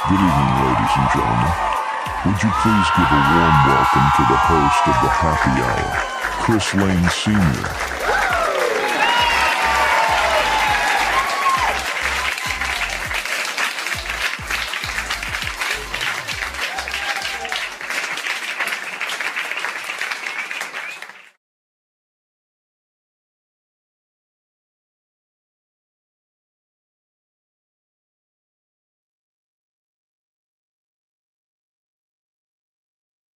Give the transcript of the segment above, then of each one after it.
Good evening, ladies and gentlemen. Would you please give a warm welcome to the host of the Happy Hour, Chris Lane Sr.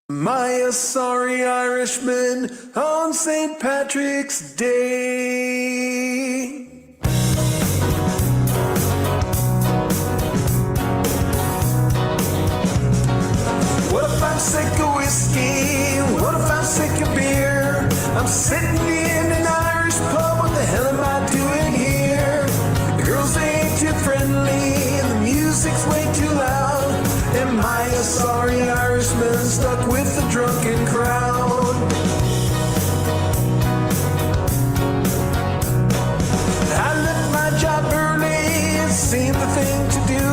My sorry Irishman on St. Patrick's Day. What if I'm sick of whiskey? What if I'm sick of beer? I'm sitting in an Irish pub, what the hell am I doing here? The girls ain't too friendly and the music's way too loud. Am I a sorry Irishman stuck with the drunken crowd? I left my job early, it seemed the thing to do,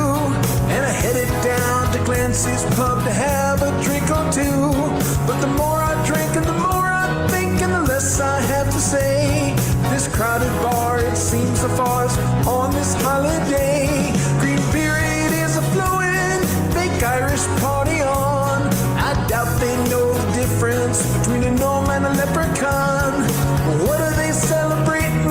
and I headed down to Clancy's pub to have a drink or two. But the more I drink and the more I think and the less I have to say. This crowded bar, it seems so far on this holiday. Green beer, it is a flowing Irish party on. I doubt they know the difference between a gnome and a leprechaun. What are they celebrating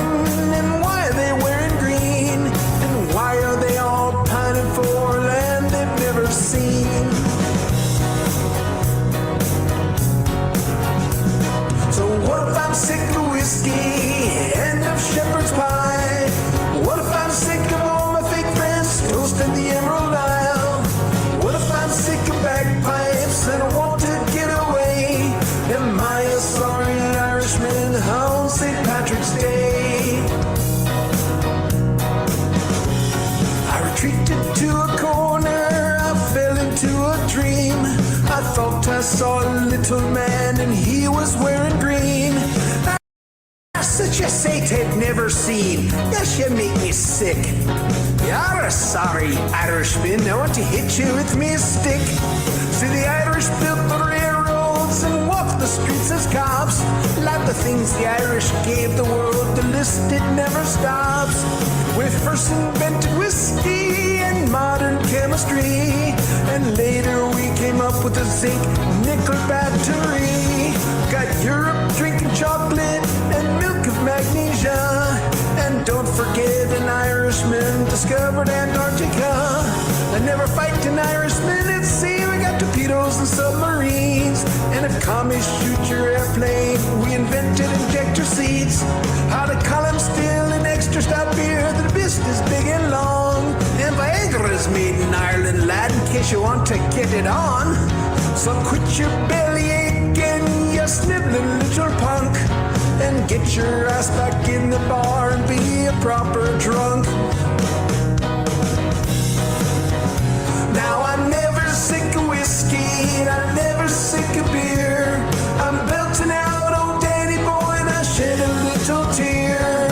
and why are they wearing green? And why are they all pining for land they've never seen? So what if I'm sick of whiskey and of shepherd's pie? What if I'm sick of all my fake friends toasting the Emerald Isle? I'm sick of bagpipes and I want to get away. Am I a sorry Irishman on St. Patrick's Day? I retreated to a corner, I fell into a dream. I thought I saw a little man and he was wearing green. Such a sight I'd never seen. Yes, you make me sick. You're a sorry Irishman. I want to hit you with me stick. See, the Irish built the railroads and walked the streets as cops. Like the things the Irish gave the world, the list it never stops. We first invented whiskey and modern chemistry, and later we came up with the zinc nickel battery. Got Europe drinking chocolate and milk of magnesia. And don't forget an Irishman discovered Antarctica. I never fight an Irishman at sea. We got torpedoes and submarines. And if commies shoot your airplane, we invented injector seats. How to column still and extra stout beer. The fist is big and long. And Viagra is made in Ireland, lad, in case you want to get it on. So quit your bellyache and your sniveling little punk, and get your ass back in the bar and be a proper drunk. Now I'm never sick of whiskey and I'm never sick of beer. I'm belting out old Danny Boy and I shed a little tear.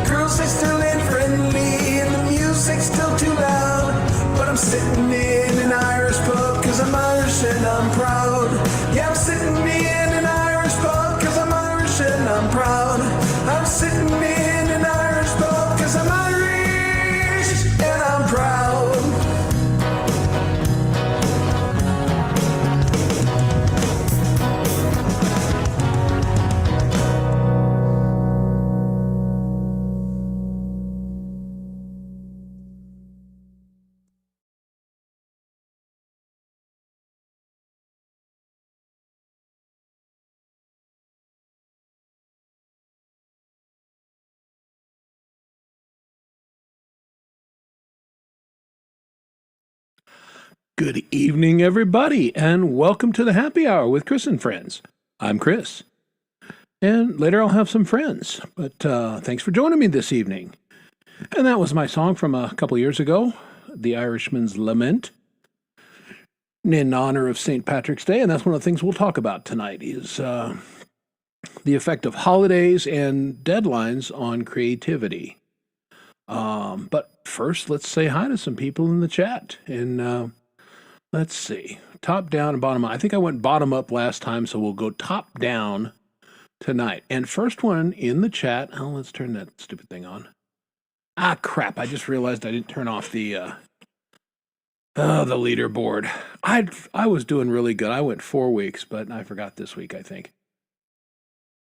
Girls, they still ain't friendly and the music's still too loud. But I'm sitting in an Irish pub cause I'm Irish and I'm proud. Yeah, I'm sitting in an Irish pub cause I'm Irish and I'm proud. I'm sitting in an Irish pub cause I'm Irish and I'm proud. Good evening, everybody, and welcome to the Happy Hour with Chris and Friends. I'm Chris, and later I'll have some friends, but thanks for joining me this evening. And that was my song from a couple years ago, The Irishman's Lament, in honor of St. Patrick's Day, and that's one of the things we'll talk about tonight, is the effect of holidays and deadlines on creativity. But first, let's say hi to some people in the chat, and Let's see. Top down and bottom up. I think I went bottom up last time, so we'll go top down tonight. And first one in the chat. Oh, let's turn that stupid thing on. Ah, crap. I just realized I didn't turn off the leaderboard. I was doing really good. I went 4 weeks, but I forgot this week, I think.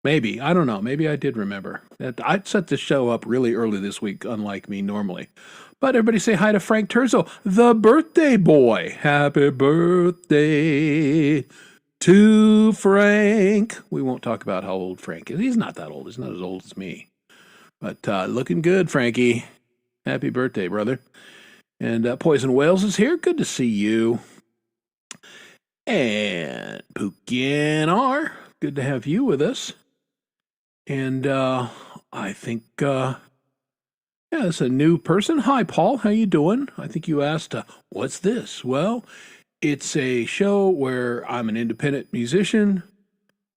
Maybe. I don't know. Maybe I did remember. I set the show up really early this week, unlike me normally. But everybody say hi to Frank Terzo, the birthday boy. Happy birthday to Frank. We won't talk about how old Frank is. He's not that old. He's not as old as me. But looking good, Frankie. Happy birthday, brother. And Poison Wales is here. Good to see you. And Pookin R. Good to have you with us. And I think, yeah, it's a new person. Hi, Paul. How you doing? I think you asked, what's this? Well, it's a show where I'm an independent musician.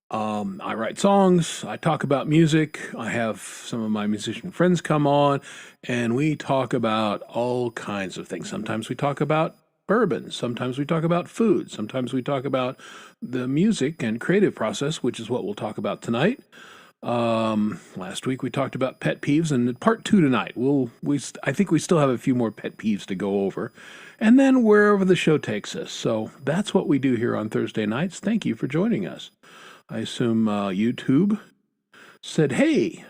I write songs. I talk about music. I have some of my musician friends come on, and we talk about all kinds of things. Sometimes we talk about bourbon. Sometimes we talk about food. Sometimes we talk about the music and creative process, which is what we'll talk about tonight. Last week we talked about pet peeves, and part 2 tonight. I think we still have a few more pet peeves to go over, and then wherever the show takes us. So that's what we do here on Thursday nights. Thank you for joining us. I assume YouTube said, "Hey,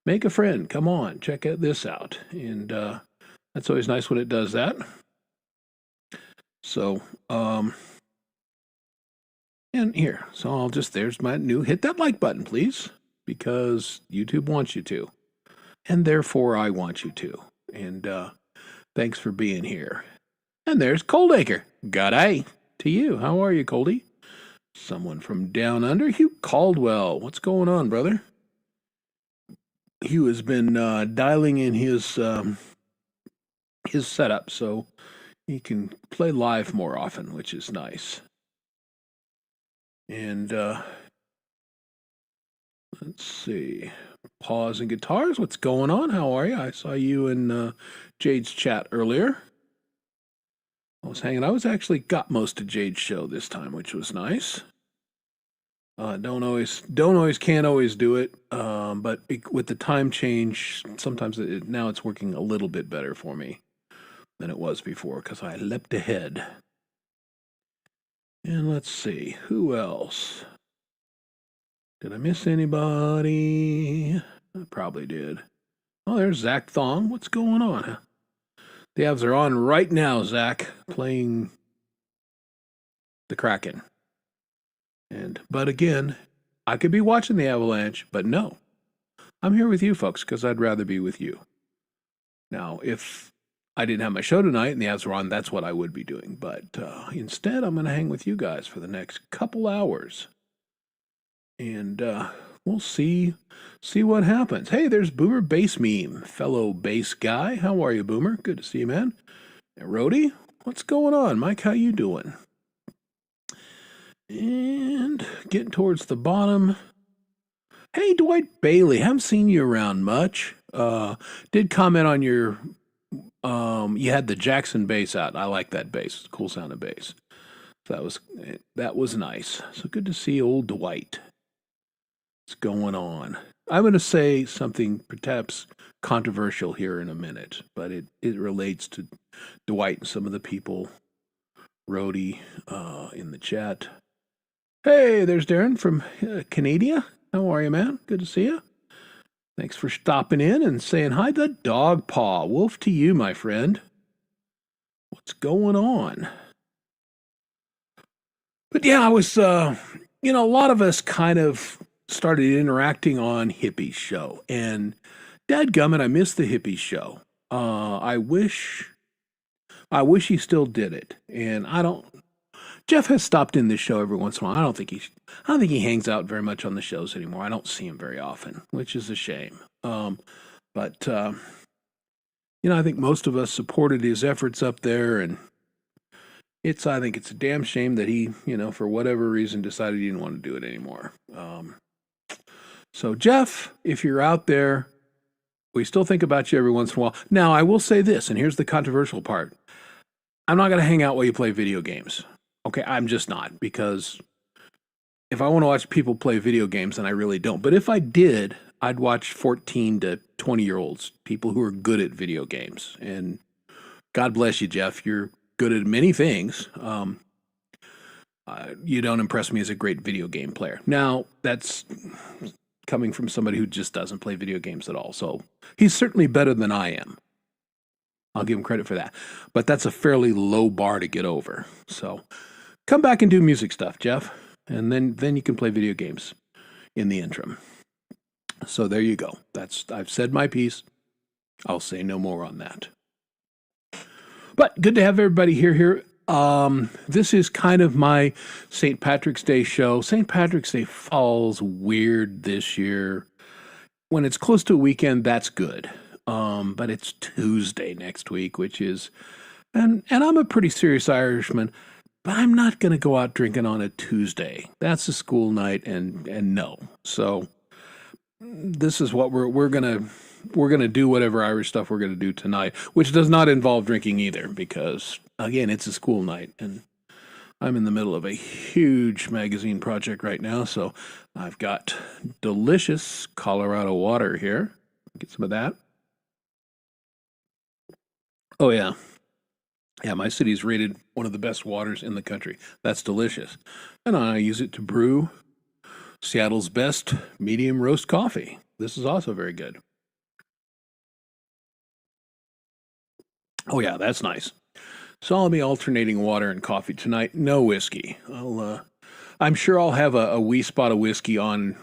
make a friend. Come on, check this out," and that's always nice when it does that. So, and here, so there's my new, hit that like button, please, because YouTube wants you to, and therefore I want you to. And thanks for being here. And there's Coldacre. G'day to you. How are you, Coldy? Someone from down under, Hugh Caldwell. What's going on, brother? Hugh has been dialing in his setup so he can play live more often, which is nice. And let's see. Pause and Guitars, what's going on? How are you? I saw you in Jade's chat earlier. I was hanging. I actually got most of Jade's show this time, which was nice. Can't always do it. But with the time change, sometimes now it's working a little bit better for me than it was before because I leapt ahead. And let's see, who else? Did I miss anybody? I probably did. Oh, there's Zach Thong. What's going on? The Avs are on right now, Zach, playing the Kraken. But again, I could be watching the Avalanche, but no. I'm here with you folks because I'd rather be with you. Now, if I didn't have my show tonight and the Avs were on, that's what I would be doing. But instead, I'm going to hang with you guys for the next couple hours. And we'll see what happens. Hey, there's Boomer Bass Meme, fellow bass guy. How are you, Boomer? Good to see you, man. And Rhodey, what's going on? Mike, how you doing? And getting towards the bottom. Hey, Dwight Bailey, haven't seen you around much. Did comment on your, you had the Jackson bass out. I like that bass. It's a cool sounding bass. So that was nice. So good to see old Dwight. What's going on? I'm going to say something perhaps controversial here in a minute, but it relates to Dwight and some of the people, Rhodey, in the chat. Hey, there's Darren from Canada. How are you, man? Good to see you. Thanks for stopping in and saying hi to Dog Paw. Wolf to you, my friend. What's going on? But yeah, I was, a lot of us kind of started interacting on Hippie's show. And dadgummit, I missed the Hippie show. I wish he still did it. And Jeff has stopped in this show every once in a while. I don't think he hangs out very much on the shows anymore. I don't see him very often, which is a shame. But I think most of us supported his efforts up there, and I think it's a damn shame that he, for whatever reason, decided he didn't want to do it anymore. So Jeff, if you're out there, we still think about you every once in a while. Now, I will say this, and here's the controversial part. I'm not going to hang out while you play video games. Okay, I'm just not, because if I want to watch people play video games, then I really don't. But if I did, I'd watch 14 to 20-year-olds, people who are good at video games. And God bless you, Jeff. You're good at many things. You don't impress me as a great video game player. Now, that's coming from somebody who just doesn't play video games at all. So he's certainly better than I am. I'll give him credit for that. But that's a fairly low bar to get over. So come back and do music stuff, Jeff. And then you can play video games in the interim. So there you go. I've said my piece. I'll say no more on that. But good to have everybody here. This is kind of my St. Patrick's Day show. St. Patrick's Day falls weird this year. When it's close to a weekend, that's good. But it's Tuesday next week, which is, and I'm a pretty serious Irishman, but I'm not going to go out drinking on a Tuesday. That's a school night, and no. So this is what we're gonna do, whatever Irish stuff we're gonna do tonight, which does not involve drinking either, because again, it's a school night, and I'm in the middle of a huge magazine project right now. So I've got delicious Colorado water here. Get some of that. Oh yeah. Yeah, my city's rated one of the best waters in the country. That's delicious. And I use it to brew Seattle's best medium roast coffee. This is also very good. Oh yeah, that's nice. So I'll be alternating water and coffee tonight. No whiskey. I'm sure I'll have a wee spot of whiskey on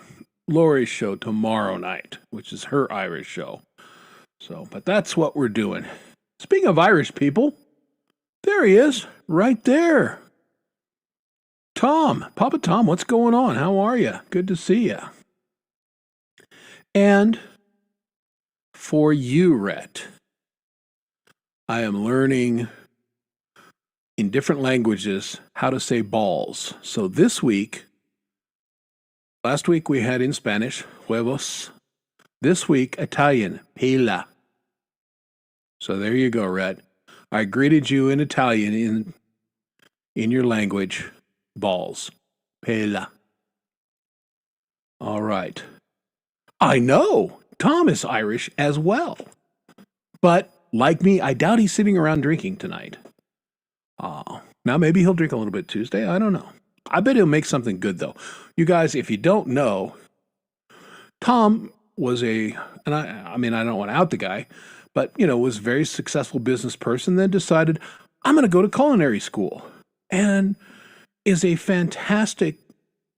Lori's show tomorrow night, which is her Irish show. So, but that's what we're doing. Speaking of Irish people, there he is, right there. Tom, Papa Tom, what's going on? How are you? Good to see you. And for you, Rhett, I am learning in different languages how to say balls. So this week, last week we had in Spanish, huevos. This week, Italian, pela. So there you go, Rhett. I greeted you in Italian in your language, balls, pela. All right. I know Tom is Irish as well, but like me, I doubt he's sitting around drinking tonight. Now maybe he'll drink a little bit Tuesday. I don't know. I bet he'll make something good though. You guys, if you don't know, Tom was and I mean, I don't want to out the guy, but was a very successful business person, then decided, I'm going to go to culinary school, and is a fantastic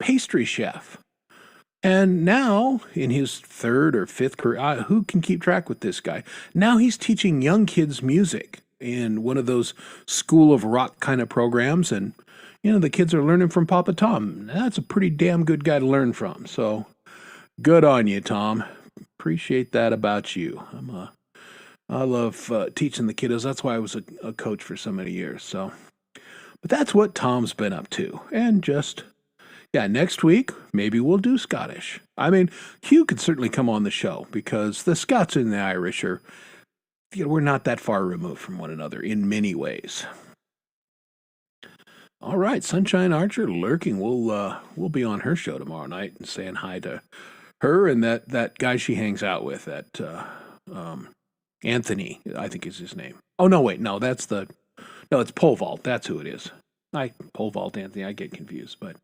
pastry chef. And now, in his third or fifth career, who can keep track with this guy? Now he's teaching young kids music in one of those School of Rock kind of programs. And, the kids are learning from Papa Tom. That's a pretty damn good guy to learn from. So good on you, Tom. Appreciate that about you. I love teaching the kiddos. That's why I was a coach for so many years. So, but that's what Tom's been up to. And just... yeah, next week, maybe we'll do Scottish. I mean, Hugh could certainly come on the show, because the Scots and the Irish are, we're not that far removed from one another in many ways. All right, Sunshine Archer lurking. We'll be on her show tomorrow night and saying hi to her and that guy she hangs out with, that Anthony, I think is his name. Oh, no, wait, no, it's Pole Vault. That's who it is. Pole Vault Anthony, I get confused, but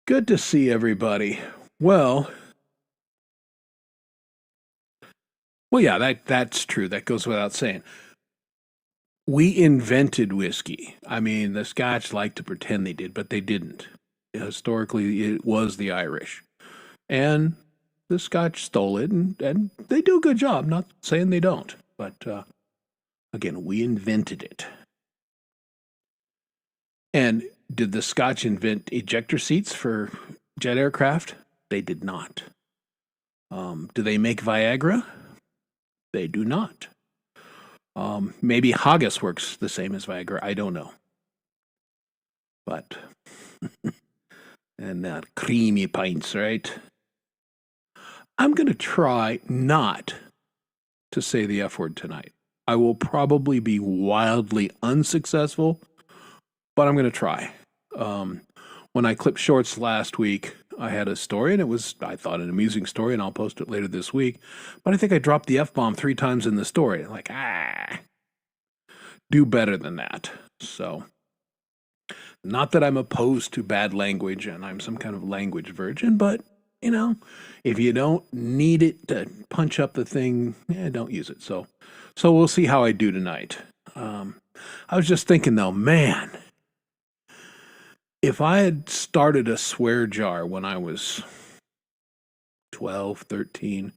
good to see everybody. Well, yeah, that's true. That goes without saying. We invented whiskey. I mean, the Scotch like to pretend they did, but they didn't. Historically, it was the Irish. And the Scotch stole it, and they do a good job. Not saying they don't, but again, we invented it. And did the Scotch invent ejector seats for jet aircraft? They did not. Do they make Viagra? They do not. Maybe haggis works the same as Viagra. I don't know. But, and that creamy pints, right? I'm going to try not to say the F word tonight. I will probably be wildly unsuccessful, but I'm going to try. When I clipped shorts last week, I had a story, and it was, I thought, an amusing story, and I'll post it later this week. But I think I dropped the F-bomb 3 times in the story. Like, do better than that. So, not that I'm opposed to bad language and I'm some kind of language virgin, but, if you don't need it to punch up the thing, don't use it. So we'll see how I do tonight. I was just thinking, though, man, if I had started a swear jar when I was 12, 13,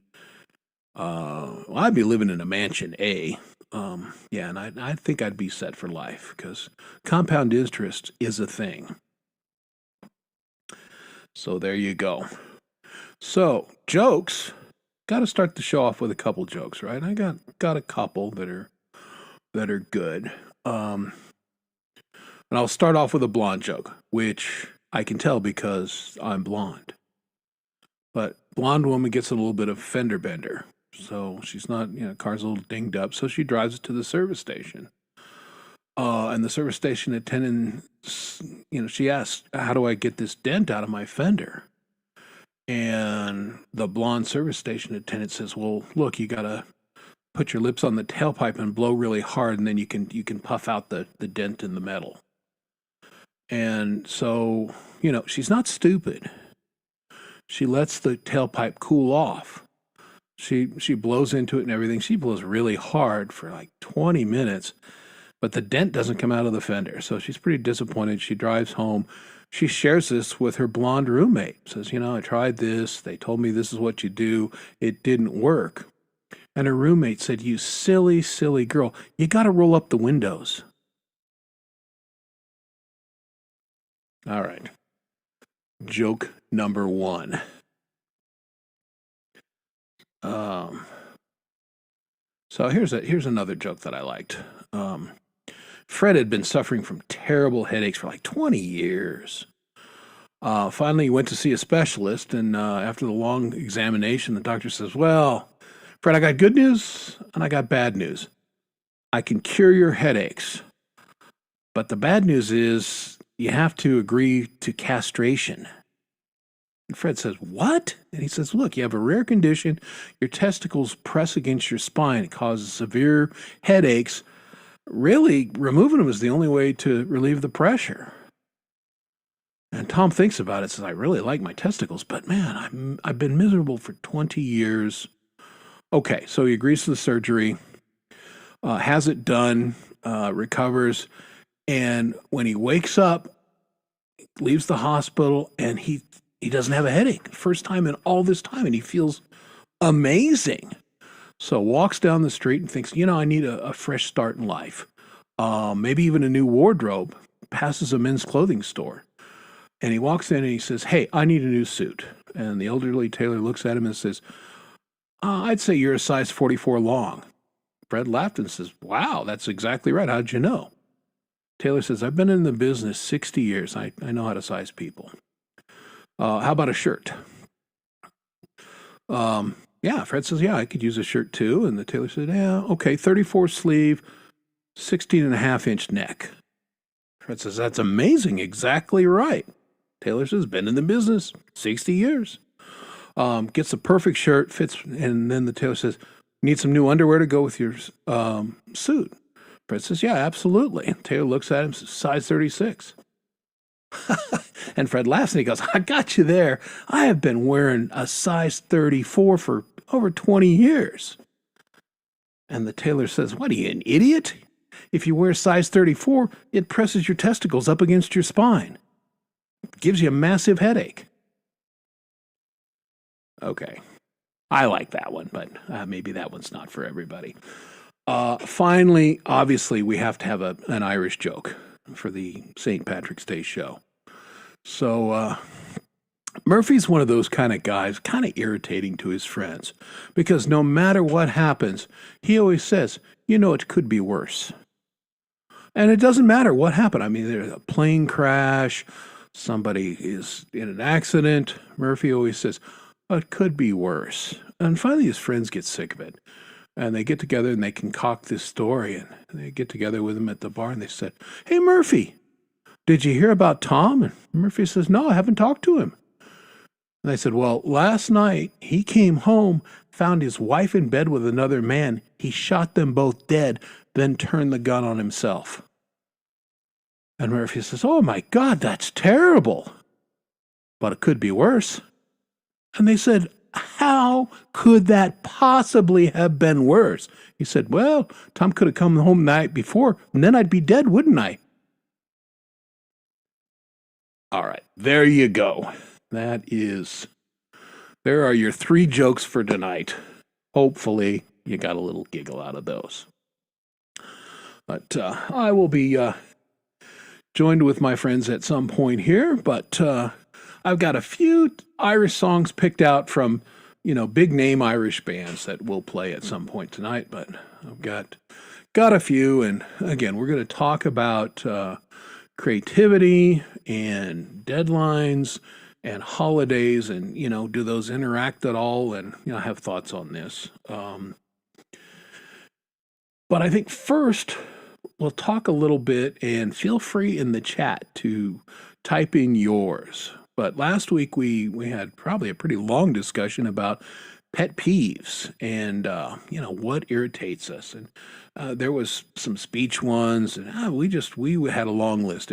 I'd be living in a mansion, and I think I'd be set for life because compound interest is a thing. So there you go. So jokes, got to start the show off with a couple jokes, right? I got a couple that are good. And I'll start off with a blonde joke, which I can tell because I'm blonde. But blonde woman gets a little bit of fender bender. So she's not, car's a little dinged up. So she drives it to the service station. And the service station attendant, she asks, how do I get this dent out of my fender? And the blonde service station attendant says, well, look, you got to put your lips on the tailpipe and blow really hard, and then you can puff out the dent in the metal. And so, she's not stupid. She lets the tailpipe cool off. She blows into it and everything. She blows really hard for like 20 minutes, but the dent doesn't come out of the fender. So she's pretty disappointed. She drives home. She shares this with her blonde roommate. Says, I tried this. They told me this is what you do. It didn't work. And her roommate said, you silly, silly girl, you got to roll up the windows. All right. Joke number 1. So here's another joke that I liked. Fred had been suffering from terrible headaches for like 20 years. Finally, he went to see a specialist, and after the long examination, the doctor says, well, Fred, I got good news and I got bad news. I can cure your headaches. But the bad news is you have to agree to castration. And Fred says, what? And he says, look, you have a rare condition. Your testicles press against your spine. It causes severe headaches. Really, removing them is the only way to relieve the pressure. And Tom thinks about it, says, I really like my testicles, but man, I've been miserable for 20 years. Okay, so he agrees to the surgery, has it done, recovers, and when he wakes up, leaves the hospital, and he doesn't have a headache. First time in all this time, and he feels amazing. So walks down the street and thinks, I need a fresh start in life. Maybe even a new wardrobe. Passes a men's clothing store. And he walks in and he says, hey, I need a new suit. And the elderly tailor looks at him and says, I'd say you're a size 44 long. Fred laughed and says, wow, that's exactly right. How'd you know? Taylor says, I've been in the business 60 years. I know how to size people. How about a shirt? Yeah, Fred says, yeah, I could use a shirt too. And the tailor said, yeah, okay, 34 sleeve, 16.5-inch neck. Fred says, that's amazing. Exactly right. Taylor says, been in the business 60 years. Gets the perfect shirt, fits, and then the tailor says, need some new underwear to go with your suit. Fred says, yeah, absolutely. Taylor looks at him, says, size 36. And Fred laughs and he goes, I got you there. I have been wearing a size 34 for over 20 years. And the tailor says, what are you, an idiot? If you wear size 34, it presses your testicles up against your spine. It gives you a massive headache. Okay. I like that one, but maybe that one's not for everybody. Finally, obviously, we have to have an Irish joke for the St. Patrick's Day show. So Murphy's one of those kind of guys, kind of irritating to his friends, because no matter what happens, he always says, it could be worse. And it doesn't matter what happened. I mean, there's a plane crash, somebody is in an accident. Murphy always says, it could be worse. And finally, his friends get sick of it. And they get together and they concoct this story. And they get together with him at the bar and they said, "Hey, Murphy, did you hear about Tom?" And Murphy says, "No, I haven't talked to him." And they said, "Well, last night he came home, found his wife in bed with another man. He shot them both dead, then turned the gun on himself." And Murphy says, "Oh my God, that's terrible. But it could be worse." And they said, "How could that possibly have been worse?" He said, "Well, Tom could have come home the night before, and then I'd be dead, wouldn't I?" All right, there you go. There are your 3 jokes for tonight. Hopefully, you got a little giggle out of those. But I will be joined with my friends at some point here, but I've got a few Irish songs picked out from, big name Irish bands that we'll play at some point tonight, but I've got a few, and again, we're going to talk about creativity and deadlines and holidays, and do those interact at all, and I have thoughts on this. But I think first we'll talk a little bit, and feel free in the chat to type in yours. But last week we had probably a pretty long discussion about pet peeves and what irritates us, and there was some speech ones, and we had a long list.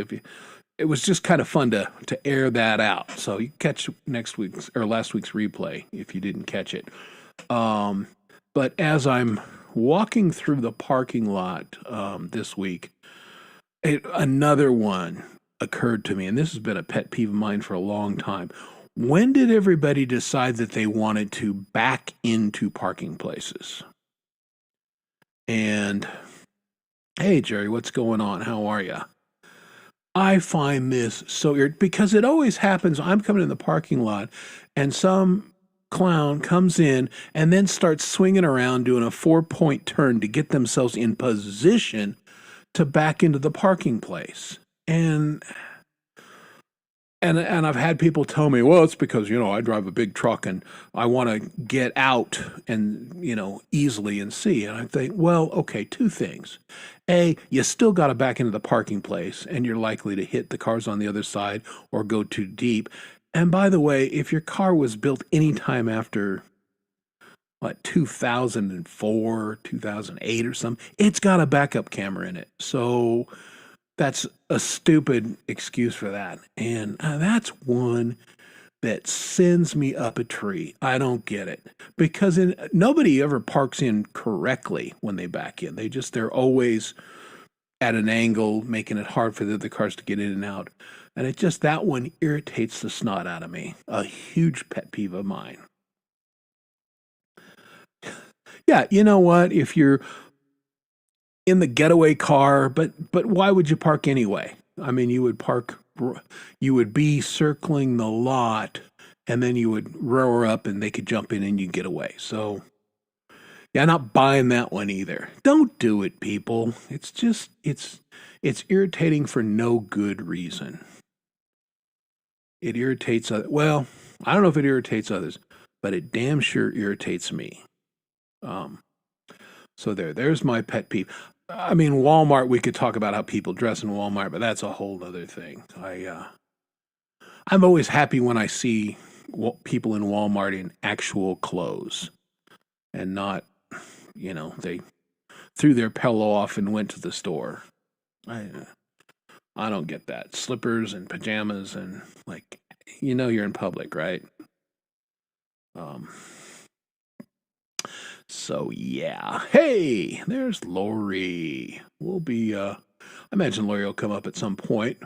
It was just kind of fun to air that out. So you catch last week's replay if you didn't catch it. But as I'm walking through the parking lot this week, another one occurred to me, and this has been a pet peeve of mine for a long time. When did everybody decide that they wanted to back into parking places? And hey, Jerry, what's going on? How are you? I find this so weird because it always happens. I'm coming in the parking lot and some clown comes in and then starts swinging around doing a 4-point turn to get themselves in position to back into the parking place. And I've had people tell me, well, it's because, I drive a big truck and I want to get out and, easily and see. And I think, well, okay, 2 things. A, you still got to back into the parking place and you're likely to hit the cars on the other side or go too deep. And by the way, if your car was built anytime after 2004, 2008 or something, it's got a backup camera in it. So that's a stupid excuse for that. And that's one that sends me up a tree. I don't get it. Because nobody ever parks in correctly when they back in. They're always at an angle, making it hard for the other cars to get in and out. And that one irritates the snot out of me. A huge pet peeve of mine. Yeah, you know what? If you're in the getaway car, but why would you park anyway? I mean, you would be circling the lot, and then you would roar up and they could jump in and you get away. So yeah, I'm not buying that one either. Don't do it, people. It's irritating for no good reason. It irritates well, I don't know if it irritates others, but it damn sure irritates me. So there's my pet peeve. I mean, Walmart, we could talk about how people dress in Walmart, but that's a whole other thing. I'm always happy when I see people in Walmart in actual clothes and not, they threw their pillow off and went to the store. I don't get that. Slippers and pajamas and you're in public, right? So yeah. Hey, there's Lori. I imagine Lori will come up at some point.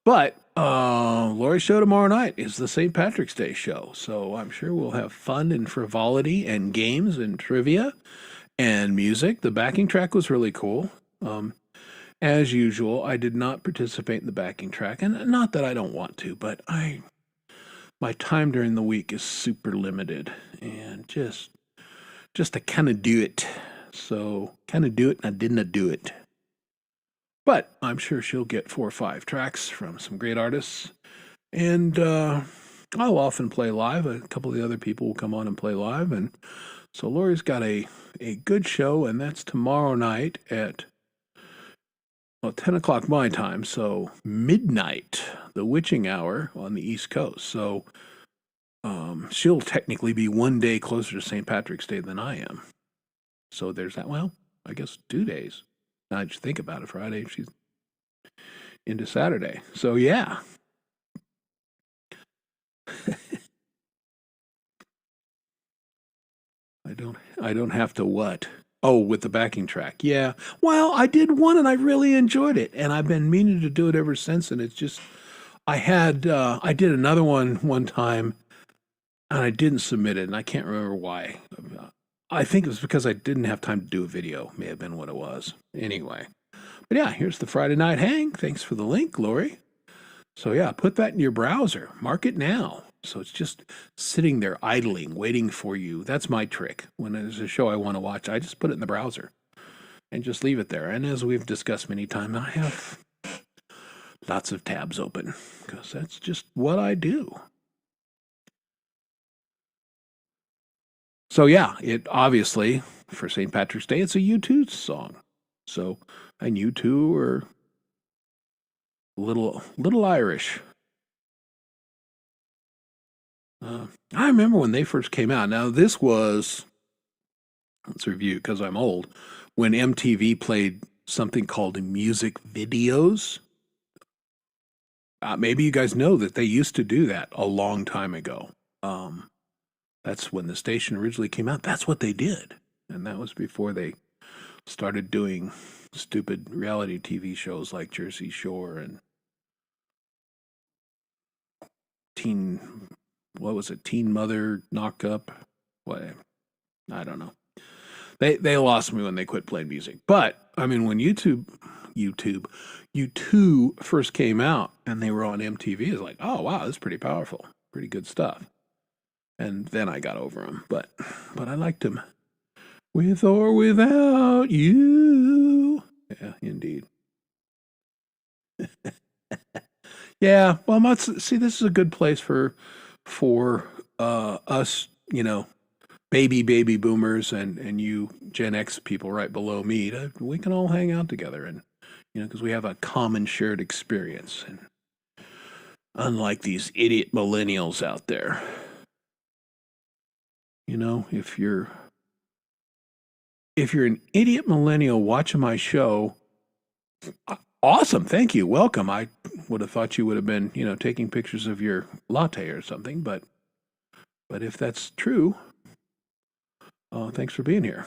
But Lori's show tomorrow night is the St. Patrick's Day show. So I'm sure we'll have fun and frivolity and games and trivia and music. The backing track was really cool. As usual, I did not participate in the backing track. And not that I don't want to, but my time during the week is super limited. And just to kind of do it. So kind of do it and I didn't do it. But I'm sure she'll get 4 or 5 tracks from some great artists. And I'll often play live. A couple of the other people will come on and play live. And So Lori's got a good show, and that's tomorrow night at 10 o'clock my time, so midnight, the witching hour on the East Coast. So she'll technically be one day closer to St. Patrick's Day than I am. So there's that. Well, I guess 2 days. Now that you think about it, Friday, she's into Saturday. So yeah. I don't have to what? Oh, with the backing track. Yeah. Well, I did one and I really enjoyed it. And I've been meaning to do it ever since. And it's just, I did another one time and I didn't submit it. And I can't remember why. I think it was because I didn't have time to do a video. May have been what it was. Anyway. But yeah, here's the Friday Night Hang. Thanks for the link, Lori. So yeah, put that in your browser. Mark it now. So it's just sitting there idling, waiting for you. That's my trick. When there's a show I want to watch, I just put it in the browser and just leave it there. And as we've discussed many times, I have lots of tabs open because that's just what I do. So yeah, it obviously, for St. Patrick's Day, it's a U2 song. So, and U2 are little Irish. I remember when they first came out. Now this was, let's review because I'm old, when MTV played something called music videos. Maybe you guys know that they used to do that a long time ago. That's when the station originally came out. That's what they did. And that was before they started doing stupid reality TV shows like Jersey Shore and Teen Mother Knock Up? What? I don't know. They lost me when they quit playing music. But I mean, when U2 first came out and they were on MTV, it's like, oh wow, that's pretty powerful, pretty good stuff. And then I got over them, but I liked them. With or without you. Yeah, indeed. Yeah, well, see, this is a good place for us, baby boomers and you Gen X people right below me. We can all hang out together and, because we have a common shared experience. And unlike these idiot millennials out there, if you're an idiot millennial watching my show, awesome. Thank you. Welcome. I would have thought you would have been, taking pictures of your latte or something, but if that's true, thanks for being here.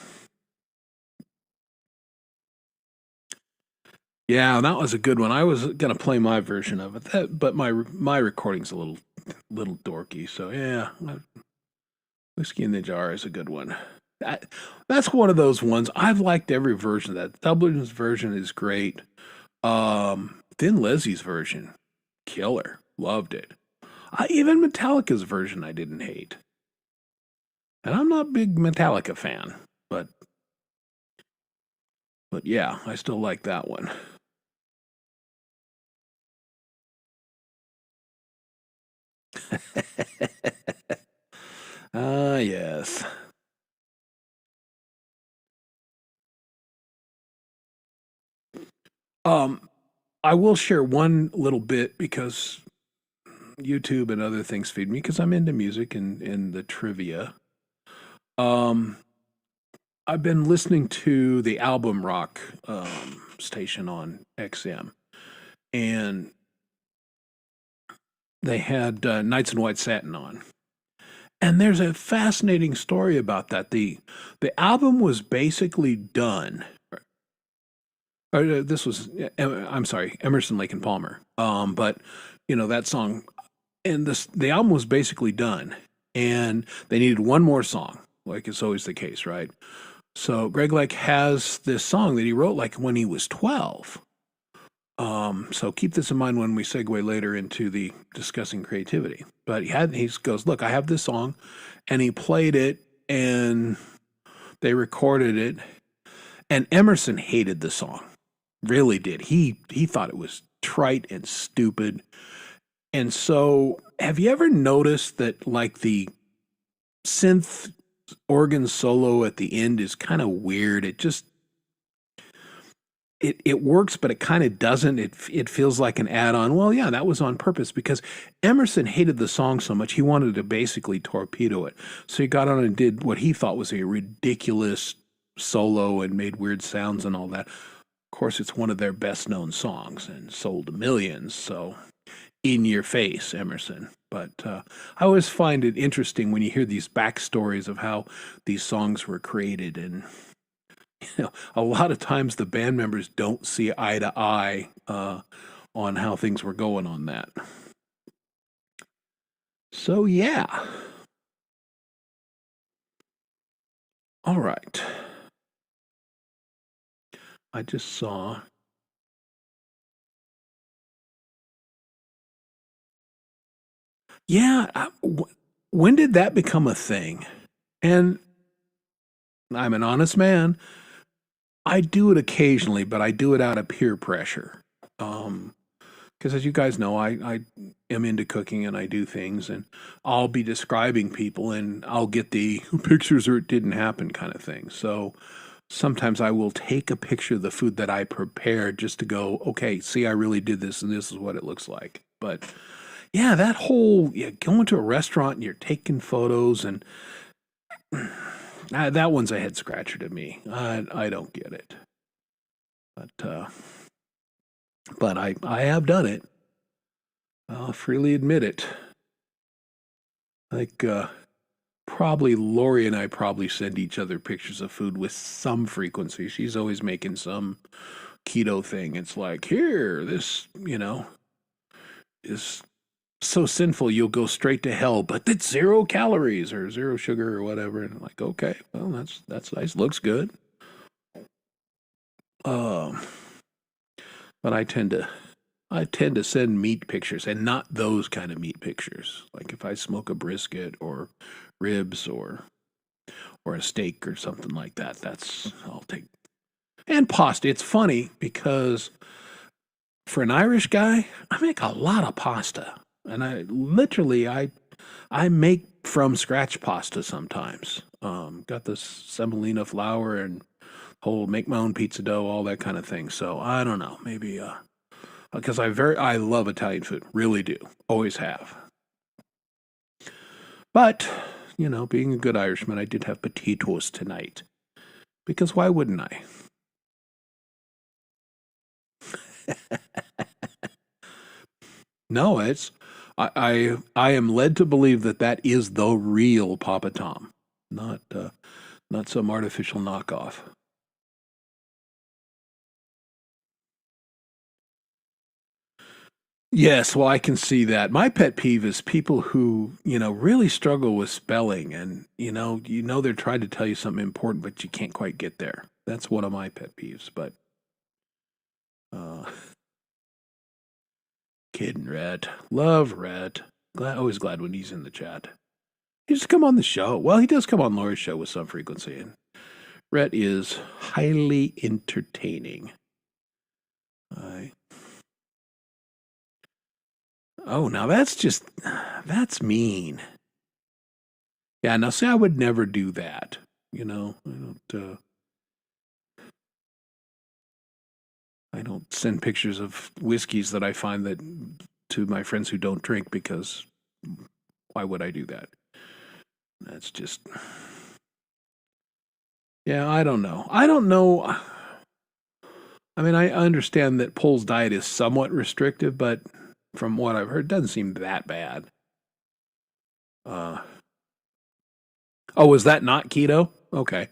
Yeah, that was a good one. I was going to play my version of it, but my recording's a little dorky. So yeah, Whiskey in the Jar is a good one. That's one of those ones. I've liked every version of that. Dublin's version is great. Thin Lizzy's version, killer. Loved it. Even Metallica's version I didn't hate. And I'm not a big Metallica fan, but yeah, I still like that one. Yes. I will share one little bit because YouTube and other things feed me because I'm into music and the trivia. I've been listening to the Album Rock station on XM, and they had Knights in White Satin on. And there's a fascinating story about that. The album was basically done. This was, I'm sorry, Emerson, Lake and Palmer. But that song, and the album was basically done, and they needed one more song, like it's always the case, right? So Greg Lake has this song that he wrote like when he was 12. So keep this in mind when we segue later into the discussing creativity. But he goes, look, I have this song, and he played it, and they recorded it, and Emerson hated the song, really did. He thought it was trite and stupid. And so, have you ever noticed that like the synth organ solo at the end is kind of weird. It works, but it kind of doesn't. It feels like an add-on. Well, yeah, that was on purpose because Emerson hated the song so much he wanted to basically torpedo it. So he got on and did what he thought was a ridiculous solo and made weird sounds and all that. Of course, it's one of their best-known songs and sold millions. So in your face, Emerson. But I always find it interesting when you hear these backstories of how these songs were created, and a lot of times the band members don't see eye to eye on how things were going on that. So yeah. All right. I just saw. Yeah, when did that become a thing? And I'm an honest man. I do it occasionally, but I do it out of peer pressure. Because as you guys know, I am into cooking and I do things, and I'll be describing people and I'll get the pictures or it didn't happen kind of thing. So sometimes I will take a picture of the food that I prepared just to go, okay, see, I really did this and this is what it looks like. But yeah, that whole going to a restaurant and you're taking photos and that one's a head scratcher to me. I don't get it. But I have done it. I'll freely admit it. Like probably Lori and I probably send each other pictures of food with some frequency. She's always making some keto thing. It's like, here, this, is so sinful you'll go straight to hell, but it's 0 calories or 0 sugar or whatever. And I'm like, okay, well, that's nice. Looks good. But I tend to send meat pictures, and not those kind of meat pictures. Like if I smoke a brisket or ribs or a steak or something like that, I'll take. And pasta. It's funny because for an Irish guy, I make a lot of pasta. And I make from scratch pasta sometimes. Got this semolina flour and make my own pizza dough, all that kind of thing. So I don't know, maybe because I love Italian food, really do, always have. But being a good Irishman, I did have potatoes tonight, because why wouldn't I? No, I am led to believe that is the real Papa Tom, not some artificial knockoff. Yes, well, I can see that. My pet peeve is people who, really struggle with spelling, and they're trying to tell you something important, but you can't quite get there. That's one of my pet peeves. But kidding, Rhett. Love Rhett. Always glad when he's in the chat. He just come on the show. Well, he does come on Lori's show with some frequency, and Rhett is highly entertaining. Oh, now that's mean. Yeah, now see, I would never do that. I don't send pictures of whiskeys that I find that to my friends who don't drink, because why would I do that? That's just, yeah, I don't know. I mean, I understand that Pole's diet is somewhat restrictive, but from what I've heard, it doesn't seem that bad. Oh, was that not keto? Okay.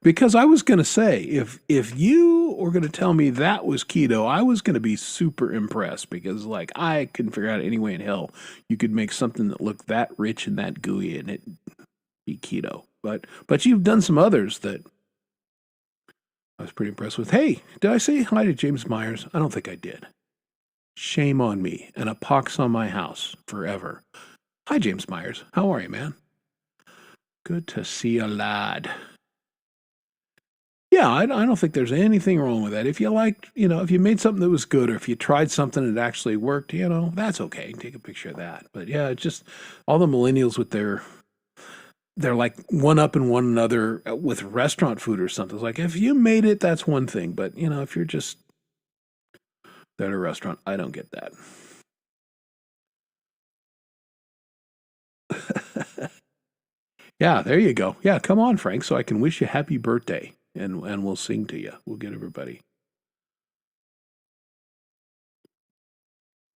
Because I was going to say, if you were going to tell me that was keto, I was going to be super impressed, because I couldn't figure out any way in hell you could make something that looked that rich and that gooey and it be keto. But you've done some others that I was pretty impressed with. Hey, did I say hi to James Myers? I don't think I did. Shame on me, and a pox on my house forever. Hi, James Myers. How are you, man? Good to see you, lad. Yeah, I don't think there's anything wrong with that. If you if you made something that was good, or if you tried something that actually worked, that's okay. Take a picture of that. But yeah, it's just all the millennials with their they're like one up in one another with restaurant food or something. It's like if you made it, that's one thing. But if you're just at a restaurant, I don't get that. Yeah, there you go. Yeah, come on, Frank, so I can wish you happy birthday, and we'll sing to you. We'll get everybody.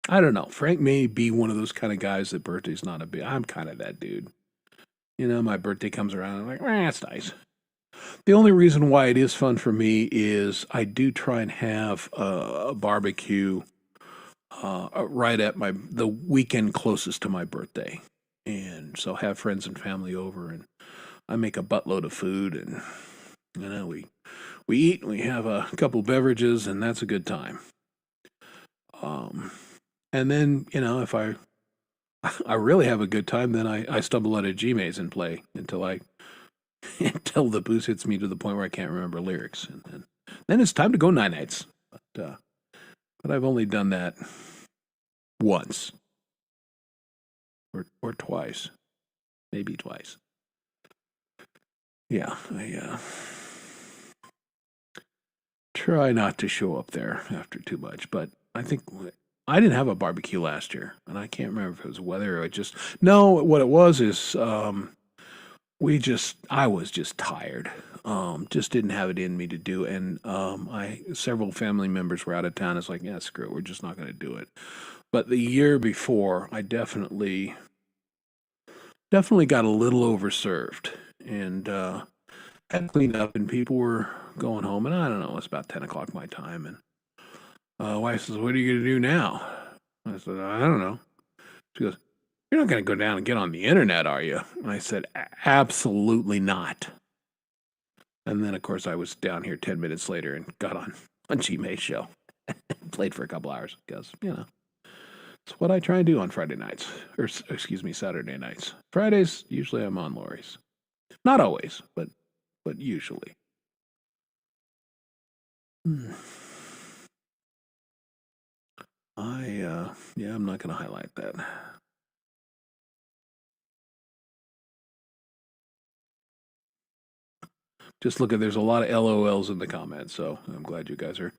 I don't know. Frank may be one of those kind of guys that birthday's not a big. I'm kind of that dude. My birthday comes around, I'm like, that's nice. The only reason why it is fun for me is I do try and have a barbecue right at the weekend closest to my birthday, and so have friends and family over, and I make a buttload of food, and we eat, and we have a couple beverages, and that's a good time. And then if I really have a good time, then I stumble out of G-Maze and play until the booze hits me to the point where I can't remember lyrics, and then it's time to go night-nights. But I've only done that once or twice, maybe twice. Yeah, I try not to show up there after too much, but I think I didn't have a barbecue last year, and I can't remember if it was weather or no, what it was is I was just tired. Just didn't have it in me to do, and several family members were out of town. It's like, yeah, screw it, we're just not going to do it. But the year before, I definitely got a little overserved, and had cleaned up, and people were going home, and I don't know, it's about 10 o'clock my time, and wife says, "What are you going to do now?" I said, "I don't know." She goes, "You're not going to go down and get on the internet, are you?" And I said, "Absolutely not." And then, of course, I was down here 10 minutes later and got on G-May's show. Played for a couple hours because, it's what I try and do on Friday nights. Or, excuse me, Saturday nights. Fridays, usually I'm on Lori's. Not always, but usually. I'm not going to highlight that. Just look there's a lot of LOLs in the comments, so I'm glad you guys are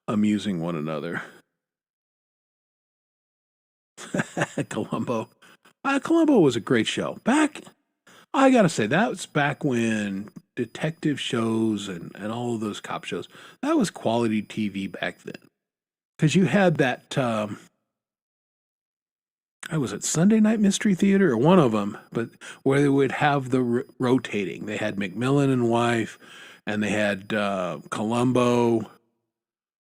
amusing one another. Columbo. Columbo was a great show. I gotta say, that was back when detective shows and all of those cop shows, that was quality TV back then. Because you had that, I was at Sunday Night Mystery Theater, or one of them, but where they would have the rotating. They had McMillan and Wife, and they had Columbo.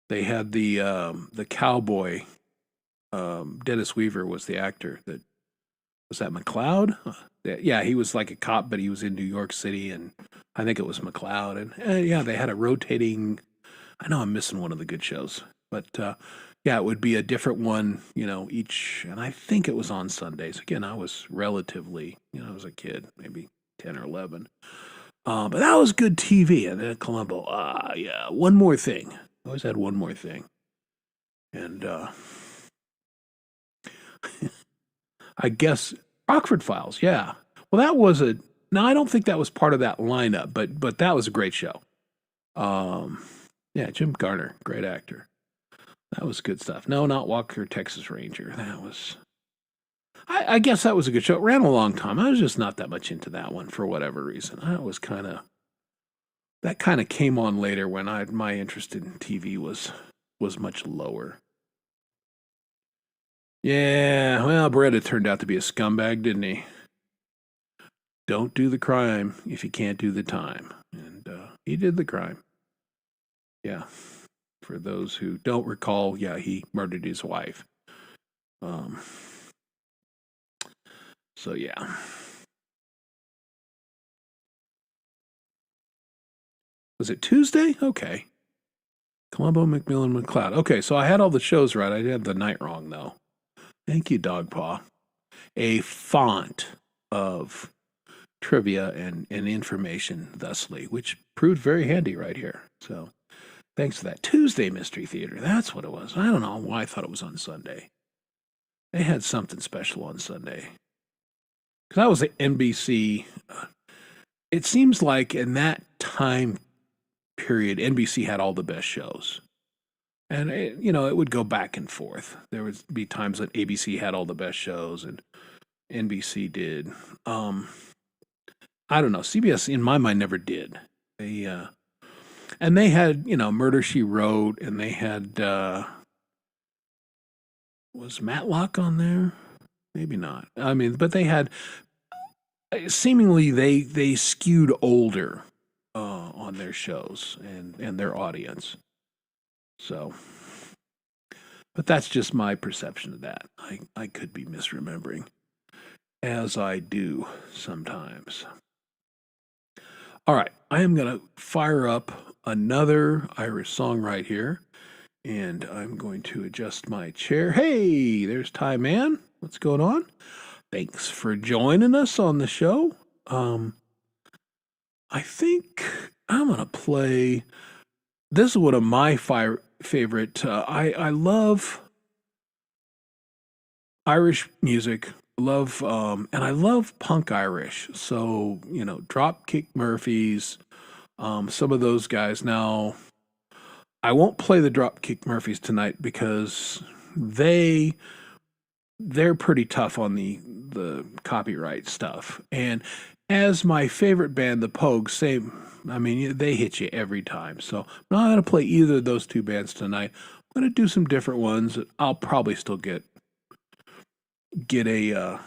They had the cowboy. Dennis Weaver was the actor. Was that McLeod? Yeah, he was like a cop, but he was in New York City, and I think it was McLeod. And yeah, they had a rotating. I know I'm missing one of the good shows, but yeah, it would be a different one, each, and I think it was on Sundays. Again, I was relatively, I was a kid, maybe 10 or 11. But that was good TV. And then Columbo, yeah, One More Thing. I always had One More Thing. And I guess Rockford Files, yeah. Well, that was no, I don't think that was part of that lineup, but that was a great show. Yeah, Jim Garner, great actor. That was good stuff. No, not Walker, Texas Ranger. That was, I guess that was a good show. It ran a long time. I was just not that much into that one for whatever reason. That kind of came on later when my interest in TV was much lower. Yeah, well, Beretta turned out to be a scumbag, didn't he? Don't do the crime if you can't do the time. And he did the crime. Yeah. For those who don't recall, yeah, he murdered his wife. So, yeah. Was it Tuesday? Okay. Columbo, McMillan, McLeod. Okay, so I had all the shows right. I had the night wrong, though. Thank you, Dogpaw. A font of trivia and information, thusly, which proved very handy right here. So, thanks for that. Tuesday Mystery Theater. That's what it was. I don't know why I thought it was on Sunday. They had something special on Sunday. Because that was the NBC. it seems like in that time period, NBC had all the best shows. And, it would go back and forth. There would be times that ABC had all the best shows and NBC did. I don't know. CBS, in my mind, never did. And they had, Murder, She Wrote, and they had, was Matlock on there? Maybe not. I mean, but they had, seemingly they skewed older on their shows and their audience. So, but that's just my perception of that. I could be misremembering, as I do sometimes. All right, I am going to fire up another Irish song right here, and I'm going to adjust my chair. Hey, there's Ty Man. What's going on? Thanks for joining us on the show. I think I'm going to play. This is one of my favorite. I love Irish music. And I love punk Irish. So, Dropkick Murphys, some of those guys. Now, I won't play the Dropkick Murphys tonight because they're pretty tough on the copyright stuff. And as my favorite band, the Pogues, they hit you every time. So I'm not going to play either of those two bands tonight. I'm going to do some different ones. I'll probably still get a a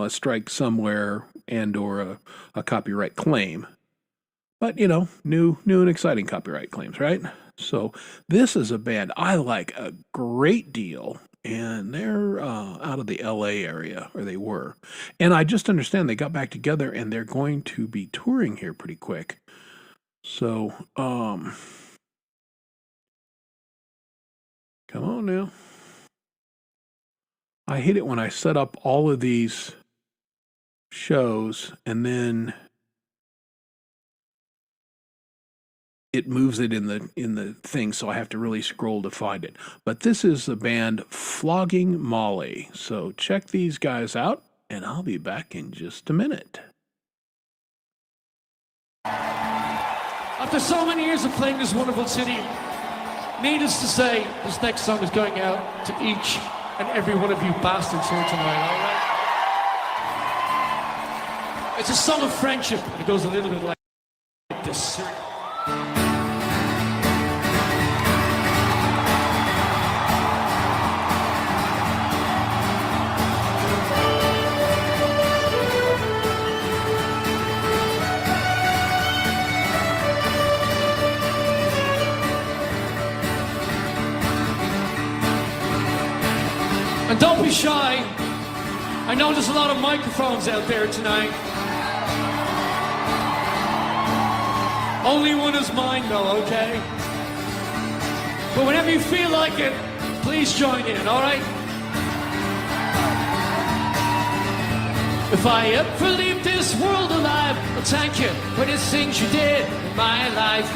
strike somewhere and or a copyright claim. But new and exciting copyright claims, right? So this is a band I like a great deal, and they're out of the LA area, or they were. And I just understand they got back together and they're going to be touring here pretty quick. So come on now. I hate it when I set up all of these shows and then it moves it in the thing, so I have to really scroll to find it. But this is the band Flogging Molly. So check these guys out, and I'll be back in just a minute. After so many years of playing this wonderful city, needless to say, this next song is going out to each and every one of you bastards here tonight, all right? It's a song of friendship, and it goes a little bit like this. And don't be shy. I know there's a lot of microphones out there tonight. Only one is mine though, okay? But whenever you feel like it, please join in, all right? If I ever leave this world alive, I'll thank you for the things you did in my life.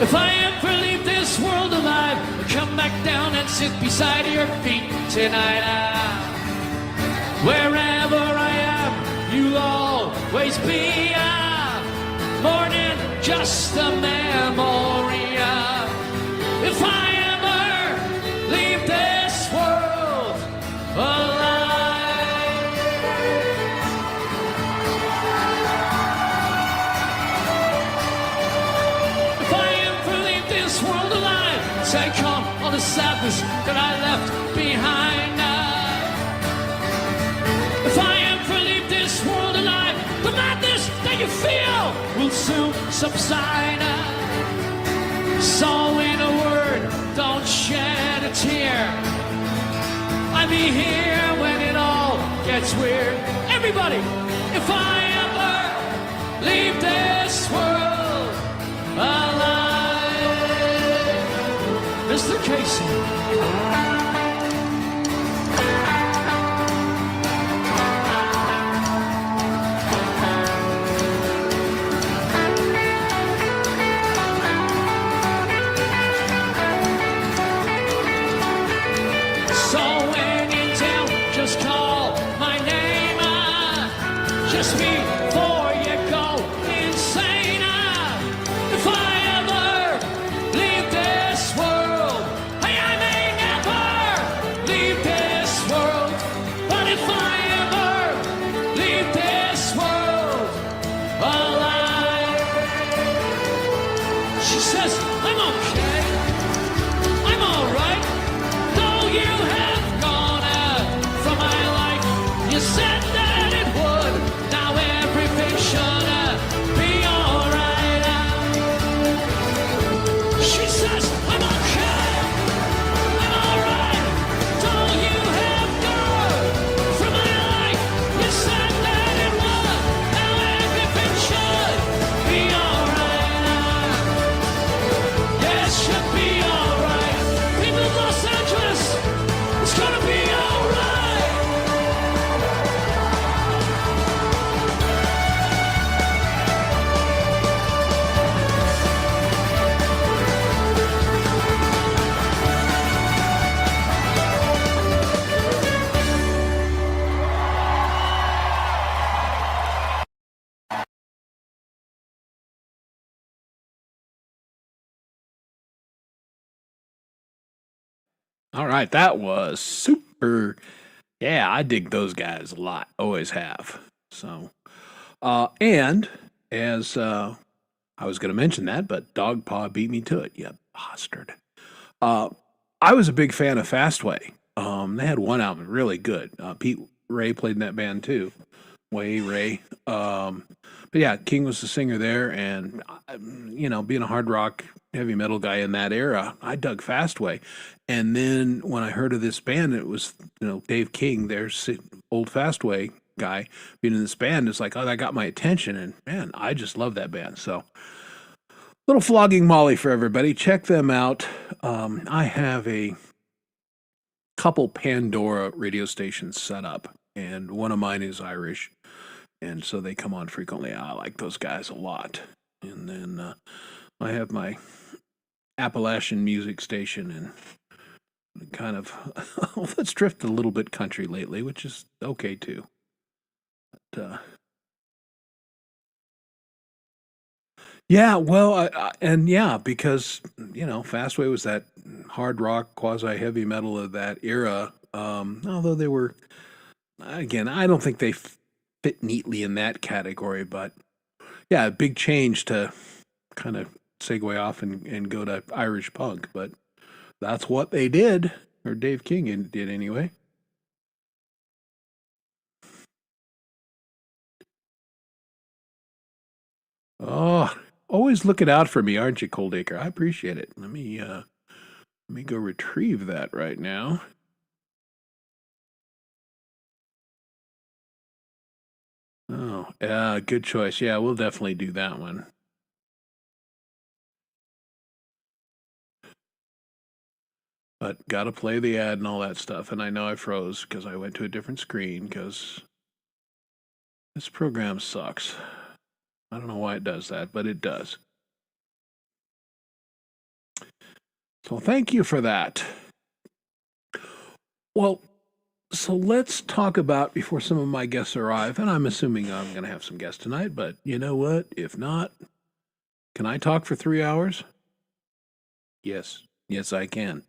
If I ever leave this world alive, I'll come back down and sit beside your feet tonight. Wherever I am, you'll always be more than just a memory. If I ever leave this world alive, if I ever leave this world alive, take on all the sadness that I left behind. If I ever leave this world alive, the madness that you feel will soon subside. So in a word, don't shed a tear. I'll be here when it all gets weird. Everybody, if I ever leave this world alive. Mr. Casey. All right, that was super. Yeah, I dig those guys a lot. Always have. So, and as I was going to mention that, but Dogpaw beat me to it. You bastard. Uh, I was a big fan of Fastway. They had one album really good. Pete Ray played in that band too. Way Ray. But yeah, King was the singer there, and being a hard rock, heavy metal guy in that era, I dug Fastway. And then when I heard of this band, it was Dave King, their old Fastway guy, being in this band. It's like, oh, that got my attention, and man, I just love that band. So, little flogging Molly for everybody. Check them out. I have a couple Pandora radio stations set up, and one of mine is Irish, and so they come on frequently. I like those guys a lot. And then I have my Appalachian music station, and kind of let's drift a little bit country lately, which is okay too. But, yeah, well, because Fastway was that hard rock, quasi heavy metal of that era. Although they were, again, I don't think they fit neatly in that category, but yeah, a big change to kind of segue off and go to Irish punk, but that's what they did, or Dave King did anyway. Oh, always looking out for me, aren't you, Coldacre? I appreciate it. Let me go retrieve that right now. Oh, good choice. Yeah, we'll definitely do that one. But gotta play the ad and all that stuff. And I know I froze because I went to a different screen because this program sucks. I don't know why it does that, but it does. So thank you for that. Well, so let's talk about, before some of my guests arrive, and I'm assuming I'm going to have some guests tonight, but you know what? If not, can I talk for 3 hours? Yes. Yes, I can.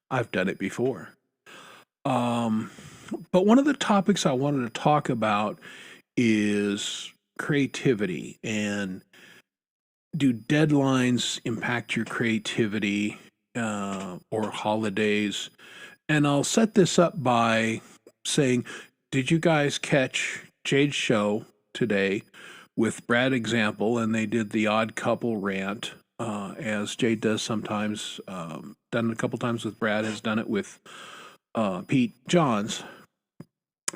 I've done it before. But one of the topics I wanted to talk about is creativity, and do deadlines impact your creativity, or holidays? And I'll set this up by saying, did you guys catch Jade's show today with Brad Example? And they did the odd couple rant, as Jade does sometimes, done it a couple times with Brad, has done it with Pete Johns.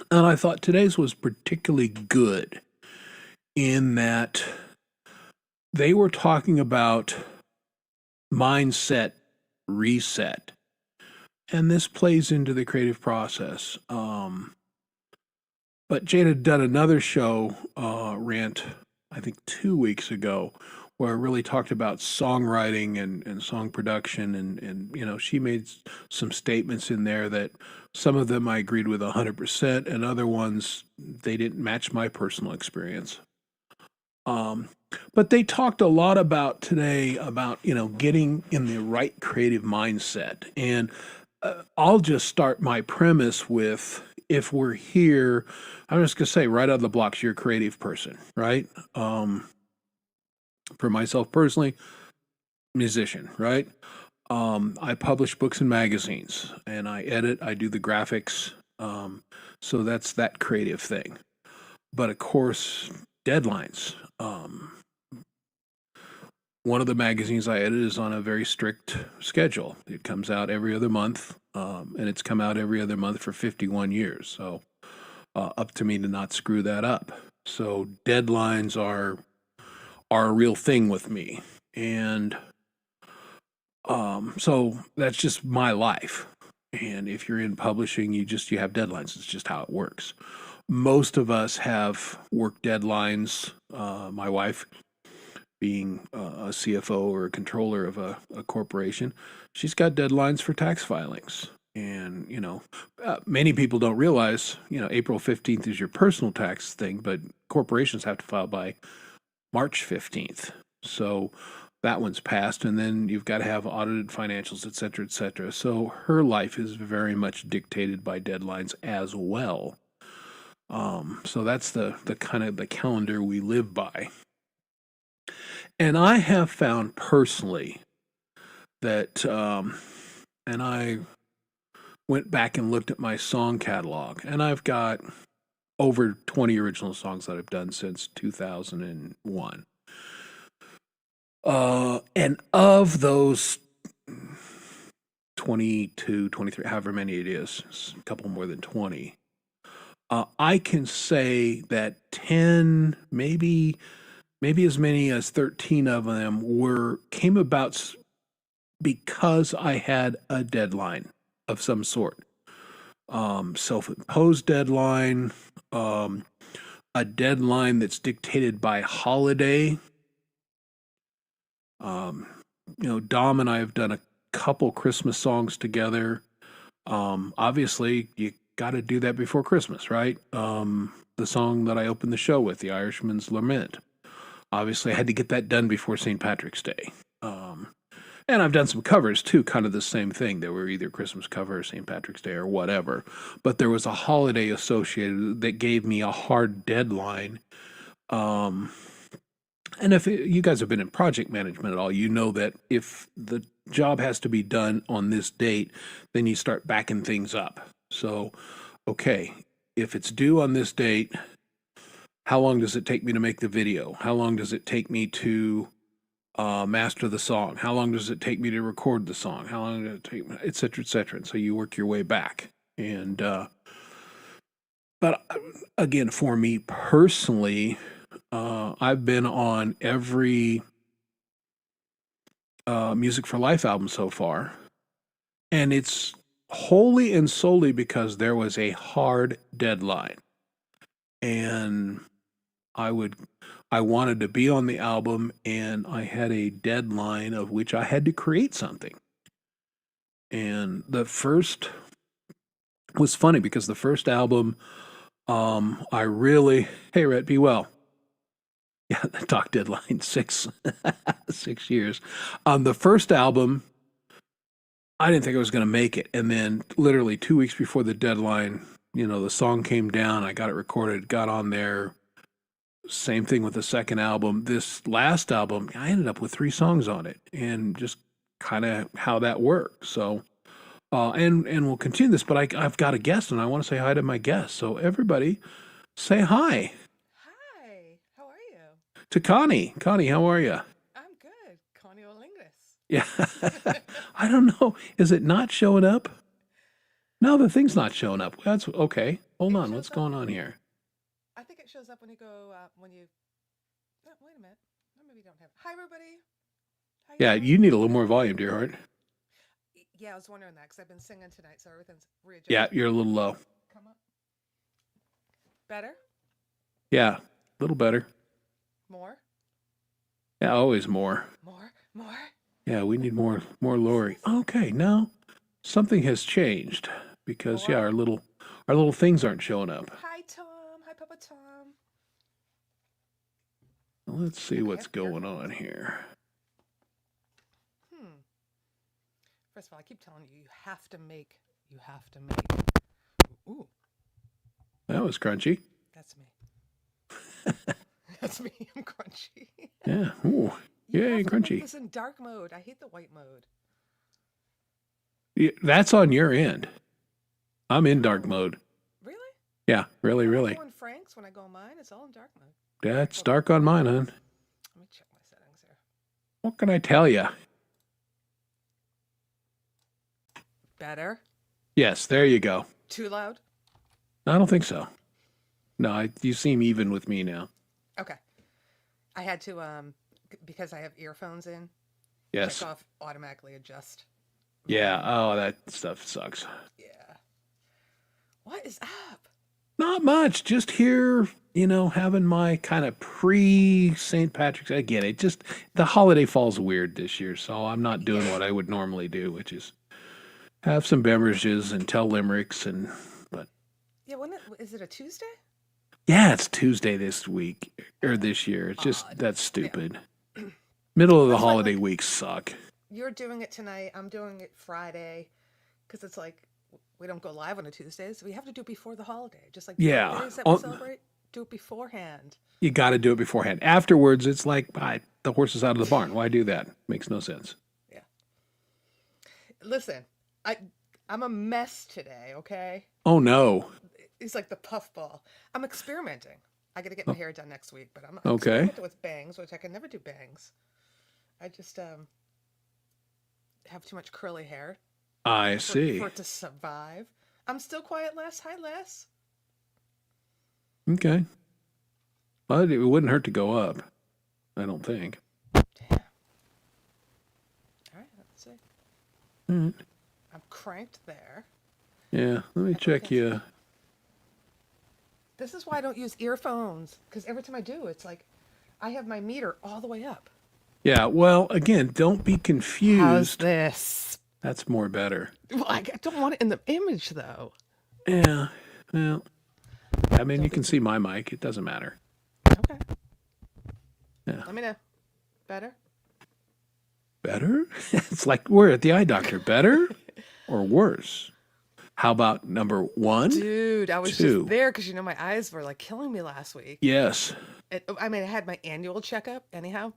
And I thought today's was particularly good in that they were talking about mindset reset. And this plays into the creative process. But Jade had done another show, rant, I think 2 weeks ago, where I really talked about songwriting and song production. And she made some statements in there that some of them I agreed with 100%, and other ones, they didn't match my personal experience. But they talked a lot about today about, getting in the right creative mindset. And I'll just start my premise with, if we're here, I'm just going to say right out of the blocks, you're a creative person, right? For myself personally, musician, right? I publish books and magazines, and I edit, I do the graphics. So that's that creative thing. But of course, deadlines. One of the magazines I edit is on a very strict schedule. It comes out every other month, and it's come out every other month for 51 years. So up to me to not screw that up. So deadlines are a real thing with me. And so that's just my life. And if you're in publishing, you have deadlines. It's just how it works. Most of us have work deadlines. My wife, being a CFO or a controller of a corporation, she's got deadlines for tax filings. And, many people don't realize, April 15th is your personal tax thing, but corporations have to file by March 15th. So that one's passed, and then you've got to have audited financials, et cetera, et cetera. So her life is very much dictated by deadlines as well. So that's the kind of the calendar we live by. And I have found personally that, and I went back and looked at my song catalog, and I've got over 20 original songs that I've done since 2001. And of those 22, 23, however many it is, it's a couple more than 20, I can say that 10, maybe as many as 13 of them came about because I had a deadline of some sort. Self-imposed deadline, a deadline that's dictated by holiday. Dom and I have done a couple Christmas songs together. Obviously, you got to do that before Christmas, right? The song that I opened the show with, The Irishman's Lament. Obviously, I had to get that done before St. Patrick's Day. And I've done some covers too, kind of the same thing. They were either Christmas cover or St. Patrick's Day or whatever. But there was a holiday associated that gave me a hard deadline. And if you guys have been in project management at all, you know that if the job has to be done on this date, then you start backing things up. So, okay, if it's due on this date, how long does it take me to make the video? How long does it take me to master the song? How long does it take me to record the song? How long does it take me, et cetera, et cetera. And so you work your way back. And, but again, for me personally, I've been on every Music for Life album so far, and it's wholly and solely because there was a hard deadline. And I wanted to be on the album, and I had a deadline of which I had to create something. And the first was funny because the first album, hey Rhett, be well. Yeah, the talk deadline, 6 years. The first album, I didn't think I was going to make it. And then literally 2 weeks before the deadline, the song came down, I got it recorded, got on there. Same thing with the second album. This last album, I ended up with 3 songs on it, and just kind of how that works. So, and we'll continue this, but I've got a guest, and I want to say hi to my guest. So everybody, say hi. Hi, how are you? To Connie. Connie, how are you? I'm good. Connie Olingus. Yeah. I don't know. Is it not showing up? No, the thing's not showing up. That's okay. Hold on. What's going on here? I think it shows up when you go, oh, wait a minute. No, maybe you don't have. Hi, everybody. How Yeah, doing? you need a little more volume, dear heart. Yeah, I was wondering that because I've been singing tonight, so everything's readjusted. Yeah, you're a little low. Come up. Better? Yeah, a little better. More? Yeah, always more. More? Yeah, we need more Lori. Okay, now something has changed because yeah, our little things aren't showing up. Hi, Tom. Hi, Papa Tom. Let's see what's going on here. First of all, I keep telling you, you have to make. Ooh, That was crunchy. that's me. That's me. I'm crunchy. Yeah. Ooh. You Yay, have to make crunchy. this in dark mode. I hate the white mode. Yeah, that's on your end. I'm in dark mode. Really? Yeah, really. When I go on Frank's, when I go on mine, it's all in dark mode. That's dark on mine, hon. Let me check my settings here. What can I tell you? Better? Yes, there you go. Too loud? I don't think so. No, you seem even with me now. Okay. I had to, because I have earphones in, Yes. check off automatically adjust. Yeah. Oh, that stuff sucks. Yeah. What is up? Not much. Just here, having my kind of pre-St. Patrick's. Again, the holiday falls weird this year, so I'm not doing what I would normally do, which is have some beverages and tell limericks but Yeah, is it a Tuesday? yeah, it's Tuesday this week or this year. It's just, that's stupid. Middle of the That's why, holiday like, weeks suck. you're doing it tonight. I'm doing it Friday, because it's like we don't go live on a Tuesday, so we have to do it before the holiday. Just like Yeah. birthdays that we celebrate, do it beforehand. You got to do it beforehand. Afterwards, it's like, the horse is out of the barn. Why do that? Makes no sense. Yeah. Listen, I'm a mess today. Okay. Oh, no. He's like the puffball. I'm experimenting. I got to get my hair done next week, but I'm Okay. experimenting with bangs, which I can never do bangs. I just have too much curly hair I see. for it to survive. I'm still quiet, Les. Hi, Les. Okay. Well, it wouldn't hurt to go up. I don't think. Damn. All right, let's see. All right. I'm cranked there. Yeah. Let me check you. This is why I don't use earphones, because every time I do, it's like I have my meter all the way up. Yeah. Well, again, don't be How's confused. this? That's more better. Well, I don't want it in the image, though. Yeah. Well, I mean, you can see my mic. It doesn't matter. Okay. Yeah. Let me know. Better? Better? It's like we're at the eye doctor. Better or worse? How about number one? Dude, I was Two. just there because, my eyes were like killing me last week. Yes. I had my annual checkup anyhow,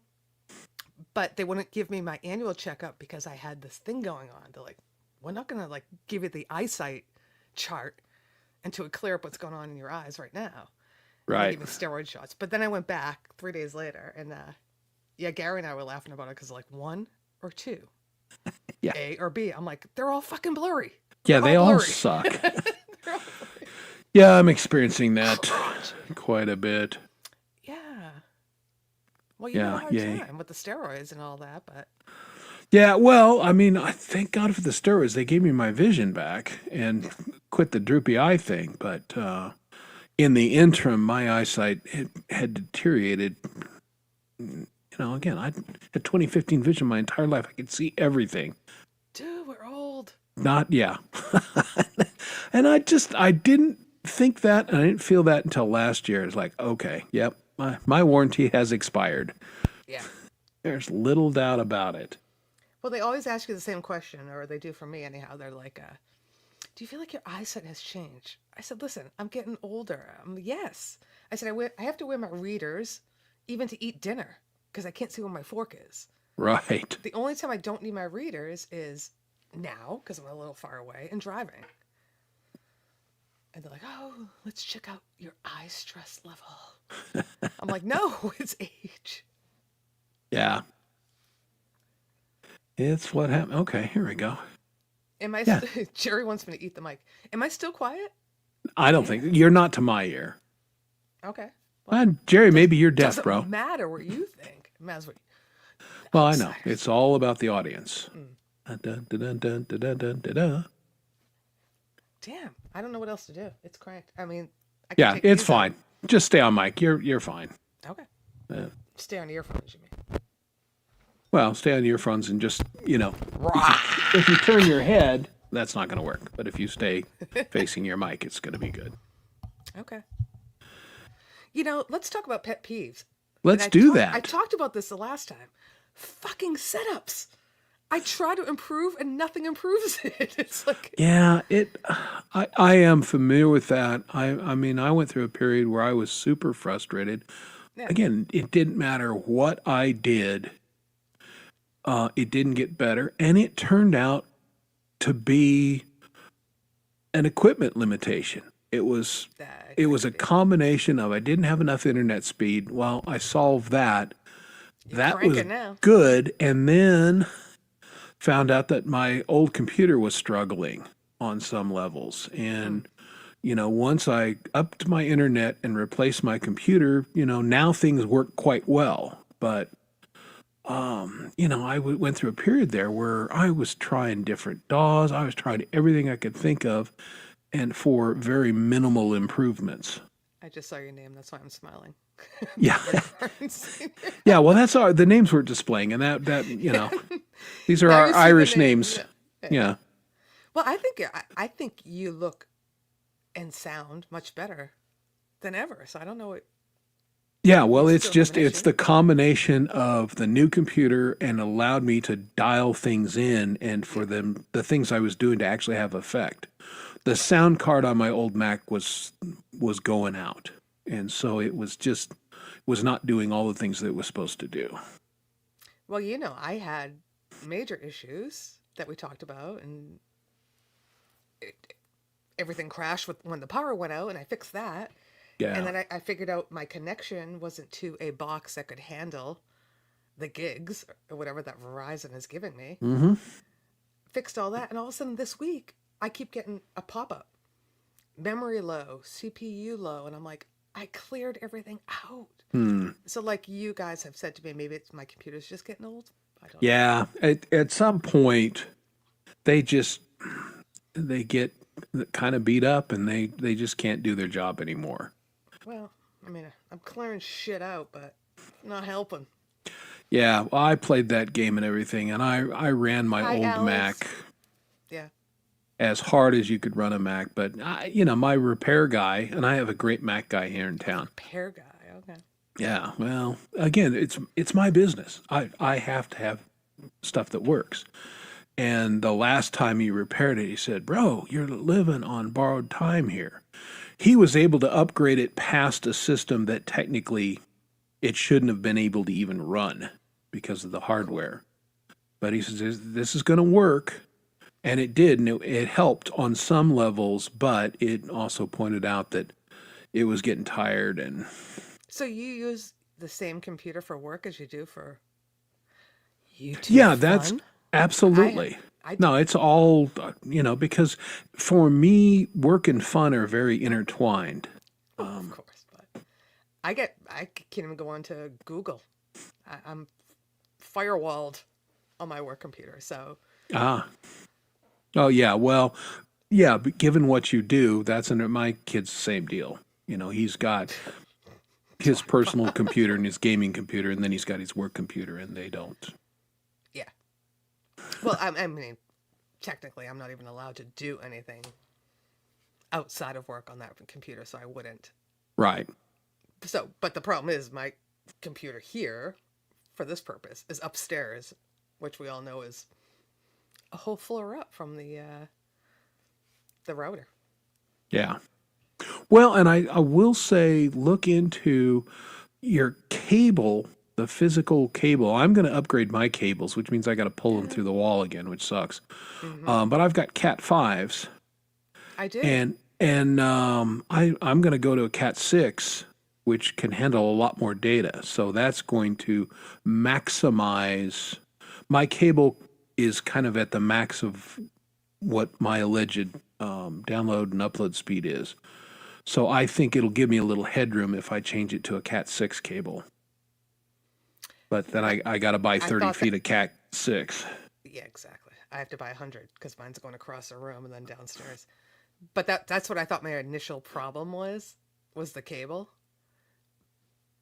but they wouldn't give me my annual checkup because I had this thing going on. They're like, we're not going to like give you the eyesight chart until we clear up what's going on in your eyes right now. They Right. gave me steroid shots. But then I went back 3 days later and yeah, Gary and I were laughing about it because like 1 or 2, Yeah. A or B. I'm like, they're all fucking blurry. Yeah, they all blurry. suck. They're all blurry. Yeah, I'm experiencing that quite a bit. Yeah. Well, you had a Yeah, hard yay. time with the steroids and all that, but Yeah, well, I mean, I thank God for the steroids. They gave me my vision back and quit the droopy eye thing. But in the interim, my eyesight had deteriorated. Again, I had 2015 vision my entire life. I could see everything. dude, we're old. Yeah. And I didn't think that, and I didn't feel that until last year. It's like, okay, yep, my warranty has expired. Yeah. There's little doubt about it. Well, they always ask you the same question, or they do for me anyhow. They're like, do you feel like your eyesight has changed? I said, listen, I'm getting older. Yes. I said, I have to wear my readers even to eat dinner because I can't see where my fork is. Right. The only time I don't need my readers is now because I'm a little far away and driving. And they're like, oh, let's check out your eye stress level. I'm like, no, it's age. Yeah. It's what happened. Okay, here we go. Am I? Yeah. Jerry wants me to eat the mic. Am I still quiet? I don't think you're not to my ear. Okay. Jerry, maybe you're deaf, Doesn't bro. matter what you think. It matters what Well, I know. It's all about the audience. Dun, dun, dun, dun, dun, dun, dun, dun, dun. Damn, I don't know what else to do. It's cranked. I mean, I can Yeah, take it's these out. fine. Just stay on mic. You're fine. Okay. Yeah. Stay on earphones, you mean? Well, stay on earphones and just, if you turn your head, that's not going to work. But if you stay facing your mic, it's going to be good. Okay. Let's talk about pet peeves. Let's And do that. I talked about this the last time. Fucking setups. I try to improve and nothing improves it. It's like, Yeah, I am familiar with that. I mean, I went through a period where I was super frustrated. Yeah. Again, it didn't matter what I did. It didn't get better, and it turned out to be an equipment limitation. It was a combination of I didn't have enough internet speed. Well, I solved that. That was cranking now. good, and then found out that my old computer was struggling on some levels. And, once I upped my internet and replaced my computer, now things work quite well. But, I went through a period there where I was trying different DAWs. I was trying everything I could think of and for very minimal improvements. I just saw your name. That's why I'm smiling. Yeah. Yeah, well, that's the names we're displaying, and that these are Now our you see the Irish names. names. Yeah. Well, I think you look and sound much better than ever. So I don't know what. Yeah, We well, still have an it's issue. the combination of the new computer and allowed me to dial things in and for them the things I was doing to actually have effect. The sound card on my old Mac was going out. And so it was just was not doing all the things that it was supposed to do. Well, I had major issues that we talked about, and it, everything crashed when the power went out, and I fixed that. And Yeah. then I figured out my connection wasn't to a box that could handle the gigs or whatever that Verizon has given me. Mm-hmm. Fixed all that, and all of a sudden this week, I keep getting a pop up, memory low, CPU low, and I'm like, I cleared everything out. Hmm. So, like you guys have said to me, maybe it's my computer's just getting old. I don't know. Yeah. At some point they just they get kind of beat up and they just can't do their job anymore. Well, I mean, I'm clearing shit out, but not helping. Yeah, well, I played that game and everything, and I ran my Hi, old Alice. Mac Yeah. as hard as you could run a Mac. But my repair guy, and I have a great Mac guy here in town. Repair guy. Okay. Yeah, well, again, it's my business. I have to have stuff that works. And the last time he repaired it, he said, "Bro, you're living on borrowed time here." He was able to upgrade it past a system that technically it shouldn't have been able to even run because of the hardware. But he says this is going to work, and it did, and it helped on some levels. But it also pointed out that it was getting tired, and So you use the same computer for work as you do for YouTube yeah, that's fun? I absolutely. I No, it's all, because for me, work and fun are very intertwined. oh, of course, but I can't even go on to Google. I'm firewalled on my work computer. So Ah, oh yeah. Well, yeah. But given what you do, that's under my kid's the same deal. He's got his personal computer and his gaming computer, and then he's got his work computer, and they don't. yeah. Well, I mean, technically, I'm not even allowed to do anything outside of work on that computer, so I wouldn't. Right. So, but the problem is my computer here for this purpose is upstairs, which we all know is a whole floor up from the router. Yeah. Well, and I will say, look into your cable, the physical cable. I'm going to upgrade my cables, which means I got to pull them through the wall again, which sucks. But I've got Cat fives, I do. and I'm going to go to a Cat 6, which can handle a lot more data. So that's going to maximize. My cable is kind of at the max of what my alleged download and upload speed is. So I think it'll give me a little headroom if I change it to a Cat 6 cable. But then I got to buy I 30 thought that. feet of Cat 6. Yeah, exactly. I have to buy 100 because mine's going across the room and then downstairs. But that's what I thought my initial problem was the cable.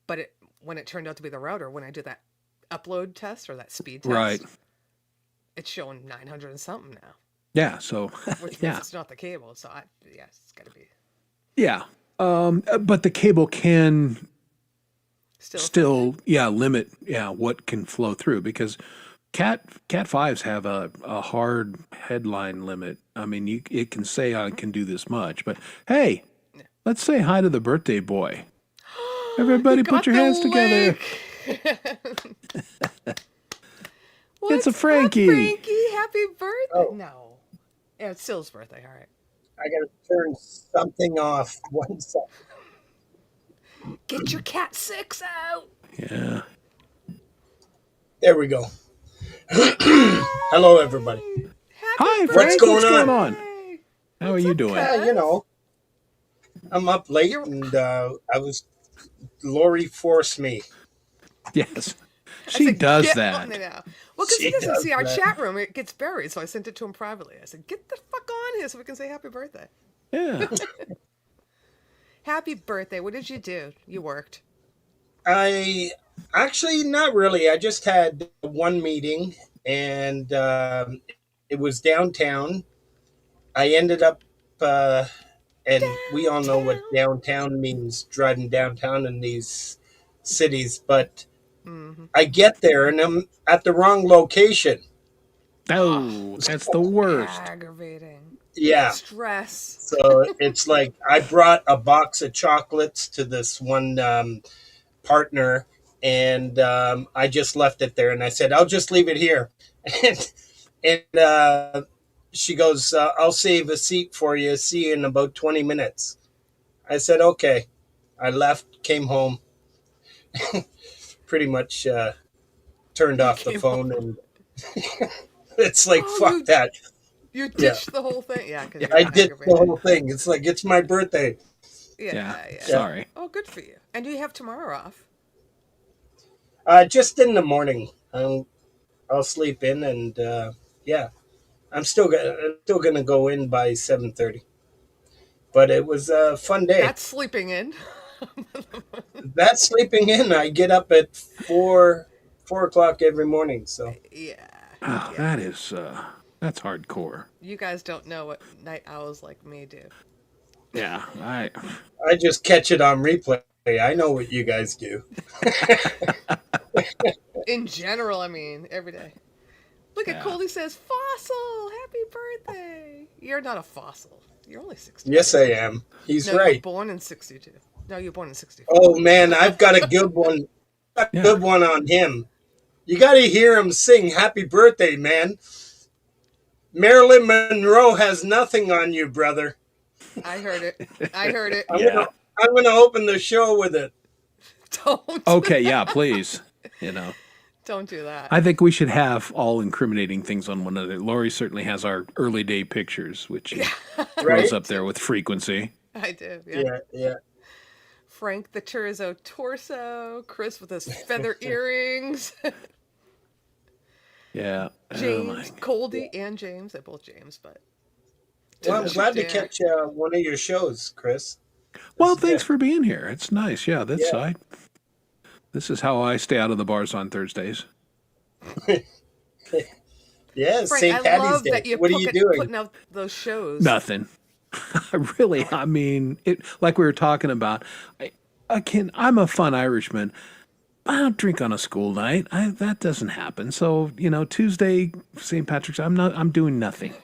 But when it turned out to be the router, when I did that upload test or that speed Right. test, it's showing 900 and something now, Yeah. So, which means yeah. it's not the cable. So yeah, it's got to be Yeah. But the cable can still still, yeah, limit, yeah, what can flow through because Cat 5s have a hard headline limit. I mean, it can say I can do this much, but hey, let's say hi to the birthday boy. Everybody put got your the hands together. link. It's a What's up, Frankie. Frankie? Happy birthday! Oh, No, yeah, it's Sill's birthday. All right, I gotta turn something off. One sec. get your Cat 6 out. Yeah. There we go. Hello, everybody. Hey, Hi, happy What's Frank. What's going going on? on? birthday! How are What's you up, doing? You cuz? know, I'm up late, You're and Lori forced me. Yes. I She said, does get on that. it now. Well, because he She doesn't does see our that. chat room. It gets buried. So I sent it to him privately. I said, get the fuck on here so we can say happy birthday. Yeah. Happy birthday. What did you do? You worked. I actually not really. I just had one meeting, and it was downtown. I ended up, and we all know what Downtown. downtown means. Driving downtown in these cities, but I get there and I'm at the wrong location. Oh, that's the worst. Aggravating. Yeah. Stress. So it's like I brought a box of chocolates to this one partner, and I just left it there. And I said, I'll just leave it here. And she goes, I'll save a seat for you. See you in about 20 minutes. I said, okay. I left, came home, pretty much turned off the came phone. And it's like, fuck that. You ditched the whole thing. Yeah, because I did the whole thing. It's like, it's my birthday. Yeah. Sorry. Oh, good for you. And do you have tomorrow off? Just in the morning. I'll sleep in, and yeah, I'm still gonna go in by 7:30. But it was a fun day. That's sleeping in. That's sleeping in. I get up at 4 o'clock every morning. So Yeah. Oh, that's hardcore. You guys don't know what night owls like me do. Yeah, I just catch it on replay. I know what you guys do. In general, I mean, every day. Look at Coley says, fossil, happy birthday. You're not a fossil. You're only 62. Yes, I am. He's No, right. you're born in 62. No, you're born in 64. Oh man, I've got a good one. Good one on him. You got to hear him sing "Happy Birthday," man. Marilyn Monroe has nothing on you, brother. I heard it. I heard it. I'm gonna open the show with it. Don't. Okay, yeah, please. You know. Don't do that. I think we should have all incriminating things on one another. Lori certainly has our early day pictures, which she throws up there with frequency. I do. Yeah. Frank the chorizo torso. Chris with his feather earrings. Yeah. James, Coldy, and James. They're both James, but. Well, I'm glad to catch one of your shows, Chris. Well, thanks for being here. It's nice. Yeah, this is how I stay out of the bars on Thursdays. Yeah, Frank, St. I Patty's love Day. that you're What are you doing? putting out those shows. Nothing. I mean, like we were talking about, I'm a fun Irishman. I don't drink on a school night. That doesn't happen. So, Tuesday, St. Patrick's, I'm doing nothing.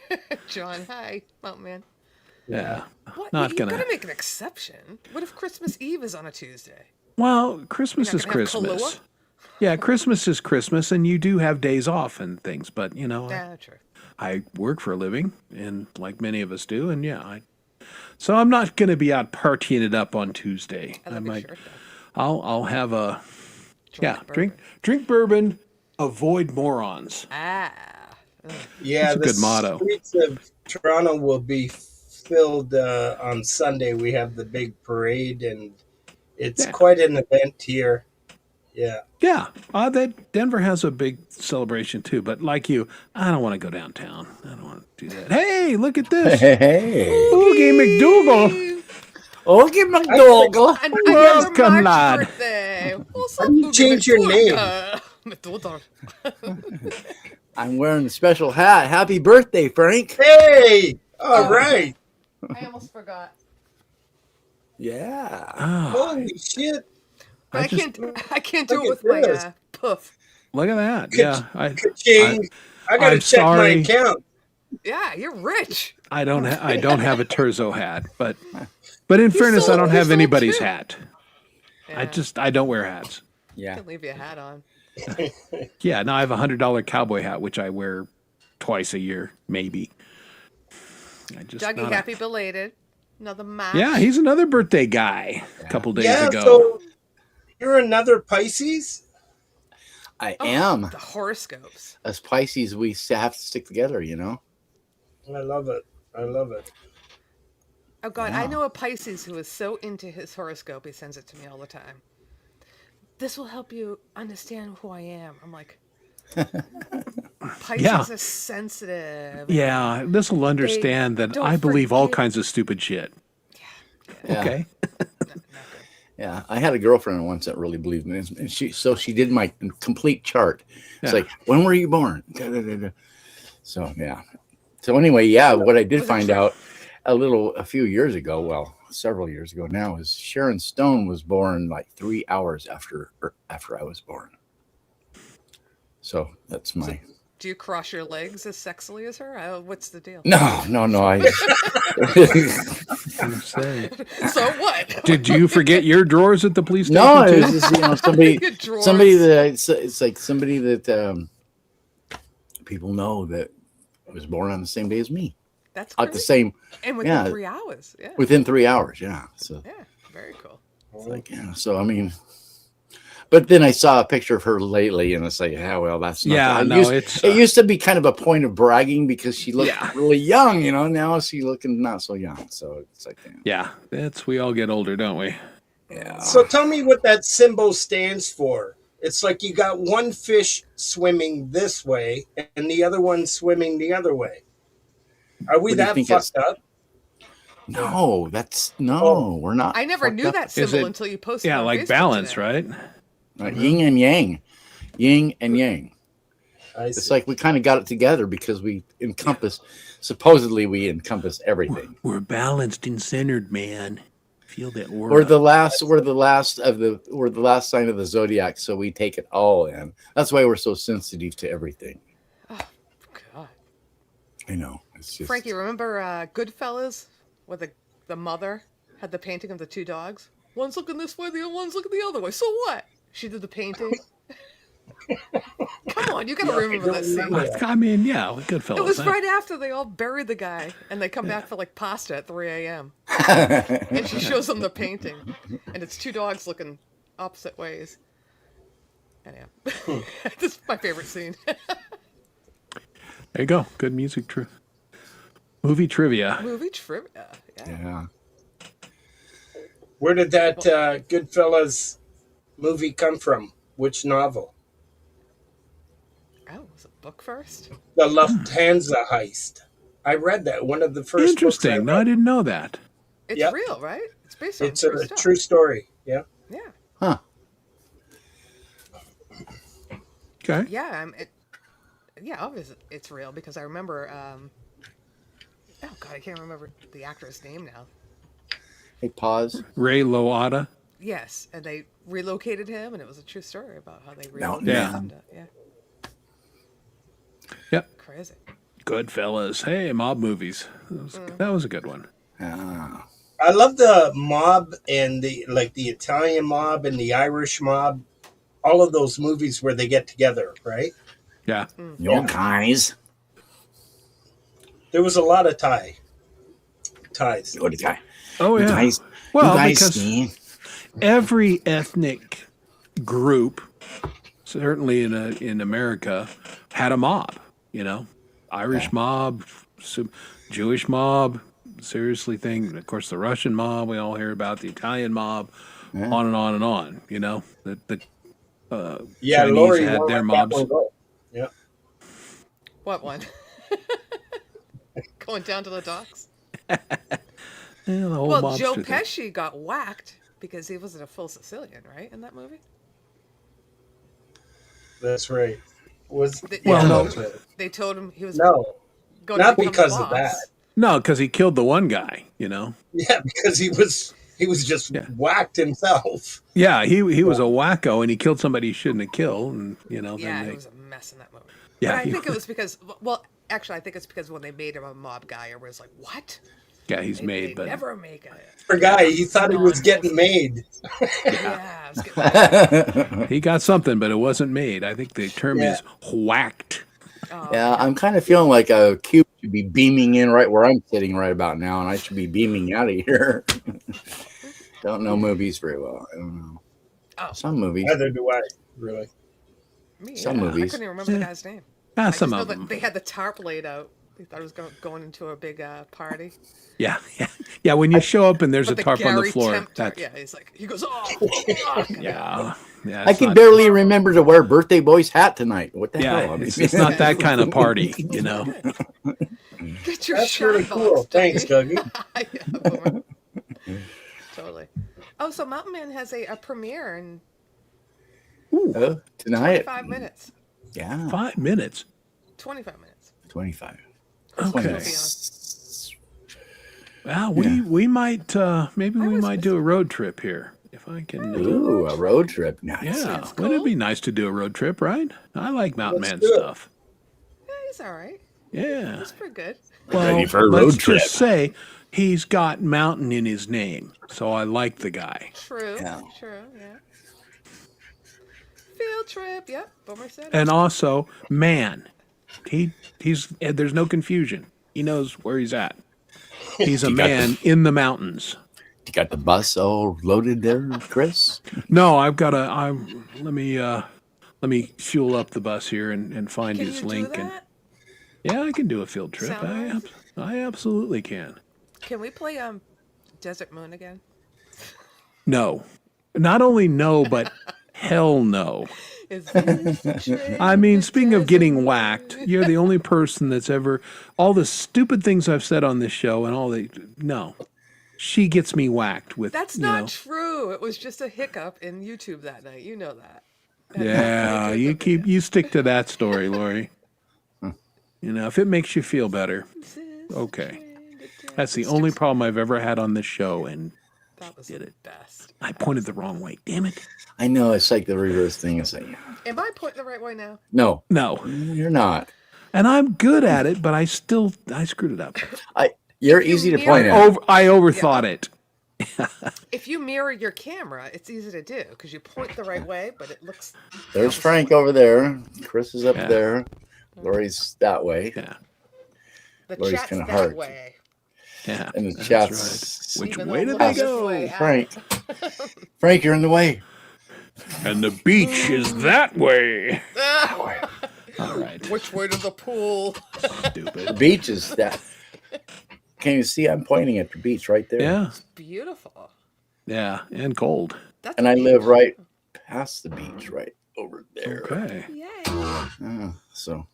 John, hi, Mountain Man. Yeah. What? Not You gonna. gotta make an exception. What if Christmas Eve is on a Tuesday? Well, Christmas is You're not gonna have Christmas. Kahlua? Yeah, Christmas is Christmas, and you do have days off and things. But Yeah, true. I work for a living, and like many of us do, and so I'm not going to be out partying it up on Tuesday. I love your shirt, I'll have a bourbon. drink bourbon, avoid morons. Ah. Yeah, That's a good motto. The streets of Toronto will be filled on Sunday. We have the big parade, and it's quite an event here. Yeah. Yeah, Denver has a big celebration too. But like you, I don't want to go downtown. I don't want to do that. Hey, look at this. Hey. Oogie McDougal. Oogie McDougal. Welcome, March lad. Birthday. What's How up, do you Oogie change your name? McDougal? I'm wearing a special hat. Happy birthday, Frank. Hey! All right. I almost forgot. Yeah. Holy shit. But I can't do it look with at my this. puff. Look at that. Yeah, Ka-ching. I got to I'm check my sorry. account. Yeah, you're rich. I don't have a Terzo hat, but in fairness, I don't sold have anybody's two. hat. Yeah. I don't wear hats. I Yeah. can leave you a hat on. Yeah, now I have a $100 cowboy hat, which I wear twice a year, maybe. Dougie, happy belated. Another match. Yeah, he's another birthday guy. A couple days Yeah, ago. so you're another Pisces? I Oh, am. The horoscopes. As Pisces, we have to stick together, I love it. Oh, God, I know a Pisces who is so into his horoscope, he sends it to me all the time. This will help you understand who I am. I'm like, Pisces is sensitive. Yeah, this will understand that don't I believe all forget- kinds of stupid shit. Yeah. Okay. Yeah. I had a girlfriend once that really believed me. And she did my complete chart. It's Yeah. like, when were you born? So, yeah. So anyway, what I did Was it find true? out a few years ago, well, several years ago now, is Sharon Stone was born like 3 hours after I was born. So that's my. Do you cross your legs as sexily as her? What's the deal? No. I. I'm gonna say. So what? Did you forget your drawers at the police station? No, it too? was just, somebody Drawers. that it's like somebody that people know that was born on the same day as me. That's At the great. same And within 3 hours. Yeah. within 3 hours, yeah. So Yeah. Very cool. it's like, yeah. So I mean, but then I saw a picture of her lately, and it's like, yeah, well, that's not. Yeah, it no, used, it used to be kind of a point of bragging because she looked really young, you know. Now she's looking not so young, so it's like, damn. Yeah, we all get older, don't we? Yeah. So tell me what that symbol stands for. It's like you got one fish swimming this way and the other one swimming the other way. Are we that fucked up? No, we're not. I never knew that symbol until you posted it on like Facebook balance, today. right? Yin and yang. Yin and yang. It's like we kind of got it together because we supposedly we encompass everything. We're balanced and centered, man. Feel that aura. We're the last sign of the zodiac, so we take it all in. That's why we're so sensitive to everything. Oh, God. I know. It's just Frankie, remember Goodfellas, where the mother had the painting of the two dogs? One's looking this way, the other one's looking the other way. So what? She did the painting. Come on, you gotta remember that scene. I mean, yeah, good fellas. It was right after they all buried the guy, and they come back for like pasta at 3 a.m. And she shows them the painting, and it's two dogs looking opposite ways. Anyhow, this is my favorite scene. There you go. Good music. Movie trivia. Movie trivia. Yeah. Where did that Goodfellas movie come from? Which novel? Oh, was it book first? The Lufthansa heist. I read that. One of the first Interesting. books I No, read. I didn't know that. It's real, right? It's based on It's true a stuff. true story. Yeah. Yeah. Huh. Okay. Yeah, obviously it's real because I remember. Oh God, I can't remember the actor's name now. Hey, pause. Ray Liotta. Yes, and they relocated him, and it was a true story about how they No, relocated yeah. him. Yeah. Yep. Crazy. Goodfellas. Hey, mob movies. That was a good one. Ah. I love the mob and the Italian mob and the Irish mob. All of those movies where they get together, right? Yeah. Yo, guys. There was a lot of ties. Yo, the guy. Oh, yeah. Guys, Well, guys, because every ethnic group, certainly in America, had a mob. You know, Irish mob, Jewish mob. Seriously, of course, the Russian mob. We all hear about the Italian mob. On and on and on. You know, the Chinese Lori had won't their let that mobs. one go. Yeah. What one? Going down to the docks. Yeah, the whole Well, mobster Joe thing. Pesci got whacked because he wasn't a full Sicilian, right? In that movie. That's right. They told him he was No, going not to become because the of that. boss. No, because he killed the one guy. You know. Yeah, because he was just whacked himself. Yeah, he was a wacko and he killed somebody he shouldn't have killed, and you know. Yeah, then it was a mess in that movie. Yeah, but I think it was because, well, actually, I think it's because when they made him a mob guy, everybody was like, "What? he's made, They but never make a." Poor guy, he thought he was getting made. Yeah, I was getting, he got something, but it wasn't made. I think the term is whacked. Yeah, I'm kind of feeling like a cube should be beaming in right where I'm sitting right about now, and I should be beaming out of here. Don't know movies very well. I don't know. Oh. Some movies. Neither do I, really. me, Some I movies. couldn't even remember the guy's name. Ah, I some just know of that them. they had the tarp laid out. They thought it was going into a big party. Yeah. When you show up and there's But a tarp on the Gary floor, Temp tarp, that's he goes, "Oh, fuck." yeah. I it's can not- barely remember to wear birthday boy's hat tonight. What the hell? I Yeah, mean, it's not that kind of party, you know. Get your That's shot really cool. box, Thanks, Dougie. Dougie. Yeah, totally. Oh, so Mountain Man has a premiere in tonight. 5 minutes. Yeah, 5 minutes. 25 minutes. 25. Okay. It'll be Well, we might maybe we might do a road trip here if I can. Ooh, a road trip. Nice. Yeah, That's wouldn't it cool. be nice to do a road trip, right? I like mountain Let's man do it. stuff. Yeah, he's all right. Yeah. He's pretty good. Well, Ready for a let's road trip. just say he's got mountain in his name, so I like the guy. True. Yeah. True. Yeah. Field trip. Yep. Boomer said it. And also, man, he's there's no confusion. He knows where he's at. He's a You got man in the mountains. You got the bus all loaded there, Chris? No, I've got let me fuel up the bus here and find Can his you link. do And that? yeah, I can do a field trip. Sound I absolutely can. Can we play Desert Moon again? No, not only no, but hell no. Is this the train I mean, to speaking of Desert getting Moon? whacked, you're the only person that's ever all the stupid things I've said on this show and all the no. She gets me whacked with That's you not know. true. It was just a hiccup in YouTube that night. You know that. Yeah, you stick to that story, Lori. You know, if it makes you feel better, okay. That's the only problem I've ever had on this show, and That was did the it. best. I pointed the wrong way. Damn it! I know it's like the reverse thing. It's like, Am I pointing the right way now? no, No, you're not. and I'm good at it, but I screwed it up. You're easy to point mirror- at. I overthought it. If you mirror your camera, it's easy to do because you point the right way, but it looks. There's Frank over there. Chris is up Yeah. there. Lori's that way. Yeah, The Lori's chat's kinda that hard. way. yeah. And the that's chat's right. Which Even way though did they Lori's go? the way out. Frank. Frank, you're in the way. And the beach is that way. Ah, All right. which way to the pool? The Stupid. beach is that. Can you see? I'm pointing at the beach right there. Yeah, Beautiful. yeah, and cold. That's And a I beach. live right past the beach, right over there. Okay. Yay! So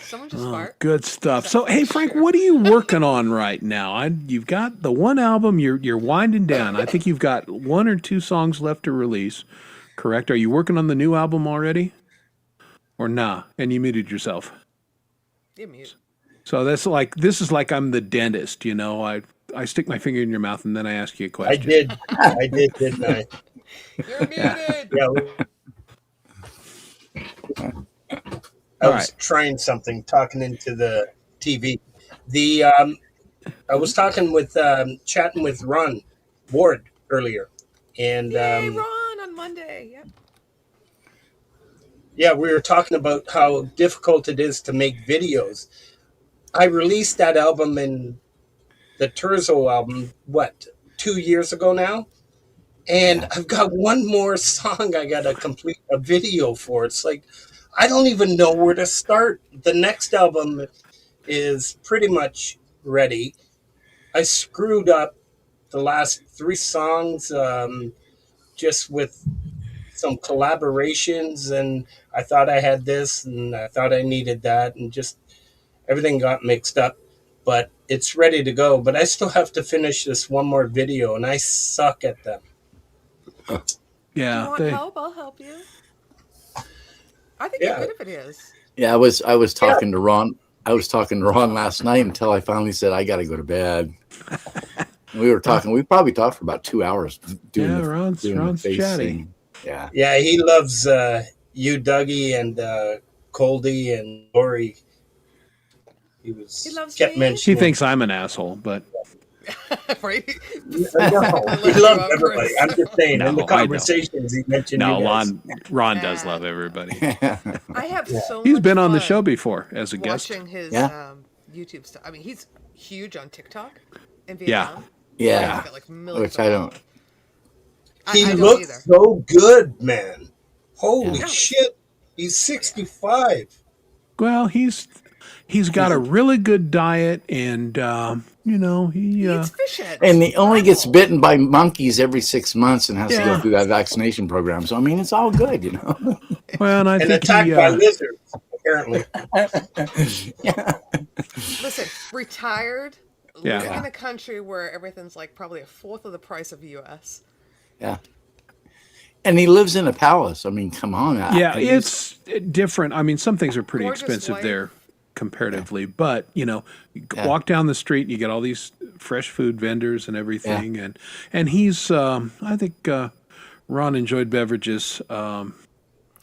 Someone just Oh, fart. good stuff. So, hey, Frank, what are you working on right now? You've got the one album. You're winding down. I think you've got one or two songs left to release. Correct? Are you working on the new album already, or nah? And you muted yourself. You mute. So this is like I'm the dentist. You know, I stick my finger in your mouth and then I ask you a I question. did, didn't I? You're muted. Yeah. I All was right. trying something, talking into the TV. I was chatting with Ron Ward earlier, and Yay, Ron on Monday. Yep. yeah, we were talking about how difficult it is to make videos. I released that album in the Terzo album, 2 years ago now? And I've got one more song I got to complete a video for. It's like, I don't even know where to start. The next album is pretty much ready. I screwed up the last 3 songs just with some collaborations, and I thought I had this and I thought I needed that, and just everything got mixed up. But it's ready to go. But I still have to finish this one more video, and I suck at them. Yeah. You want help? I'll help you. I think Yeah. you're good at videos. yeah, I was talking to Ron. I was talking to Ron last night until I finally said I got to go to bed. We were talking. We probably talked for about 2 hours. Yeah, Ron's face chatty. thing. Yeah. Yeah, he loves you, Dougie, and Coldy and Lori. He loves kept me? He mentioning. thinks I'm an asshole, but Right? No, he Let you loves out, everybody. Chris. I'm just saying, No, in the I know. conversations he mentioned no, you guys. Ron does love everybody. I have so He's much been on the fun show before as a guest. watching his Yeah. YouTube stuff. I mean, he's huge on TikTok in Yeah. Vietnam. Yeah. He's got, like, millions Which of I don't. He I don't looks either. so good, man. Holy Yeah. shit. He's 65. Well, he's got a really good diet, and you know he. He eats fish heads. And he only gets Wow. bitten by monkeys every 6 months and has to Yeah. go through that vaccination program. So I mean, it's all good, you know. Well, and I And think attacked he. by lizards, apparently. Yeah. Listen, retired, Yeah. living in a country where everything's like probably a fourth of the price of the U.S. Yeah. And he lives in a palace. I mean, come on. Yeah, it's different. I mean, some things are pretty Gorgeous expensive wife. there. comparatively, but you know, you walk down the street, you get all these fresh food vendors and everything, and he's I think Ron enjoyed beverages,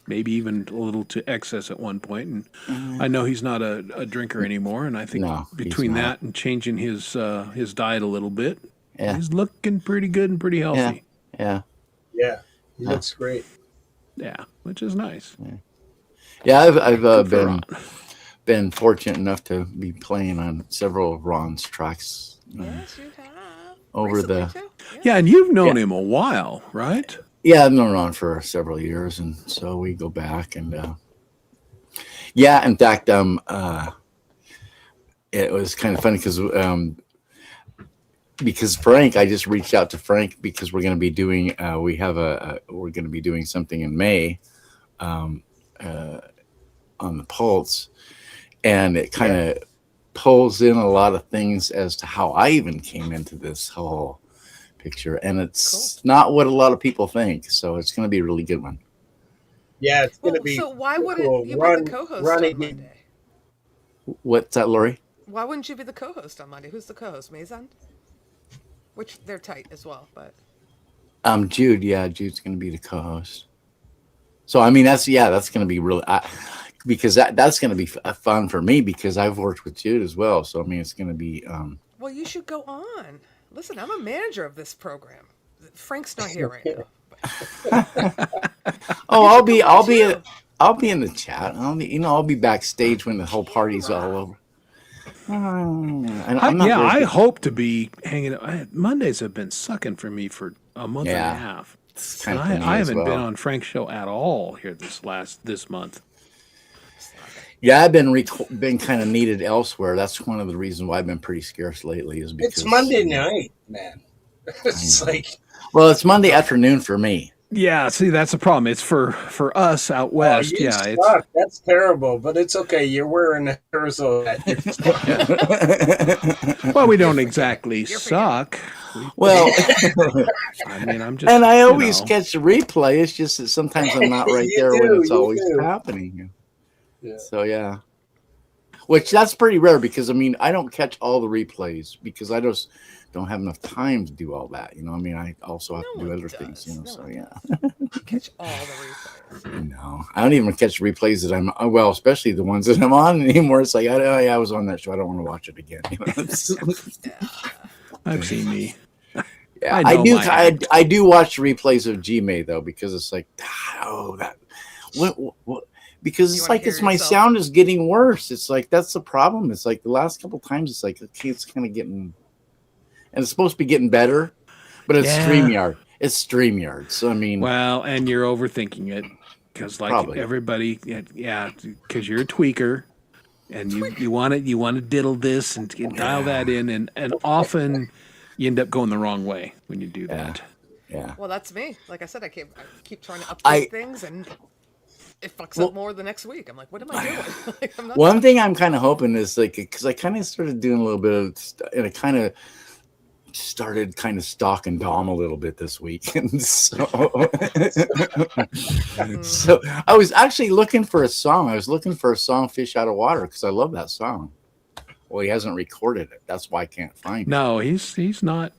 maybe even a little to excess at one point, and I know he's not a drinker anymore, and I think No, he's between not. that and changing his diet a little bit, Yeah. he's looking pretty good and pretty Yeah. healthy. Yeah. Yeah, he looks great. Yeah, which is nice. Yeah. I've Good for Ron. been fortunate enough to be playing on several of Ron's tracks Yes, you have. over Recently, the. too. Yeah, and you've known him a while, right? Yeah, I've known Ron for several years, and so we go back and yeah. In fact, it was kind of funny because Frank, I just reached out to Frank because we're going to be doing we're going to be doing something in May on the Pulse, and it kind of pulls in a lot of things as to how I even came into this whole picture, and it's not what a lot of people think, so it's going to be a really good one. Yeah, it's Well, gonna be so why cool. wouldn't you be the co-host on Monday? What's that, Lori? Why wouldn't you be the co-host on Monday? Who's the co-host? Mason? Which they're tight as well, but Jude. Yeah, Jude's going to be the co-host. So I mean, that's going to be really because that's going to be fun for me because I've worked with Jude as well. So I mean, it's going to be. well, you should go on. Listen, I'm a manager of this program. Frank's not here right now. Oh, I'll be too. I'll be in the chat. I'll be backstage when the whole party's all over. I hope to be hanging out. Mondays have been sucking for me for a month and a half. It's kind And of I haven't been on Frank's show at all here this month. Yeah, I've been kind of needed elsewhere. That's one of the reasons why I've been pretty scarce lately. Is because It's Monday night, man. It's like, well, it's Monday afternoon for me. Yeah, see, that's the problem. It's for us out west. you Yeah, suck. That's terrible, but it's okay. You're wearing a Turzo hat. well, we don't exactly suck. Well, I mean, I'm just, and I always catch the replay. It's just that sometimes I'm not right there when it's always happening. Yeah. So yeah, which that's pretty rare because I mean I don't catch all the replays because I just don't have enough time to do all that. I mean I also have to do other things. So yeah. Catch all the replays. No, I don't even catch replays that I'm especially the ones that I'm on anymore. It's like I was on that show. I don't want to watch it again. I've seen me. Yeah, I do watch replays of Gmay though because it's like what because it's like my sound is getting worse. It's like that's the problem. It's like the last couple times it's like okay, it's kind of getting, and it's supposed to be getting better, but it's StreamYard. It's StreamYard. So I mean, well, and you're overthinking it because like everybody, because you're a tweaker, and you want to diddle this and dial that in, and often you end up going the wrong way when you do that. Yeah. Well, that's me. Like I said, I keep trying to update things and it fucks up more the next week. I'm like, what am I doing? Like, I'm not one thing I'm kind of hoping is like, because I kind of started doing a little bit of, and I kind of started stalking Dom a little bit this week. And so I was actually looking for a song. I was looking for a song, Fish Out of Water, because I love that song. Well, he hasn't recorded it. That's why I can't find it. No, he's not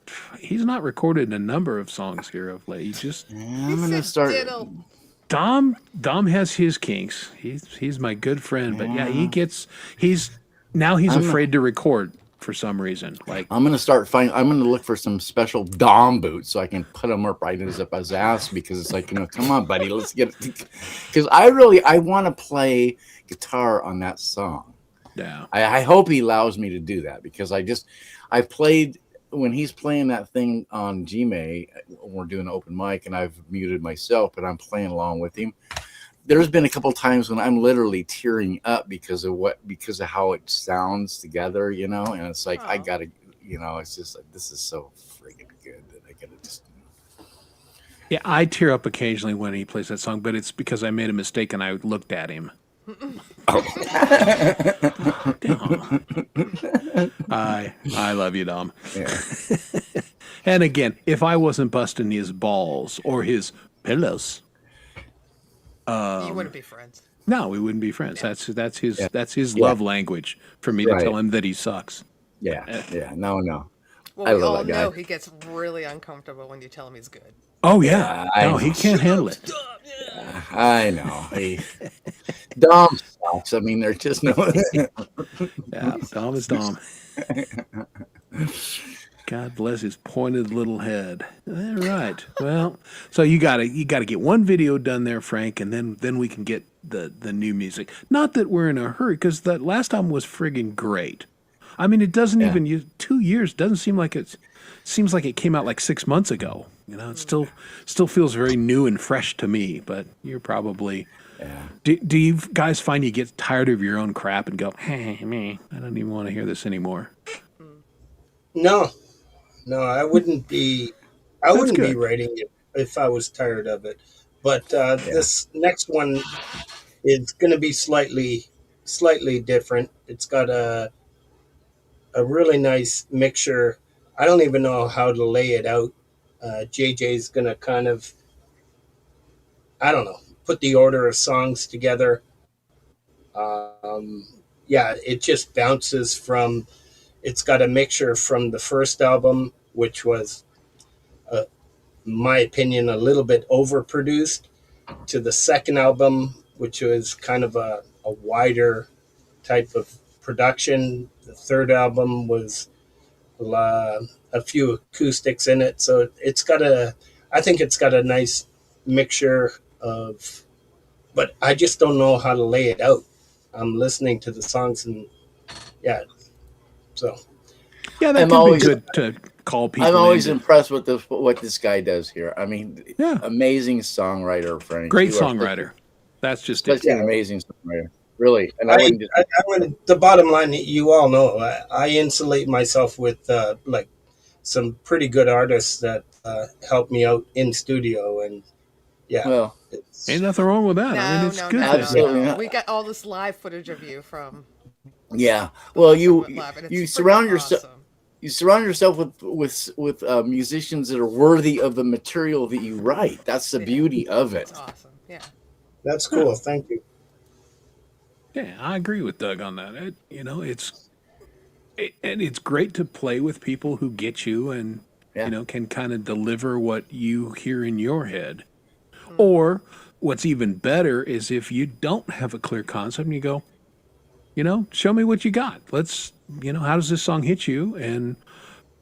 recorded a number of songs here of late. He just I'm gonna start. Dom has his kinks. He's my good friend, but he's afraid to record for some reason. Like I'm gonna look for some special Dom boots so I can put them up right up his ass because it's like, come on, buddy, let's get it. Because I want to play guitar on that song. Yeah, I hope he allows me to do that because I played when he's playing that thing on Gmay. We're doing an open mic and I've muted myself, but I'm playing along with him. There's been a couple times when I'm literally tearing up because of how it sounds together, and it's like I gotta, it's just like this is so friggin' good that I gotta just. Yeah, I tear up occasionally when he plays that song, but it's because I made a mistake and I looked at him. I love you, Dom. Yeah. And again, if I wasn't busting his balls or his pillows, you wouldn't be friends. No, we wouldn't be friends. Yeah. That's his Yeah. love language for me to Right. tell him that he sucks. Yeah. Yeah. No. Well, I we love all that guy. know he gets really uncomfortable when you tell him he's good. Oh yeah. Yeah, I No, he know. can't handle it. I know. Dom sucks. I mean, there's just no. Yeah, Dom is Dom. God bless his pointed little head. All right. Well, so you gotta get one video done there, Frank, and then we can get the new music. Not that we're in a hurry, because that last album was friggin' great. I mean, it doesn't Yeah. even use 2 years. Doesn't seem like seems like it came out like 6 months ago. You know, it still feels very new and fresh to me. But you're probably. Yeah. Do you guys find you get tired of your own crap and go, hey, me, I don't even want to hear this anymore? No, I wouldn't be. I wouldn't be good. writing it if I was tired of it. But this next one is going to be slightly different. It's got a really nice mixture. I don't even know how to lay it out. JJ's going to kind of, I don't know, put the order of songs together. Yeah, it just bounces from. It's got a mixture from the first album, which was, in my opinion, a little bit overproduced, to the second album, which was kind of a wider type of production. The third album was a few acoustics in it, so I think it's got a nice mixture of, but I just don't know how to lay it out. I'm listening to the songs and yeah, so Yeah, that I'm could always- be good to call people. I'm always into. impressed with what this guy does here. I mean, Yeah. amazing songwriter, Frank. Great You are songwriter. That's just Such it. an amazing songwriter, really. And the bottom line, you all know, I insulate myself with like some pretty good artists that help me out in studio, and yeah, well, it's, Ain't nothing wrong with that. I mean, it's good. Absolutely not. We got all this live footage of you from. yeah. Well, you Live, and it's you freaking surround yourself. awesome. You surround yourself with musicians that are worthy of the material that you write. That's the beauty of it. It's awesome. Yeah. that's cool. Thank you. Yeah, I agree with Doug on that. And it's great to play with people who get you and Yeah. can kind of deliver what you hear in your head. Or what's even better is if you don't have a clear concept and you go, show me what you got. Let's, how does this song hit you? And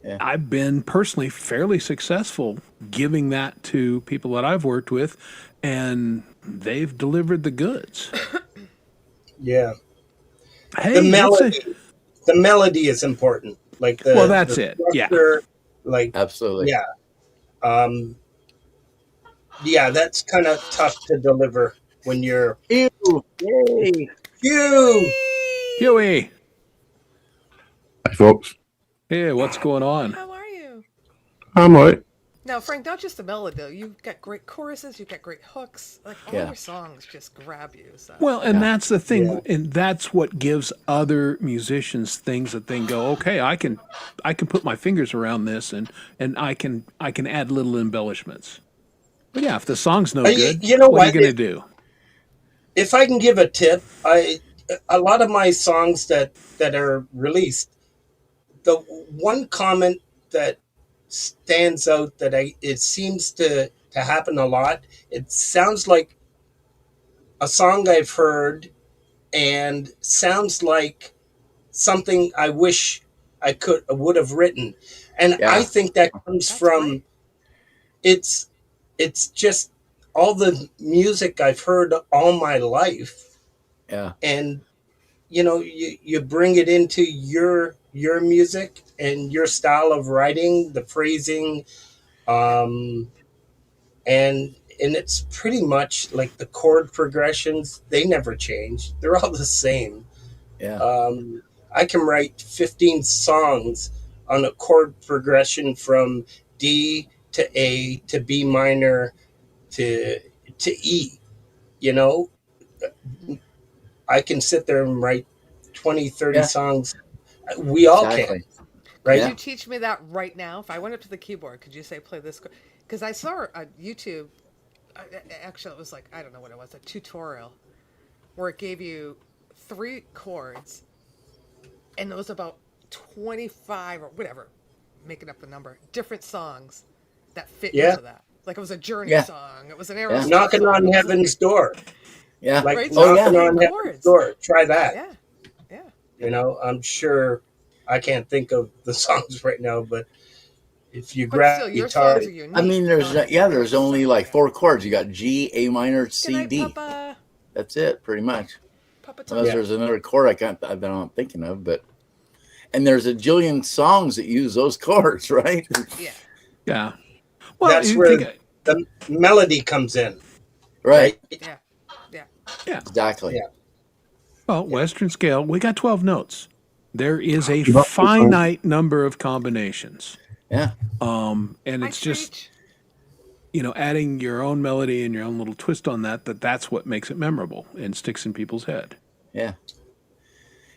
Yeah. I've been personally fairly successful giving that to people that I've worked with, and they've delivered the goods. Yeah, Hey, the that's melody, the melody is important. Like Well, that's it. Yeah. structure, like Absolutely. yeah, that's kind of tough to deliver when you're Ew. Yay. you. Huey. Hi, folks. Hey, what's going on? How are you? I'm all right. Now, Frank, not just the melody though. You've got great choruses. You've got great hooks. Like all Yeah. your songs just grab you. So. Well, and that's the thing, Yeah. and that's what gives other musicians things that they go, okay, I can put my fingers around this, and I can add little embellishments. But yeah, if the song's no good, you know what are you what? gonna do? If I can give a tip, a lot of my songs that are released, the one comment that stands out that it seems to happen a lot. It sounds like a song I've heard, and sounds like something I wish I would have written, and Yeah. I think that comes That's from great. it's just all the music I've heard all my life, Yeah. and you bring it into your music and your style of writing, the phrasing, um and it's pretty much like the chord progressions, they never change, they're all the same. Yeah. I can write 15 songs on a chord progression from D to A to B minor to E. I can sit there and write 20, 30 Yeah. songs. We all Exactly. can, right? Could you teach me that right now? If I went up to the keyboard, could you say play this? Because I saw a YouTube. Actually, it was like I don't know what it was, a tutorial where it gave you 3 chords, and there was about 25 or whatever, making up the number, different songs that fit Yeah. into that. Like it was a Journey Yeah. song, it was an Yeah. Aerosmith Knocking song. on it was Heaven's Door. Yeah. Like Right, so Oh, knocking yeah. on Heaven's chords. Door. Try that. Yeah, yeah. You know, I'm sure I can't think of the songs right now, but if you But grab still, your guitar, songs are unique. I mean, They're there's not- there's only like 4 chords. You got G, A minor, C, Good night, D. Papa. That's it, pretty much. Papa Unless Yeah. there's another chord that I'm not thinking of, but and there's a jillion songs that use those chords, right? Yeah. Yeah. Well, that's you where think, the melody comes in. Right. Yeah. Yeah. yeah. Exactly. Yeah. Well, Western scale, we got 12 notes. There is a finite number of combinations. Yeah. And Hi, it's just, Screech. adding your own melody and your own little twist on that's what makes it memorable and sticks in people's head. Yeah.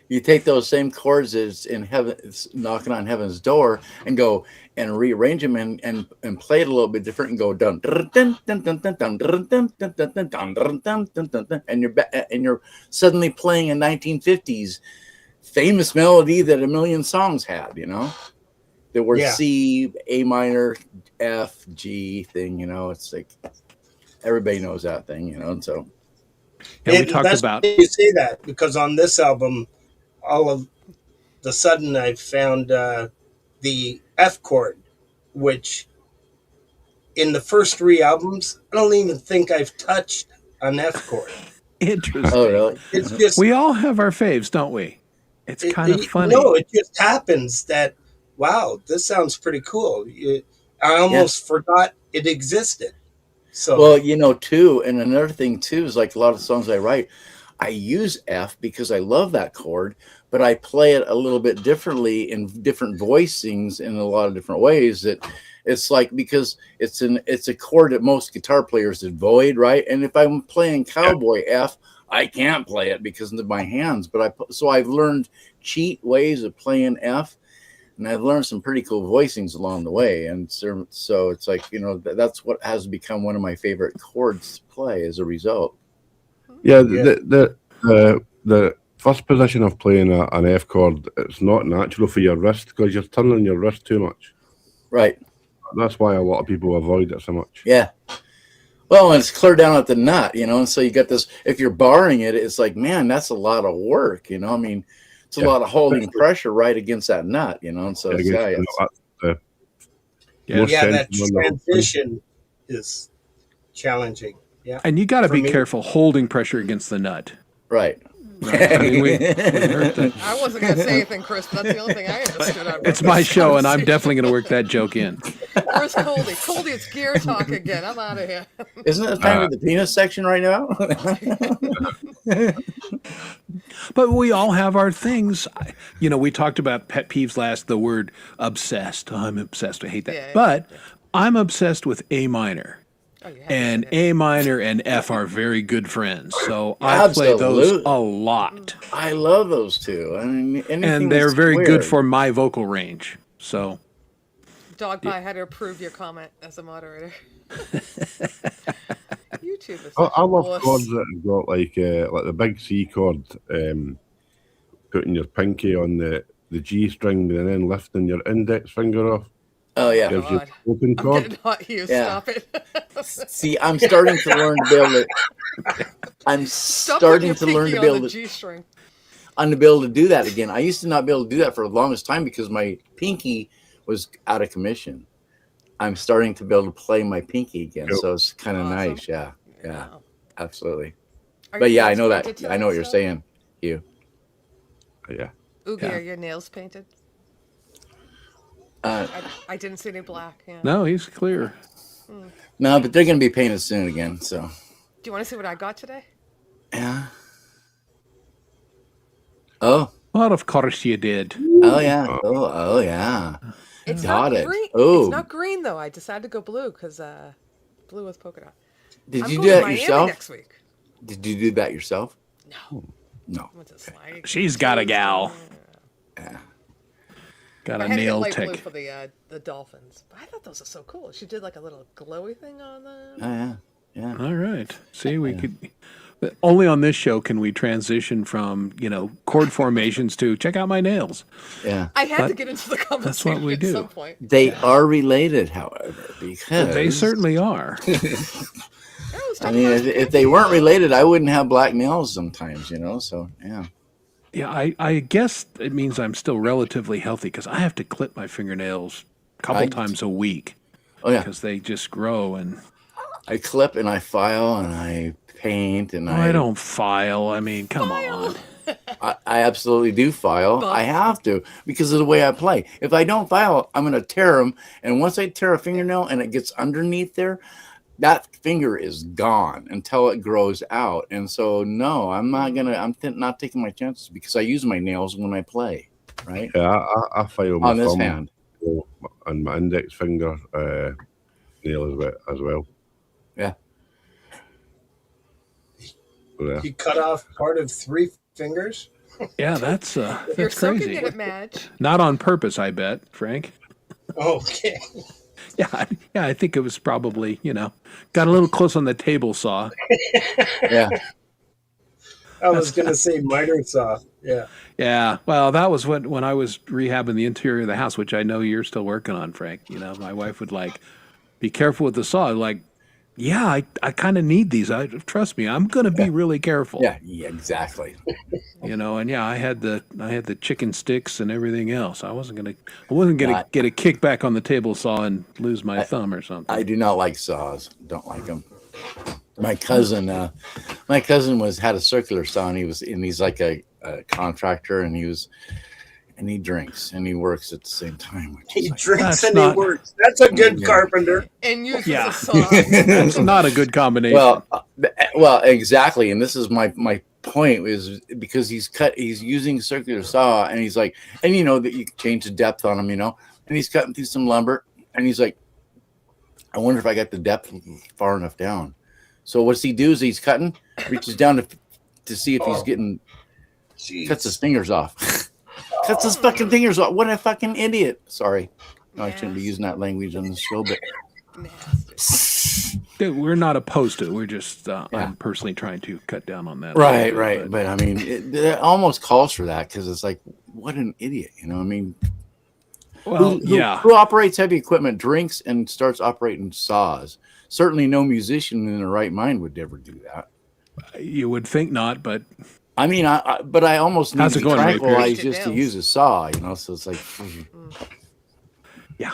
You take those same chords as in heaven, knocking on heaven's door, and go and rearrange them and play it a little bit different and go dun dun dun dun dun dun dun dun dun dun dun dun dun dun dun dun dun, and you're suddenly playing a 1950s famous melody that a million songs had, that were Yeah. C, A minor, F, G thing, it's like everybody knows that thing, and so And we And talked that's about, funny you say that, because on this album, all of the sudden I found the F chord, which in the first 3 albums, I don't even think I've touched an F chord. interesting. oh really? It's just We all have our faves, don't we? It's kind of funny. No, it just happens that, wow, this sounds pretty cool. I almost forgot it existed. So Well, too, and another thing too is like a lot of songs I write, I use F because I love that chord, but I play it a little bit differently in different voicings in a lot of different ways. That it's like because it's a chord that most guitar players avoid, right? And if I'm playing cowboy F, I can't play it because of my hands. But so I've learned cheat ways of playing F. And I've learned some pretty cool voicings along the way. And so it's like, that's what has become one of my favorite chords to play as a result. Yeah, the first position of playing an F chord, it's not natural for your wrist because you're turning your wrist too much. Right. That's why a lot of people avoid it so much. Yeah. Well, and it's clear down at the nut, and so you got this, if you're barring it, it's like, man, that's a lot of work, I mean, it's a lot of holding pressure right against that nut, and so it's, Most that sensible in the whole thing. transition is challenging. Yeah. And you got to For be me- careful holding pressure against the nut. right. I mean, we heard that. I wasn't going to say anything, Chris, but that's the only thing I understood. Out of It's this my show, and I'm conversation. definitely going to work that joke in. Where's Coldy? Coldy, it's gear talk again. I'm out of here. Isn't it time for the penis section right now? But we all have our things. We talked about pet peeves last, the word obsessed. I'm obsessed. I hate that. Yeah, yeah, But I'm obsessed with A minor. Oh, you have And to. A minor and F are very good friends. So I play those Absolutely. a lot. I love those two. I mean, anything And they're that's very good squared. for my vocal range. So Dog Pie had to approve your comment as a moderator. YouTube is I such a love wuss. chords that have got like the big C chord, putting your pinky on the G string and then lifting your index finger off. Oh, yeah. Gives you God. open I'm chord. getting hot, Hugh. Yeah. Stop it. See, I'm starting to learn to be able to. I'm Stop starting putting to your learn to pinky be on able the to. G string. I'm to be able to do that again. I used to not be able to do that for the longest time because my pinky was out of commission. I'm starting to be able to play my pinky again, Cool. so it's kind of Awesome. nice. Yeah, Wow. absolutely. Are But your yeah, I nails know that. painted to I know what you're stuff? saying. You. Yeah. Oogie, Yeah. are your nails painted? Uh, I didn't see any black. Yeah. no, he's clear. no, but they're going to be painted soon again. So Do you want to see what I got today? yeah. Oh, Well, of course you did. oh yeah. Oh yeah. It's Got not it. green. Oh. It's not green though. I decided to go blue because blue with polka dot. Did I'm you going do to that Miami yourself? next week. Did you do that yourself? No. No. What's it like? She's got a gal. Got I a had to get nail light blue tick. for the dolphins. But I thought those are so cool. She did like a little glowy thing on them. Oh yeah. Yeah. All right. See, we could Only on this show can we transition from, chord formations to check out my nails. Yeah. I had to get into the conversation that's what we at do. some point. They are related, however, because They certainly are. I mean, if they weren't related, I wouldn't have black nails sometimes, so yeah. Yeah, I guess it means I'm still relatively healthy because I have to clip my fingernails a couple times a week. Oh yeah, because they just grow. And I clip and I file and I paint and I don't file. I mean, come on. I absolutely do file. I have to because of the way I play. If I don't file, I'm going to tear them. And once I tear a fingernail and it gets underneath there, that finger is gone until it grows out. And so, no, I'm not not taking my chances because I use my nails when I play. Right? Yeah, I file my on this thumb hand and my index finger nail as well. Yeah. You cut off part of 3 fingers? Yeah, that's You're so crazy. good at it, Madge. Not on purpose, I bet, Frank. Okay. Yeah, I think it was probably, got a little close on the table saw. Yeah. I was going to say miter saw. Yeah. Yeah, well, that was when I was rehabbing the interior of the house, which I know you're still working on, Frank. My wife would be careful with the saw. Yeah, I kind of need these. Trust me, I'm going to be really careful. Yeah, exactly. And yeah, I had the chicken sticks and everything else. I wasn't gonna get a kickback on the table saw and lose my thumb or something. I do not like saws. Don't like them. My cousin had a circular saw, and he's like a contractor, and he drinks and he works at the same time. He drinks and he works. That's a good carpenter. And uses Yeah. a saw. That's not a good combination. Well, exactly. And this is my point is because he's using circular saw, and he's like, and that you can change the depth on him, and he's cutting through some lumber, and he's like, I wonder if I got the depth far enough down. So what's he do is he's cutting, reaches down to see if he's getting, cuts his fingers off. Cuts his fucking fingers off. What a fucking idiot. Sorry. No, I shouldn't be using that language on the show, but Dude, we're not opposed to it. We're just I'm personally trying to cut down on that. Right. But I mean, it almost calls for that because it's like, what an idiot. I mean, well, who operates heavy equipment, drinks, and starts operating saws? Certainly no musician in their right mind would ever do that. You would think not, but I mean, I almost need How's to it be going, Ray tranquilized Pierce? just to use a saw, so it's like, yeah.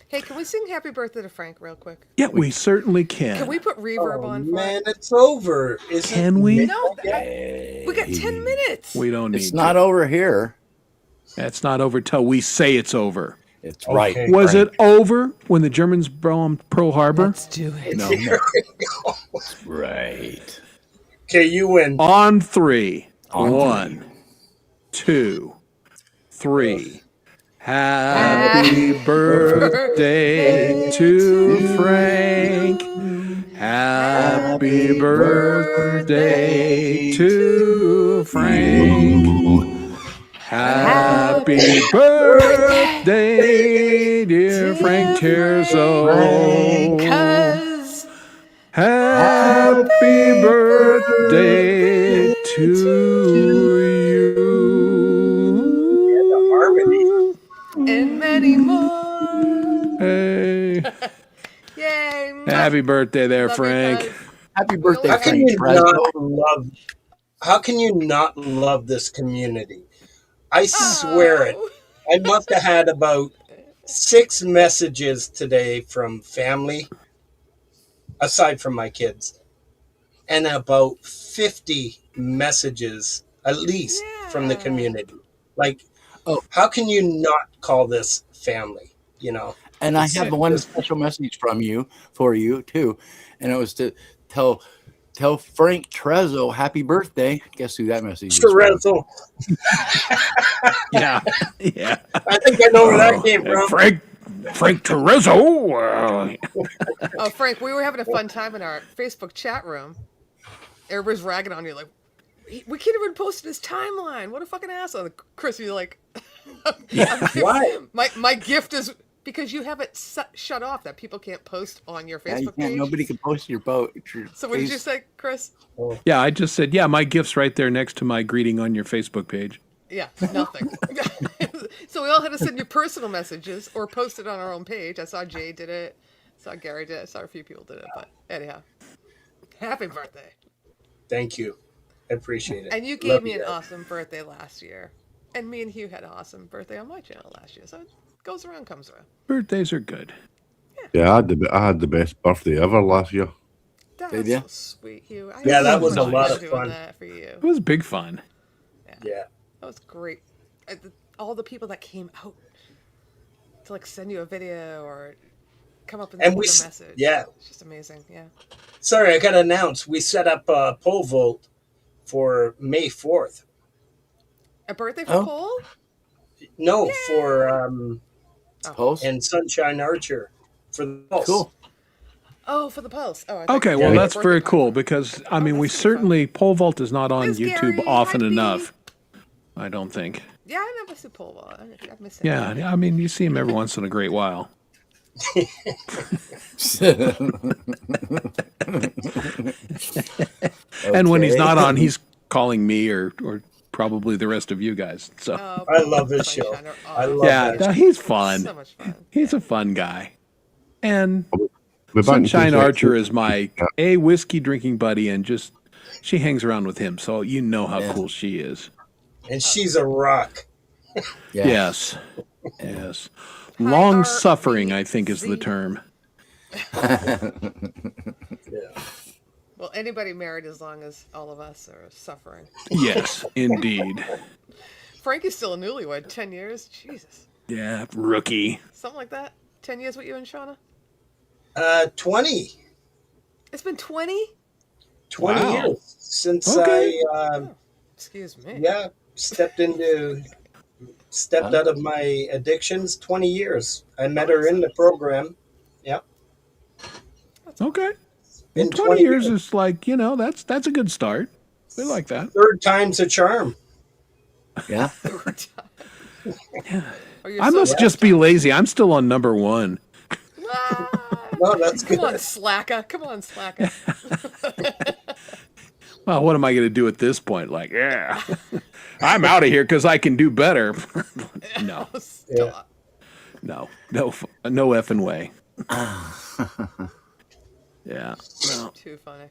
Hey, can we sing Happy Birthday to Frank real quick? Yeah, we certainly can. Can we put reverb on for Man, it? it's over. Can we? No, we got 10 minutes. We don't need it's not over here. That's not over till we say it's over. It's right. Okay. Was it over when the Germans bombed Pearl Harbor? Let's do it. No. Right. Okay, you win. On 3. On 1, 2, 3. Happy birthday to Frank. Happy birthday to Frank. Happy birthday, dear Frank Tirzo. Happy birthday to you. And many more. Hey. Yay. Happy birthday there, Love you Frank. guys. Happy birthday, How can Frank. you not love? How can you not love this community? I swear it. I must have had about 6 messages today from family, aside from my kids, and about 50 messages at least from the community. Like, how can you not call this family? And I have one special message for you too, and it was to tell Frank Trezzo happy birthday. Guess who that message is? Trezzo. Yeah. I think I know where that came from. Frank Terezzo. Oh, Frank, we were having a fun time in our Facebook chat room. Everybody's ragging on you like, we can't even post his timeline. What a fucking asshole. Chris, you're like, Why? My gift is Because you have it shut off that people can't post on your Yeah, you Facebook can't, page. nobody can post your boat. So what did you say, Chris? Yeah, I just said, yeah, my gift's right there next to my greeting on your Facebook page. Yeah, nothing. So we all had to send you personal messages or post it on our own page. I saw Jay did it. Saw Gary did it. Saw a few people did it. But anyhow, happy birthday. Thank you. I appreciate it. And you Love gave me an guys. awesome birthday last year. And me and Hugh had an awesome birthday on my channel last year. So it goes around, comes around. Birthdays are good. Yeah, I had the best birthday ever last year. That's Did ya? so sweet, Hugh. I Yeah, had that so was a much lot fun of doing fun. that for you. It was big fun. Yeah. That was great. All the people that came out to like send you a video or come up and And leave we a s- message. yeah. It's just amazing. Yeah. Sorry, I got to announce. We set up a pole vault for May 4th. A birthday for Oh. Cole? No, for Post? and Sunshine Archer for the pulse. Cool. Oh, for the post. Oh, I thought Okay, you well, said that's birthday very party. cool because, I mean, we that's super fun. certainly, Pole Vault is not on There's YouTube Gary. often Hi, B. enough. I don't think. Yeah, I never see pole vault. I miss him. Yeah, I mean, you see him every once in a great while. And when he's Okay. not on, he's calling me or probably the rest of you guys. So, Oh, I love this show. Sunshine are I awesome. love yeah, that. no, he's fun. So much fun. He's a fun guy. And We're back in Sunshine 2 Archer seconds. is my whiskey drinking buddy, and just she hangs around with him, so you know how cool she is. And she's a rock. Yeah. Yes, yes. Long suffering, I think, is the RBZ. term. Yeah. Well, anybody married as long as all of us are suffering. Yes, indeed. Frankie's still a newlywed. 10 years? Jesus. Yeah, rookie. Something like that? 10 years with you and Shauna? 20. It's been 20? 20 Wow. years since Okay. I Excuse me. stepped out of my addictions. 20 years. I met her in the program. Yep. Okay. Been And 20 years is like, that's a good start. We like that. Third time's a charm. Yeah. Oh, you're I so must just be lazy. I'm still on number one. No, that's good. Come on, slacker. Come on, slacker. Well, what am I going to do at this point? Like, yeah, I'm out of here because I can do better. No, Stop. no effing way. Yeah. No. Too funny.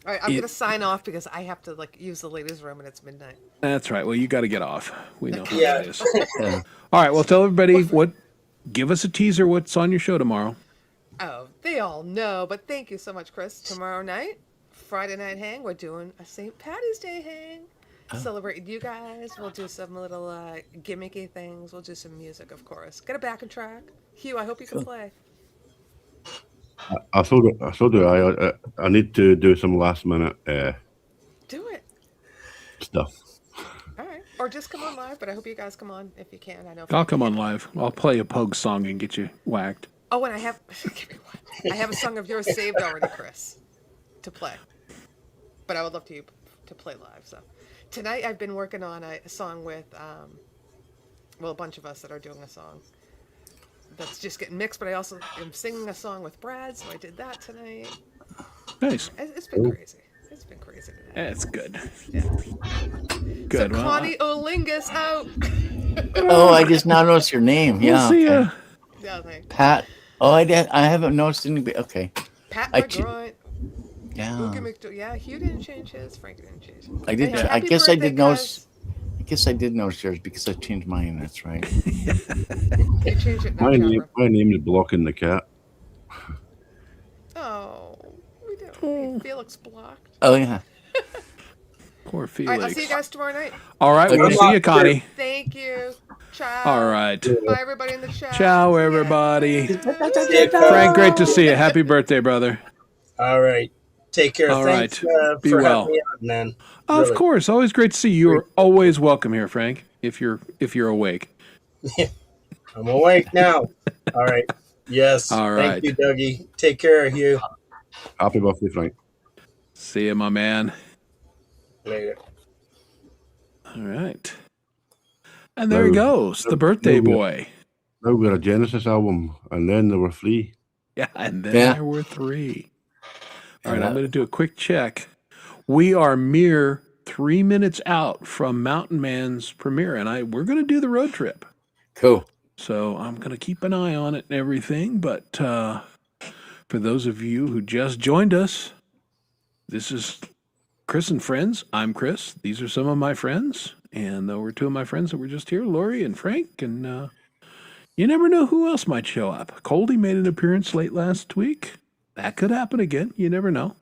All right, I'm going to sign off because I have to use the ladies' room and it's midnight. That's right. Well, you got to get off. We know how Yeah. that is. All right. Well, tell everybody give us a teaser. What's on your show tomorrow? Oh, they all know, but thank you so much, Chris. Tomorrow night, Friday night hang, we're doing a St. Patty's Day hang. Celebrating you guys. We'll do some little gimmicky things. We'll do some music, of course. Get a backing track. Hugh, I hope you can play. I so do. I need to do some last minute Do it. stuff. All right. Or just come on live, but I hope you guys come on if you can. I know. I'll come on live. I'll play a Pogue song and get you whacked. Oh, and I have I have a song of yours saved already, Chris, to play. But I would love to play live. So tonight I've been working on a song with a bunch of us that are doing a song that's just getting mixed. But I also am singing a song with Brad, so I did that tonight. Nice. It's been crazy. It's been crazy tonight. That's good. Yeah. Good. So Well, Connie Olingus out. Oh, I just now noticed your name. we'll Yeah. see okay. ya. Yeah, thanks. Pat. Oh, I haven't noticed anybody. Okay. Pat I McGroin. Yeah. Boogie McDo- yeah, Hugh didn't change his. Frankie didn't change his. I did. Hey, I happy guess I birthday, did notice. guys. I guess I did notice yours because I changed mine. That's right. You changed it now, My Deborah. name is Blocking the Cat. Oh, we don't. Felix blocked. Oh yeah. Poor All Felix. right, I'll see you guys tomorrow night. All right. We'll Okay. see you, Connie. Thank you. Ciao. All right. Bye, everybody in the chat. Ciao, See ya. everybody. See you, Frank, great to see you. Happy birthday, brother. All right. Take care. All Thanks right. Be for well. having me on, man. Of Really. course. Always great to see you. You're always welcome here, Frank, if you're awake. I'm awake now. All right. Yes. All right. Thank you, Dougie. Take care of you. Happy birthday, Frank. See you, my man. Later. All right. And there he goes, the birthday boy. Now we're a Genesis album, and then there were 3. Yeah, and then Yeah. there were 3. All And right, I'm that- going to do a quick check. We are mere 3 minutes out from Mountain Man's premiere, and we're going to do the road trip. Cool. So I'm going to keep an eye on it and everything. But for those of you who just joined us, this is Chris and Friends. I'm Chris. These are some of my friends. And there were 2 of my friends that were just here, Lori and Frank. And you never know who else might show up. Coldy made an appearance late last week. That could happen again. You never know.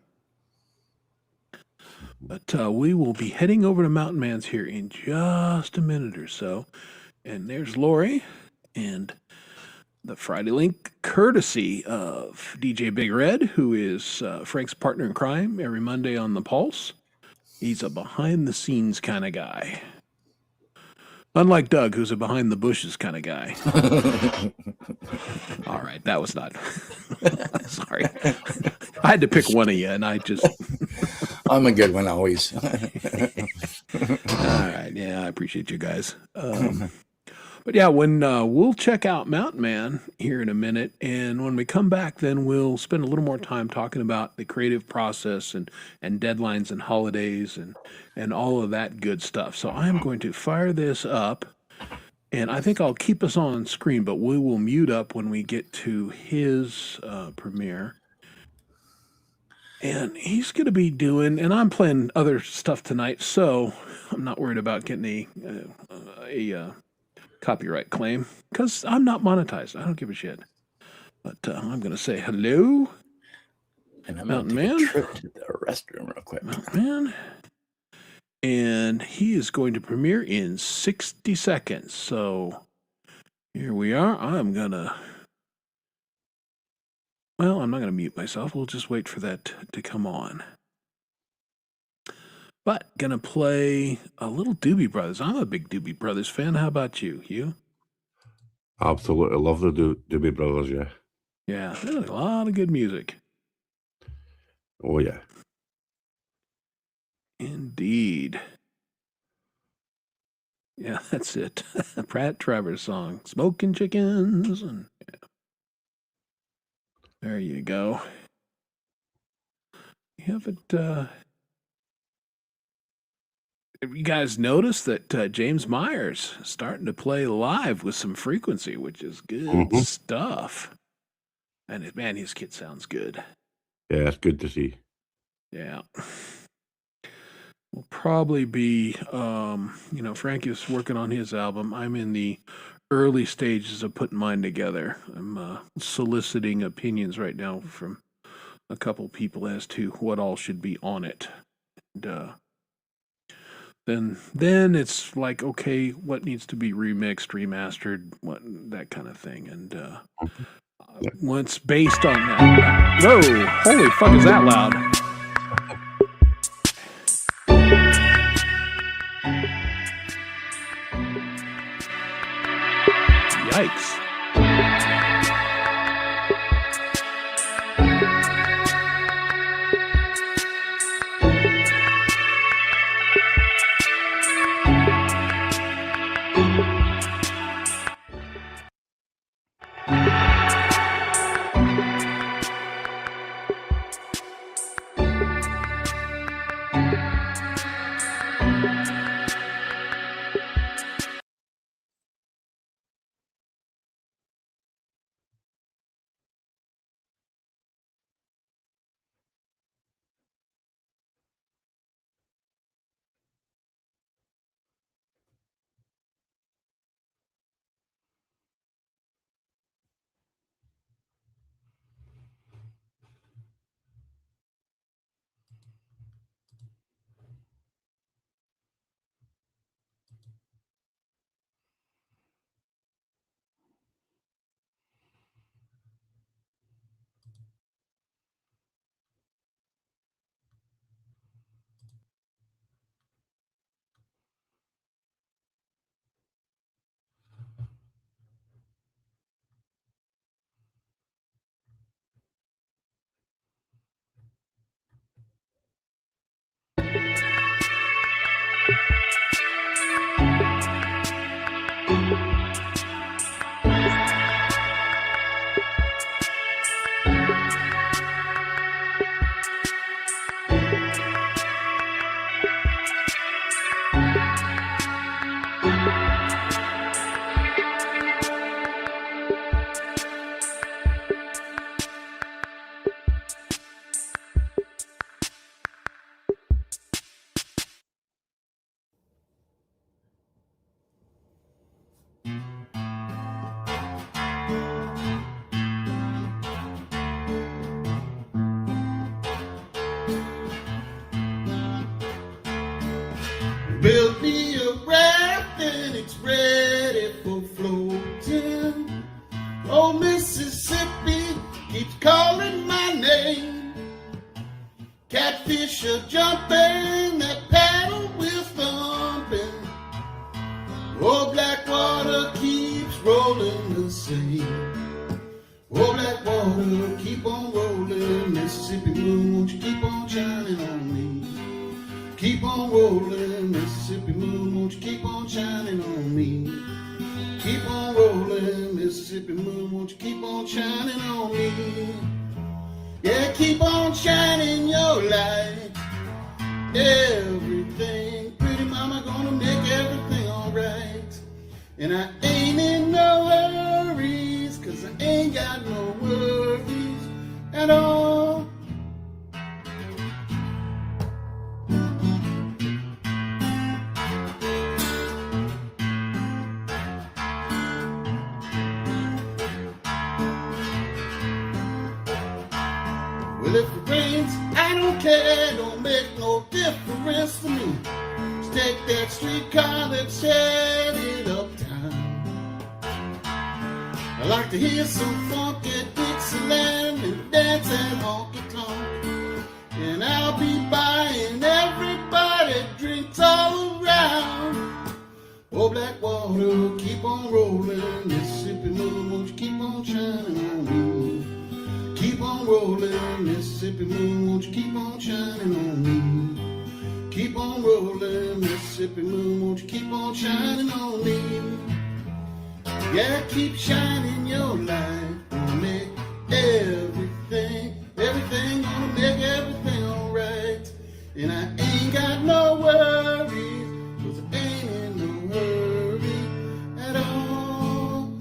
But we will be heading over to Mountain Man's here in just a minute or so. And there's Lori and the Friday Link, courtesy of DJ Big Red, who is Frank's partner in crime every Monday on The Pulse. He's a behind-the-scenes kind of guy. Unlike Doug, who's a behind-the-bushes kind of guy. All right, that was not... Sorry. I had to pick one of you, and I just... I'm a good one always. All right, yeah, I appreciate you guys. But yeah, when we'll check out Mountain Man here in a minute, and when we come back, then we'll spend a little more time talking about the creative process and deadlines and holidays and all of that good stuff. So I'm going to fire this up, and I think I'll keep us on screen, but we will mute up when we get to his premiere. And he's going to be doing, and I'm playing other stuff tonight, so I'm not worried about getting a copyright claim because I'm not monetized. I don't give a shit. But I'm going to say hello, And I'm Mountain going to Man. take a trip to the restroom real quick. Mountain Man. And he is going to premiere in 60 seconds. So here we are. I'm not going to mute myself. We'll just wait for that to come on. But going to play a little Doobie Brothers. I'm a big Doobie Brothers fan. How about you? You? Absolutely love the Doobie Brothers, yeah. Yeah, there's a lot of good music. Oh, yeah. Indeed. Yeah, that's it. Pratt Travers song, "Smoking Chickens." And yeah. There you go. You have it. Have you guys noticed that James Myers is starting to play live with some frequency, which is good stuff. And man, his kid sounds good. Yeah, it's good to see. Yeah. Will probably be, Frank is working on his album. I'm in the early stages of putting mine together. I'm soliciting opinions right now from a couple people as to what all should be on it. And then it's like, okay, what needs to be remixed, remastered, what that kind of thing. And once based on that, whoa, holy fuck, is that loud? Yikes. Built me a raft and it's ready for floating. Oh, Mississippi keeps calling my name. Catfish are jumping, that paddle wheel thumping. Oh, Blackwater keeps rolling the same. Oh, Blackwater, keep on rolling. Mississippi moon, won't you keep on shining on me? Keep on rolling, Mississippi moon, won't you keep on shining on me? Keep on rolling, Mississippi moon, won't you keep on shining on me? Yeah, keep on shining your light. Everything, pretty mama, gonna make everything alright. And I ain't in no hurries, 'cause I ain't got no worries at all. Well, if it rains, I don't care, don't make no difference to me. Just take that streetcar that's headed uptown. I like to hear some funky Dixieland and dance and honky tonk. And I'll be buying everybody drinks all around. Oh, Blackwater, keep on rolling. Mississippi moon, won't you keep on shining on me? Keep on rolling, Mississippi moon, won't you keep on shining on me? Keep on rolling, Mississippi moon, won't you keep on shining on me? Yeah, keep shining your light, gonna make everything, gonna make everything alright. And I ain't got no worries, 'cause I ain't in no hurry at all.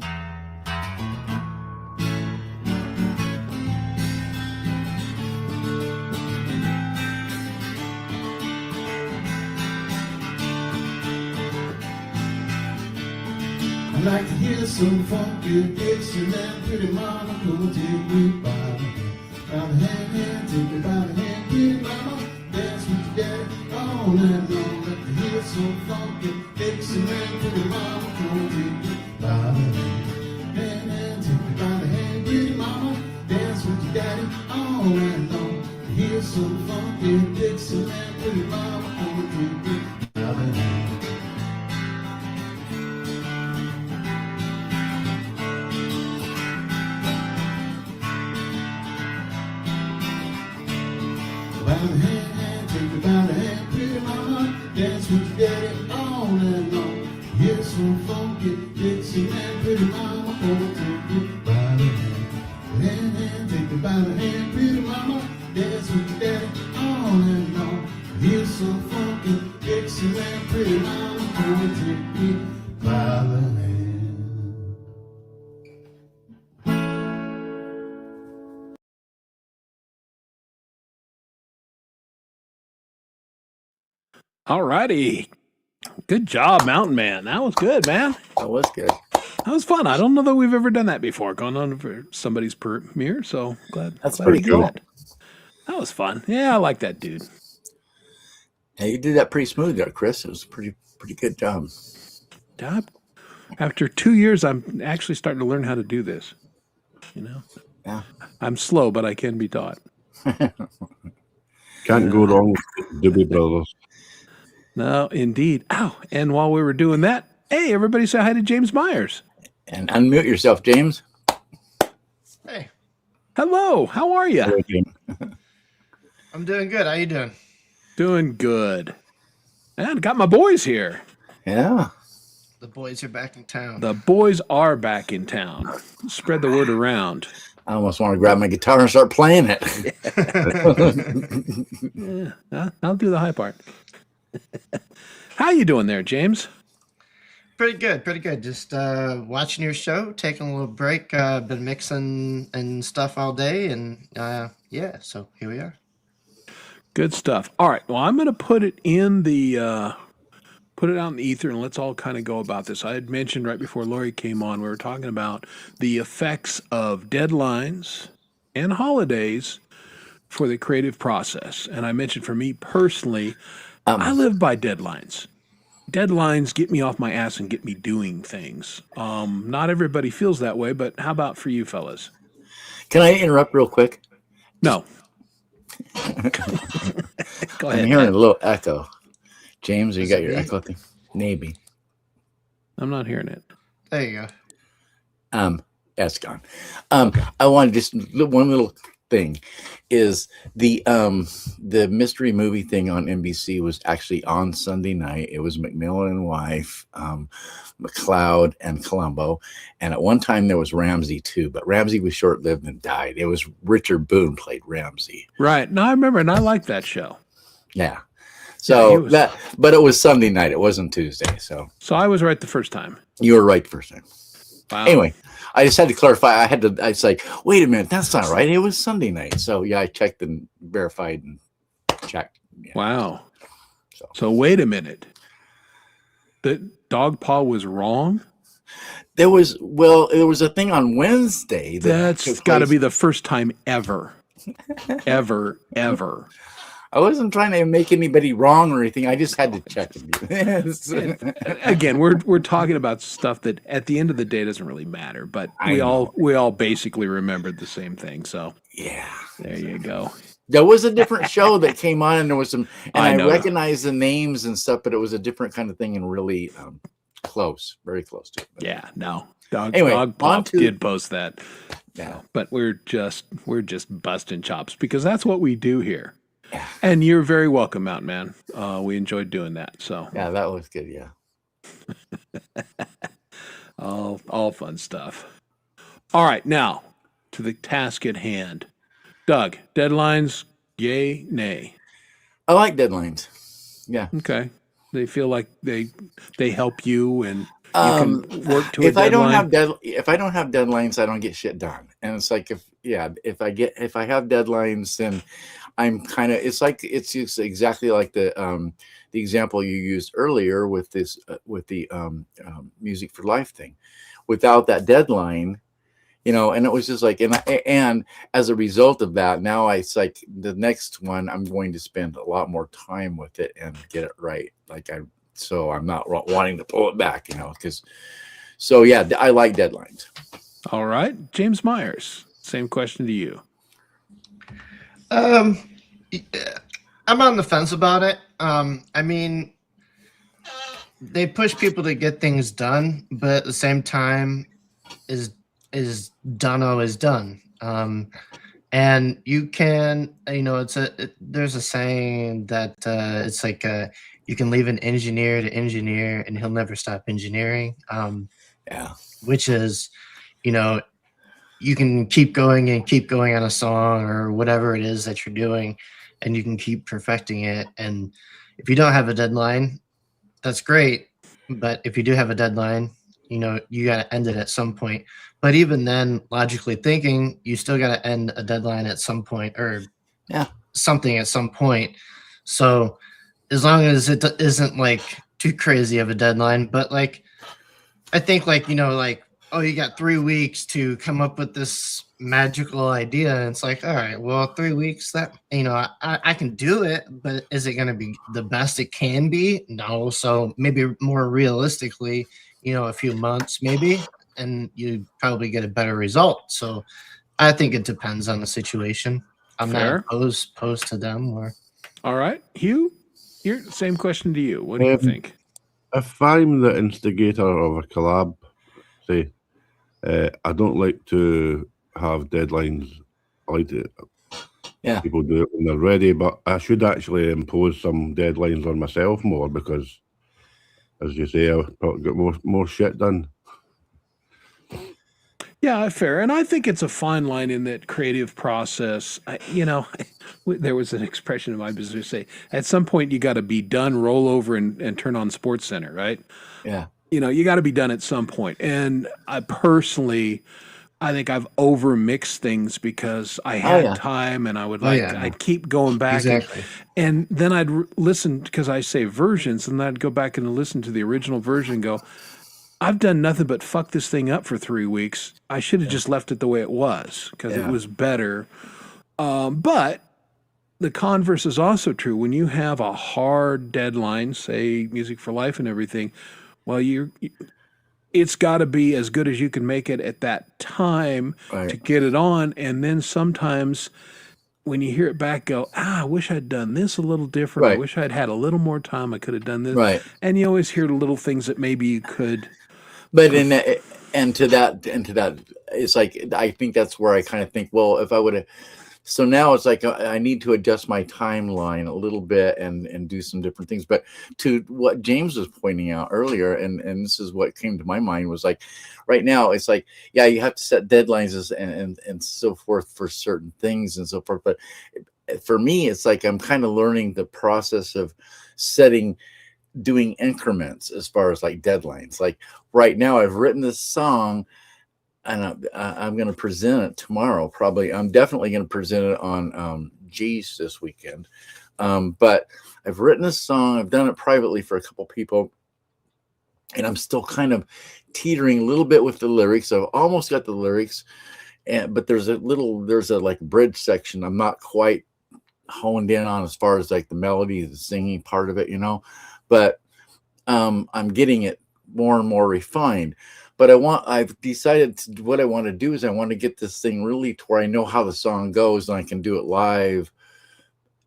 I like to hear some funky Dixieland, pretty mama, come take me by the hand, take me by the hand, pretty mama, dance with your daddy all night long. Like to hear some funky Dixieland, pretty mama, come take me by the hand, take me by the hand, pretty mama, dance with your daddy all night long. To hear some funky Dixieland, pretty mama, come take me by the hand. By the hand, take me by the hand, pretty mama, dance with your daddy all night long. Here's some funky Dixieland, pretty mama, gonna take me by the hand, take me by the hand, pretty mama, dance with your daddy all night long. Here's some funky Dixieland, pretty mama, gonna take me by the hand. All righty. Good job, Mountain Man. That was good, man. That was good. That was fun. I don't know that we've ever done that before, gone on for somebody's premiere, so glad. That's glad pretty to hear cool. That. That was fun. Yeah, I like that dude. Yeah, you did that pretty smooth there, Chris. It was a pretty good job. After 2 years, I'm actually starting to learn how to do this. You know? Yeah. I'm slow, but I can be taught. Can't go wrong with the Doobie Brothers. No, indeed. Ow. And while we were doing that, hey, everybody say hi to James Myers. And unmute yourself, James. Hey, Hello. How are you? I'm doing good. How you doing? Doing good. And got my boys here. Yeah. The boys are back in town. The boys are back in town. Spread the word around. I almost want to grab my guitar and start playing it. Yeah, I'll do the high part. How you doing there, James? Pretty good, pretty good. Just watching your show, taking a little break. Been mixing and stuff all day, and yeah, so here we are. Good stuff. All right. Well, I'm going to put it in the put it out in the ether, and let's all kind of go about this. I had mentioned right before Lori came on, we were talking about the effects of deadlines and holidays for the creative process. And I mentioned for me personally, I live by deadlines. deadlines get me off my ass and get me doing things. Not everybody feels that way, but how about for you fellas? Can I interrupt real quick? No. Go I'm ahead. hearing a little echo. James, you Is got it your me? echo thing? Maybe. I'm not hearing it. There you go. That's gone. I want just one little thing is the mystery movie thing on NBC was actually on Sunday night. It was McMillan and wife, McLeod and Columbo, and at one time there was Ramsey too, but Ramsey was short-lived and died. It was Richard Boone played Ramsey. Right. No, I remember, and I liked that show. Yeah. So was- but it was Sunday night. It wasn't Tuesday. So I was right the first time. you were right the first time. Wow. Anyway, I just had to clarify. I was like, wait a minute, that's not right. It was Sunday night. So yeah, I checked and verified and checked. Yeah. Wow. So wait a minute. The dog paw was wrong? There was a thing on Wednesday That's got to be the first time ever. ever. I wasn't trying to make anybody wrong or anything. I just had to check. Again, we're talking about stuff that at the end of the day doesn't really matter, but we all basically remembered the same thing. So yeah, there you go. There was a different show that came on, and there was some, and I know. recognized the names and stuff, but it was a different kind of thing and really close, very close to it. But Yeah, no. Dog Anyway, Pop on to- did post that. yeah, But we're just busting chops because that's what we do here. And you're very welcome, Mountain Man. We enjoyed doing that. So yeah, that was good. Yeah. all fun stuff. All right, now to the task at hand. Doug, deadlines, yay, nay? I like deadlines. Yeah. Okay. They feel like they help you and you can work to a If I deadline. if I don't have deadlines, I don't get shit done. And it's like if I have deadlines, then I'm kind of it's just exactly like the example you used earlier with this with the Music for Life thing. Without that deadline, and it was just like, and as a result of that, now it's like the next one I'm going to spend a lot more time with it and get it right. So I'm not wanting to pull it back, so yeah, I like deadlines. All right, James Myers, same question to you. I'm on the fence about it. I mean, they push people to get things done, but at the same time, is done is done. And you can, there's a saying that it's like you can leave an engineer to engineer, and he'll never stop engineering. Yeah. Which is, you can keep going on a song or whatever it is that you're doing, and you can keep perfecting it. And if you don't have a deadline, that's great. But if you do have a deadline, you got to end it at some point. But even then, logically thinking, you still got to end a deadline at some point, or something at some point. So as long as it isn't like too crazy of a deadline, but like, I think oh, you got 3 weeks to come up with this magical idea. And it's like, all right, well, 3 weeks that, I can do it, but is it going to be the best it can be? No. So maybe more realistically, a few months maybe, and you probably get a better result. So I think it depends on the situation. I'm Fair. not opposed to them. All right, Hugh, same question to you. What do you think? If I'm the instigator of a collab, say, I don't like to have deadlines. I like to people do it when they're ready, but I should actually impose some deadlines on myself more because, as you say, I've probably got more shit done. Yeah, fair. And I think it's a fine line in that creative process. There was an expression in my business say, at some point you got to be done, roll over and turn on Sports Center, right? Yeah. You got to be done at some point. And I think I've overmixed things because I had time and I would I'd keep going back. Exactly. And then I'd listen because I say versions, and then I'd go back and listen to the original version and go, I've done nothing but fuck this thing up for 3 weeks. I should have just left it the way it was because it was better. But the converse is also true. When you have a hard deadline, say Music for Life and everything, well, it's got to be as good as you can make it at that time Right. to get it on. And then sometimes when you hear it back, go, I wish I'd done this a little different. I Right. wish I'd had a little more time. I could have done this. Right. And you always hear the little things that maybe you could. But to that, it's like, I think that's where I kind of think, well, if I would have, so now it's like I need to adjust my timeline a little bit and do some different things. But to what James was pointing out earlier, and this is what came to my mind, was like, right now it's like, yeah, you have to set deadlines and so forth for certain things and so forth. But for me, it's like I'm kind of learning the process of doing increments as far as like deadlines. Like right now, I've written this song, and I'm going to present it tomorrow. Probably, I'm definitely going to present it on G's this weekend. But I've written this song. I've done it privately for a couple people, and I'm still kind of teetering a little bit with the lyrics. I've almost got the lyrics, but there's a like bridge section I'm not quite honed in on as far as like the melody, the singing part of it, But I'm getting it more and more refined. But I've decided what I want to do is I want to get this thing really to where I know how the song goes and I can do it live.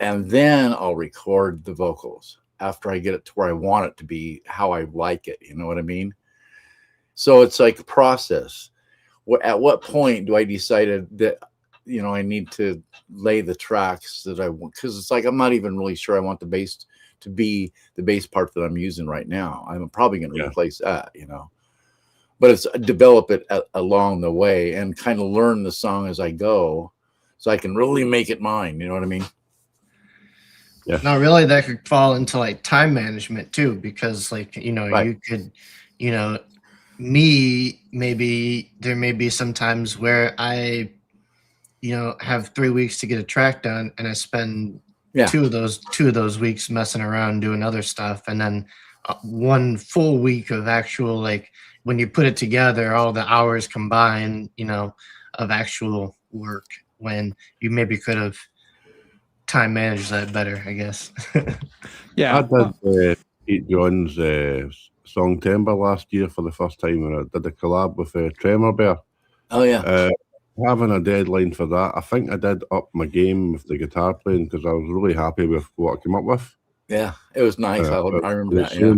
And then I'll record the vocals after I get it to where I want it to be, how I like it. You know what I mean? So it's like a process. At what point do I decide that, I need to lay the tracks that I want? Because it's like, I'm not even really sure I want the bass to be the bass part that I'm using right now. I'm probably going to replace that, But it's develop it along the way and kind of learn the song as I go, so I can really make it mine. You know what I mean? Yeah. Now, really, that could fall into like time management too, because like Right. you could, me maybe there may be some times where I, have 3 weeks to get a track done, and I spend two of those weeks messing around doing other stuff, and then 1 full week of actual, like, when you put it together, all the hours combined, of actual work, when you maybe could have time managed that better, I guess. Yeah. I did Pete John's song Timber last year for the first time, and I did a collab with Tremor Bear. Oh, yeah. Having a deadline for that, I think I did up my game with the guitar playing because I was really happy with what I came up with. Yeah, it was nice. I remember that. Yeah.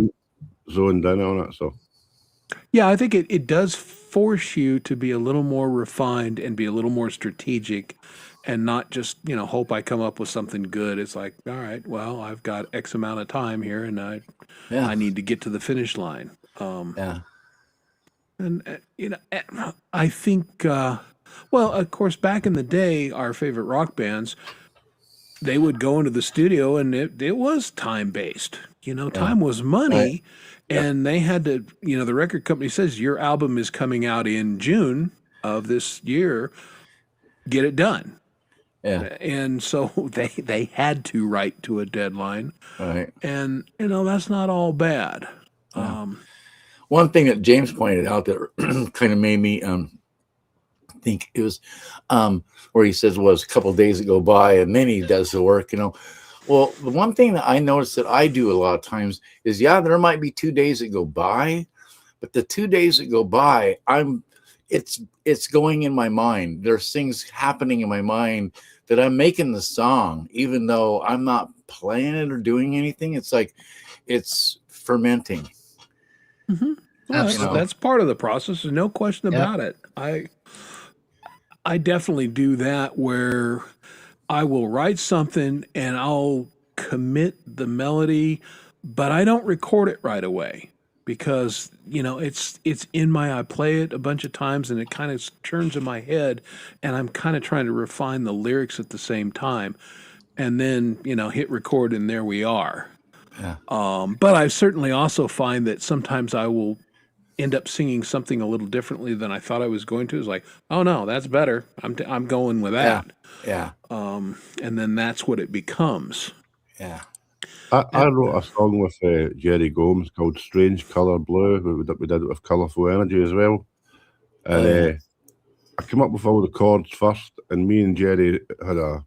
Zoned in on it. So, yeah, I think it does force you to be a little more refined and be a little more strategic, and not just, hope I come up with something good. It's like, all right, well, I've got X amount of time here, and I need to get to the finish line. And I think, well, of course, back in the day, our favorite rock bands, they would go into the studio, and it was time based. Time was money. Right. And they had to, the record company says your album is coming out in June of this year. Get it done. Yeah. And so they had to write to a deadline. Right. And, that's not all bad. Yeah. One thing that James pointed out that kind of made me think, it was where he says, well, it's a couple of days that go by and then he does the work, Well, the one thing that I notice that I do a lot of times is, there might be 2 days that go by, but the 2 days that go by, it's going in my mind. There's things happening in my mind that I'm making the song, even though I'm not playing it or doing anything. It's like it's fermenting. Mm-hmm. Well, that's part of the process. There's no question about it. I definitely do that, where I will write something and I'll commit the melody, but I don't record it right away because, it's in I play it a bunch of times and it kind of turns in my head, and I'm kind of trying to refine the lyrics at the same time, and then, hit record, and there we are. Yeah. But I certainly also find that sometimes I will end up singing something a little differently than I thought I was going to. It's like, oh no, that's better. I'm going with that. Yeah. And then that's what it becomes. Yeah. I wrote a song with Jerry Gomes called Strange Color Blue. We did it with Colourful Energy as well. And I came up with all the chords first, and me and Jerry had a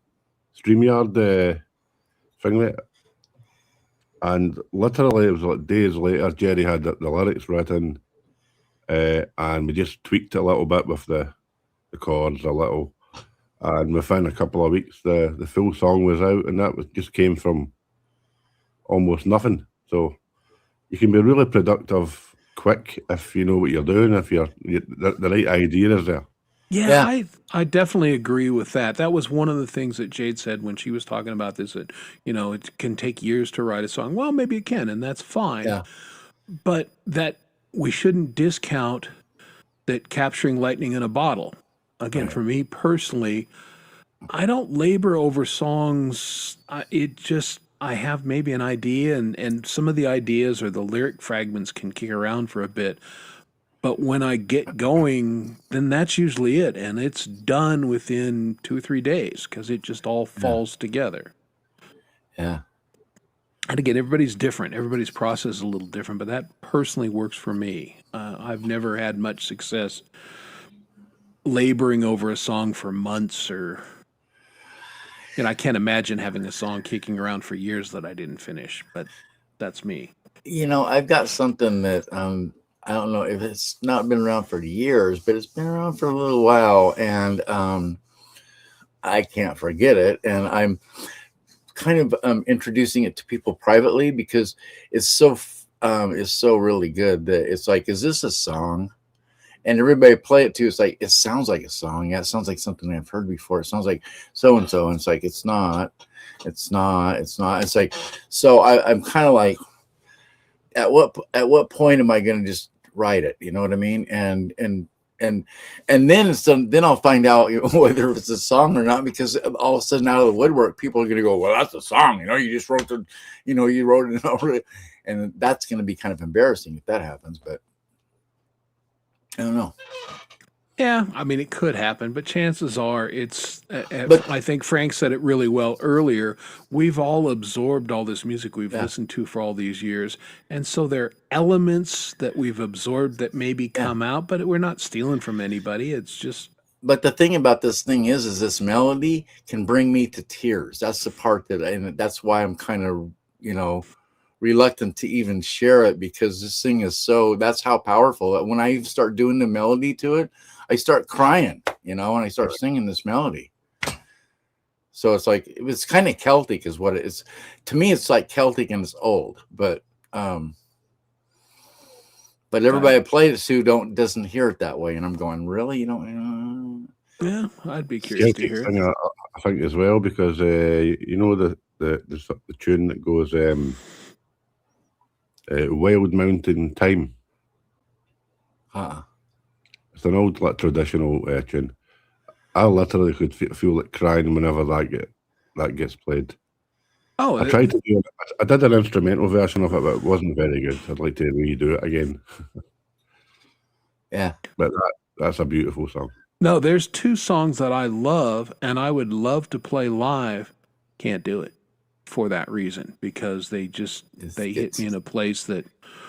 StreamYard thing, and literally it was like days later, Jerry had the lyrics written, and we just tweaked it a little bit with the chords a little, and within a couple of weeks, the full song was out, and that was just came from almost nothing. So you can be really productive quick if you know what you're doing, if the right idea is there. Yeah, I definitely agree with that. That was one of the things that Jade said when she was talking about this, that, it can take years to write a song. Well, maybe it can, and that's fine. Yeah. But that we shouldn't discount that capturing lightning in a bottle. Again, for me personally, I don't labor over songs. I have maybe an idea, and some of the ideas or the lyric fragments can kick around for a bit. But when I get going, then that's usually it. And it's done within 2 or 3 days because it just all falls together. Yeah. And again, everybody's different. Everybody's process is a little different, but that personally works for me. I've never had much success laboring over a song for months I can't imagine having a song kicking around for years that I didn't finish, but that's me. I've got something that I don't know if it's not been around for years, but it's been around for a little while, and I can't forget it. And I'm kind of introducing it to people privately because it's so really good that it's like, is this a song? And everybody play it too. It's like, it sounds like a song. Yeah, it sounds like something I've heard before. It sounds like so and so. And it's like, it's not. It's like, so I'm kind of like, at what point am I going to just write it? You know what I mean? And then then I'll find out whether it's a song or not, because all of a sudden out of the woodwork, people are going to go, well, that's a song. You just wrote you wrote it over, and that's going to be kind of embarrassing if that happens. But I don't know. Yeah, I mean, it could happen, but chances are but I think Frank said it really well earlier. We've all absorbed all this music we've listened to for all these years. And so there are elements that we've absorbed that maybe come out, but we're not stealing from anybody. It's just. But the thing about this thing is this melody can bring me to tears. That's the part and that's why I'm kind of, reluctant to even share it, because this thing is that's how powerful. When I start doing the melody to it, I start crying, and I start singing this melody. So it's like, it's kind of Celtic is what it is. To me, it's like Celtic and it's old, but everybody I played it to doesn't hear it that way. And I'm going, really? You don't? Yeah, I'd be curious to hear it. I think as well, because the tune that goes Wild Mountain Time. It's an old traditional tune. I literally could feel like crying whenever that gets played. Oh, I tried to do it. I did an instrumental version of it, but it wasn't very good. I'd like to redo it again. Yeah, but that's a beautiful song. No, there's 2 songs that I love, and I would love to play live. Can't do it for that reason, because they hit me in a place that,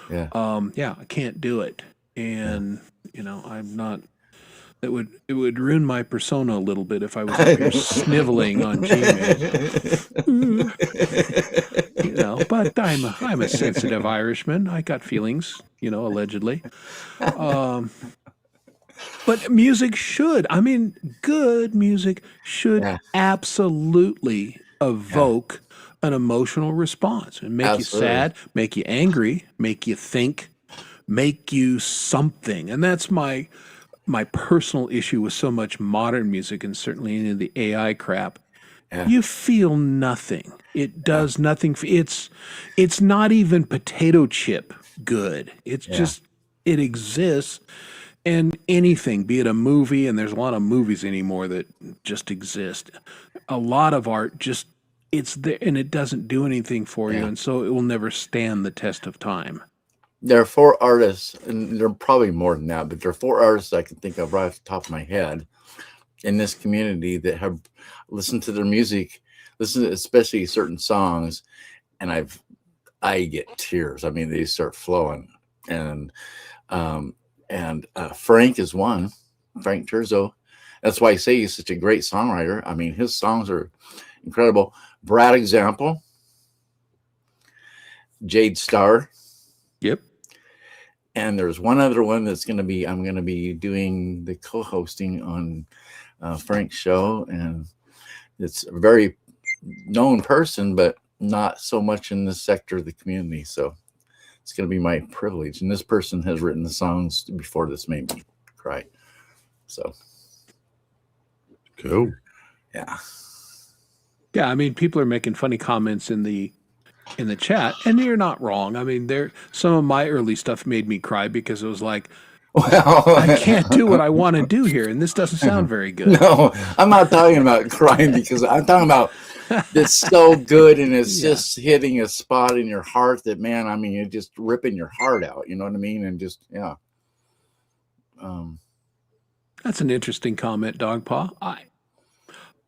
I can't do it. And, I'm not, it would ruin my persona a little bit if I was up here sniveling on Gmail. But I'm a sensitive Irishman. I got feelings, allegedly. But music good music should absolutely evoke an emotional response and make you sad, make you angry, make you think, make you something. And that's my personal issue with so much modern music, and certainly any of the AI crap. You feel nothing. It does nothing. It's not even potato chip good. It's just, it exists. And anything, be it a movie, and there's a lot of movies anymore that just exist. A lot of art it's there, and it doesn't do anything for you, and so it will never stand the test of time. There are 4 artists, and there are probably more than that, but there are 4 artists I can think of right off the top of my head in this community that have listened to their music, especially certain songs, and I get tears. I mean, they start flowing, and Frank is one, Frank Turzo. That's why I say he's such a great songwriter. I mean, his songs are, incredible. Brad Example, Jade Starr, Yep. and there's one other one that's going to be. I'm going to be doing the co-hosting on Frank's show, and it's a very known person, but not so much in this sector of the community. So it's going to be my privilege. And this person has written the songs before this made me cry. So Cool. yeah. Yeah, I mean, people are making funny comments in the chat, and you're not wrong. I mean, some of my early stuff made me cry because it was like, Well, I can't do what I want to do here, and this doesn't sound very good. No, I'm not talking about crying because I'm talking about it's so good and it's just hitting a spot in your heart that, man, I mean, it's just ripping your heart out. You know what I mean? And just, yeah. That's an interesting comment, Dogpaw.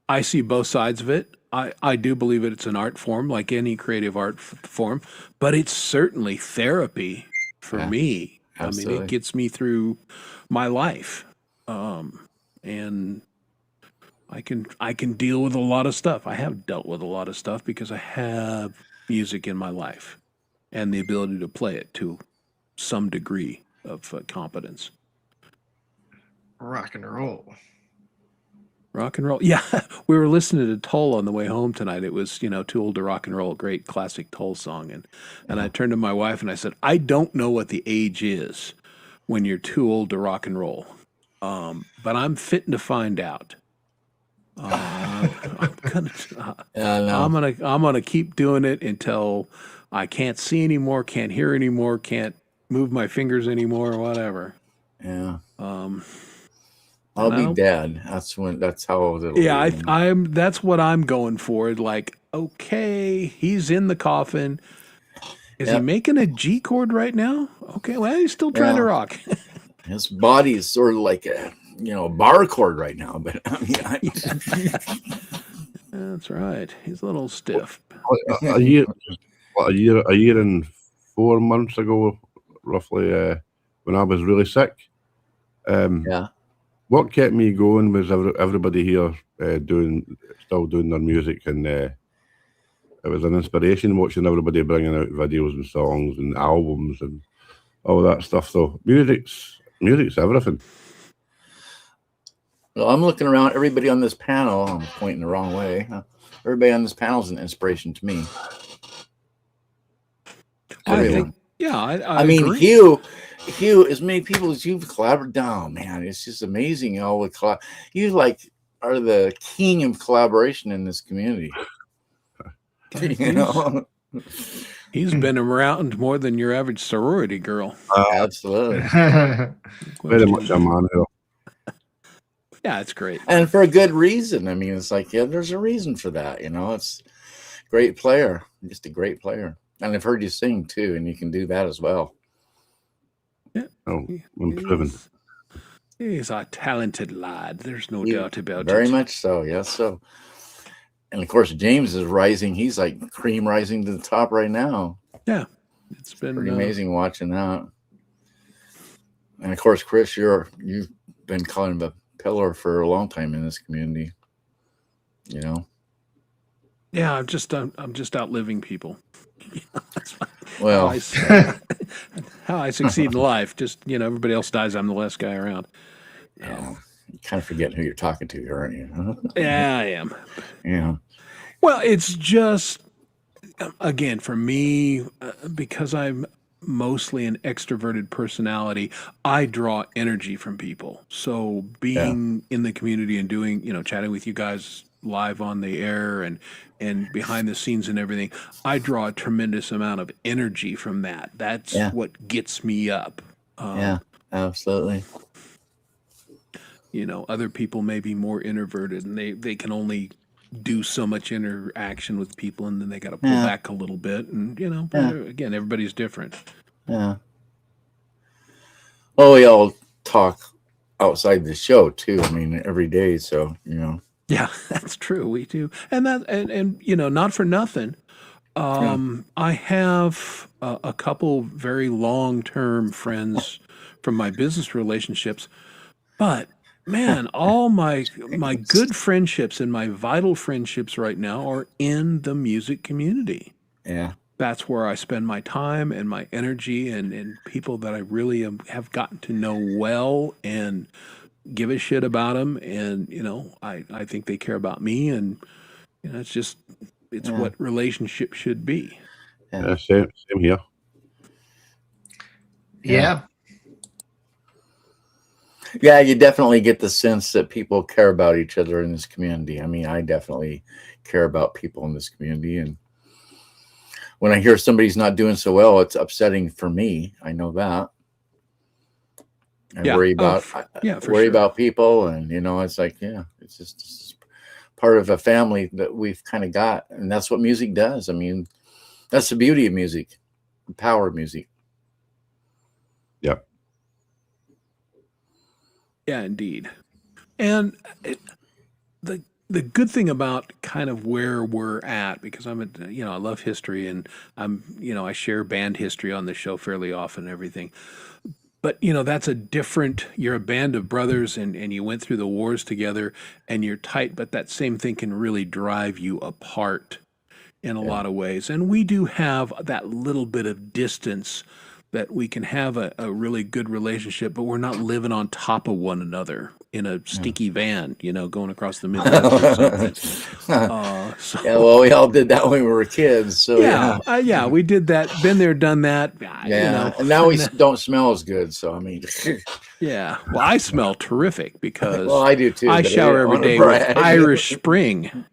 I see both sides of it. I do believe it's an art form, like any creative art form, but it's certainly therapy for me. Absolutely. I mean, it gets me through my life, and I can deal with a lot of stuff. I have dealt with a lot of stuff because I have music in my life and the ability to play it to some degree of competence. Rock and roll. Rock and roll. Yeah, we were listening to Toll on the way home tonight. It was, Too Old to Rock and Roll, great classic Toll song. And I turned to my wife and I said, I don't know what the age is when you're too old to rock and roll. But I'm fitting to find out. I'm gonna keep doing it until I can't see anymore, can't hear anymore, can't move my fingers anymore, or whatever. Yeah. I'll be dead. That's how old it'll be. Yeah, that's what I'm going for. Like, okay, he's in the coffin. Is he making a G chord right now? Okay, well, he's still trying to rock. His body is sort of like a bar chord right now, but I mean, that's right. He's a little stiff. A year and 4 months ago, roughly, when I was really sick. What kept me going was everybody here still doing their music, and it was an inspiration watching everybody bringing out videos and songs and albums and all that stuff. So music's everything. Well, I'm looking around. Everybody on this panel, I'm pointing the wrong way. Everybody on this panel is an inspiration to me. Everyone. I mean, agree. Hugh, as many people as you've collaborated, man, it's just amazing. All the you are the king of collaboration in this community. He's been around more than your average sorority girl. Absolutely. Very much a man here. Yeah, it's great. And for a good reason. I mean, it's like, there's a reason for that. It's great player, just a great player. And I've heard you sing too, and you can do that as well. Yeah. Oh, I'm driven. He's a talented lad. There's no doubt about it. Very much so. Yes, so. And of course, James is rising. He's like cream rising to the top right now. Yeah, it's been pretty amazing watching that. And of course, Chris, you've been kind of a pillar for a long time in this community. Yeah, I'm just outliving people. Well, how I succeed in life. Just everybody else dies. I'm the last guy around. You kind of forget who you're talking to, aren't you? Yeah, I am. Yeah. Well, it's just again for me because I'm mostly an extroverted personality. I draw energy from people. So being in the community and doing chatting with you guys live on the air and behind the scenes and everything, I draw a tremendous amount of energy from that. That's what gets me up. Yeah, absolutely. Other people may be more introverted and they can only do so much interaction with people and then they got to pull back a little bit. And, again, everybody's different. Yeah. Well, we all talk outside the show too. I mean, every day. So, Yeah, that's true. We do. And not for nothing. I have a couple very long-term friends from my business relationships, but man, all my good friendships and my vital friendships right now are in the music community. Yeah. That's where I spend my time and my energy, and people that I really have gotten to know well and give a shit about them. And, I think they care about me. And, it's Yeah. what relationship should be. Yeah. Same here. Yeah. Yeah, you definitely get the sense that people care about each other in this community. I mean, I definitely care about people in this community, and when I hear somebody's not doing so well, it's upsetting for me. I know that. I Yeah. worry about for worry sure. about people, and it's like, it's just part of a family that we've kind of got, and that's what music does. I mean, that's the beauty of music, the power of music. Yep. Yeah, indeed. And the good thing about kind of where we're at, because I love history, and I share band history on the show fairly often and everything. But that's you're a band of brothers, and you went through the wars together and you're tight, but that same thing can really drive you apart in a lot of ways. And we do have that little bit of distance that we can have a really good relationship, but we're not living on top of one another in a stinky van, going across the Midwest or something. Yeah, well, we all did that when we were kids. So yeah, we did that. Been there, done that. Yeah, and now we don't smell as good. So I mean, yeah. Well, I smell terrific because well, I do too. I but shower every don't wanna day brag. with Irish Spring.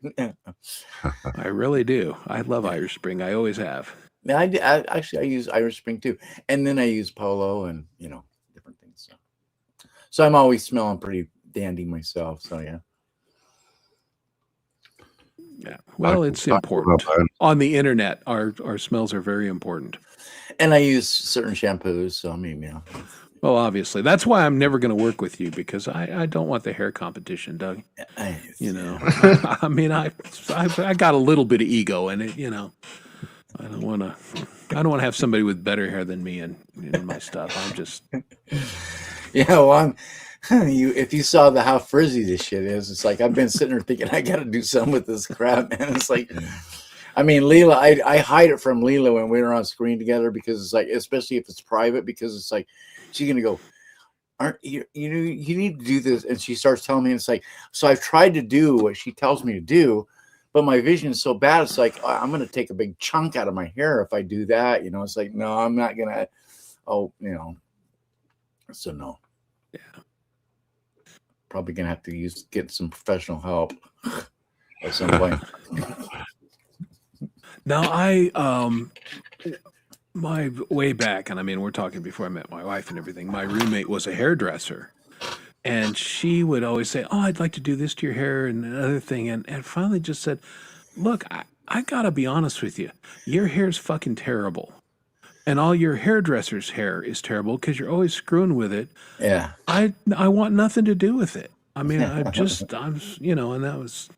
I really do. I love Irish Spring. I always have. Yeah, I use Irish Spring too, and then I use Polo and different things. So I'm always smelling pretty dandy myself. So yeah. Yeah. Well, it's important. On the internet, our smells are very important. And I use certain shampoos. So I mean, Well, obviously, that's why I'm never going to work with you, because I don't want the hair competition, Doug. I mean, I got a little bit of ego in it, I don't want to have somebody with better hair than me in my stuff. I'm just. Yeah, well, if you saw how frizzy this shit is, it's like I've been sitting there thinking I got to do something with this crap, man. It's like, I mean, Leela, I hide it from Leela when we were on screen together, because it's like, especially if it's private, because it's like she's gonna go, aren't you need to do this, and she starts telling me, it's like, so I've tried to do what she tells me to do, but my vision is so bad. It's like, I'm going to take a big chunk out of my hair if I do that. It's like, no, I'm not going to. So no. Yeah. Probably going to have to get some professional help at some point. Now, my way back, and I mean, we're talking before I met my wife and everything, my roommate was a hairdresser. And she would always say, oh, I'd like to do this to your hair and another thing. And finally just said, look, I got to be honest with you. Your hair's fucking terrible. And all your hairdresser's hair is terrible because you're always screwing with it. Yeah. I want nothing to do with it. I mean, and that was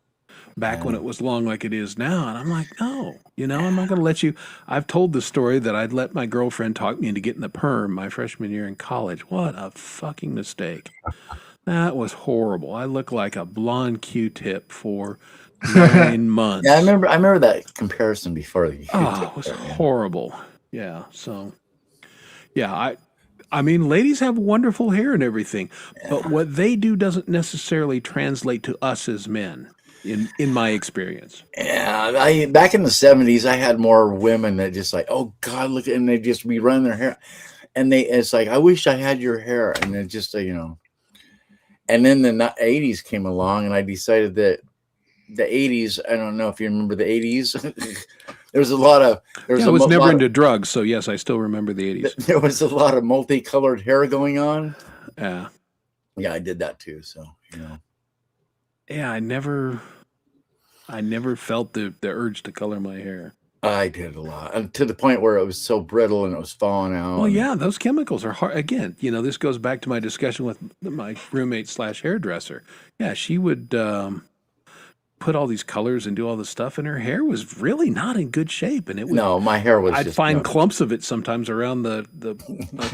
back when it was long like it is now. And I'm like, no, I'm not going to let you. I've told the story that I'd let my girlfriend talk me into getting the perm my freshman year in college. What a fucking mistake. That was horrible. I looked like a blonde Q-tip for 9 months. Yeah, I remember that comparison before. It was horrible. Yeah. So, yeah, I mean, ladies have wonderful hair and everything, but what they do doesn't necessarily translate to us as men. In my experience. Yeah, back in the 70s, I had more women that just like, oh God, look, and they just rerun their hair, and it's like, I wish I had your hair, and then just and then the 80s came along, and I decided that the 80s, I don't know if you remember the 80s. There was a lot of. I was never into drugs, so yes, I still remember the 80s. There was a lot of multicolored hair going on. Yeah. Yeah, I did that too. So Yeah, I never felt the urge to color my hair. I did a lot, and to the point where it was so brittle and it was falling out. Well, yeah, those chemicals are hard. Again, this goes back to my discussion with my roommate / hairdresser. Yeah, she would put all these colors and do all this stuff, and her hair was really not in good shape. And it was, No, my hair was I'd just find no. clumps of it sometimes around the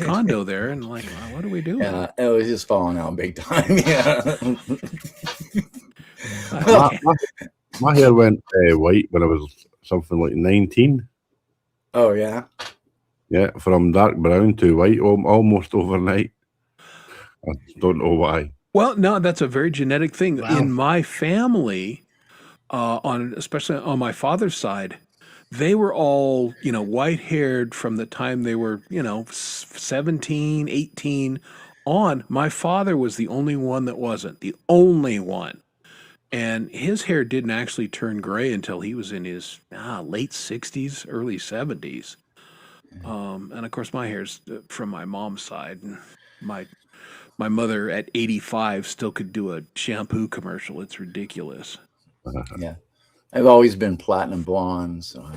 condo there, and like, wow, what are we doing? Yeah, it was just falling out big time. Yeah. My hair went white when I was something like 19. Oh yeah. Yeah, from dark brown to white almost overnight. I don't know why. Well, no, that's a very genetic thing. Wow. In my family, especially on my father's side, they were all, white haired from the time they were, 17, 18 on. My father was the only one that wasn't, the only one. And his hair didn't actually turn gray until he was in his late 60s, early 70s. And of course, my hair's from my mom's side. And my mother at 85 still could do a shampoo commercial. It's ridiculous. Yeah. I've always been platinum blonde, so I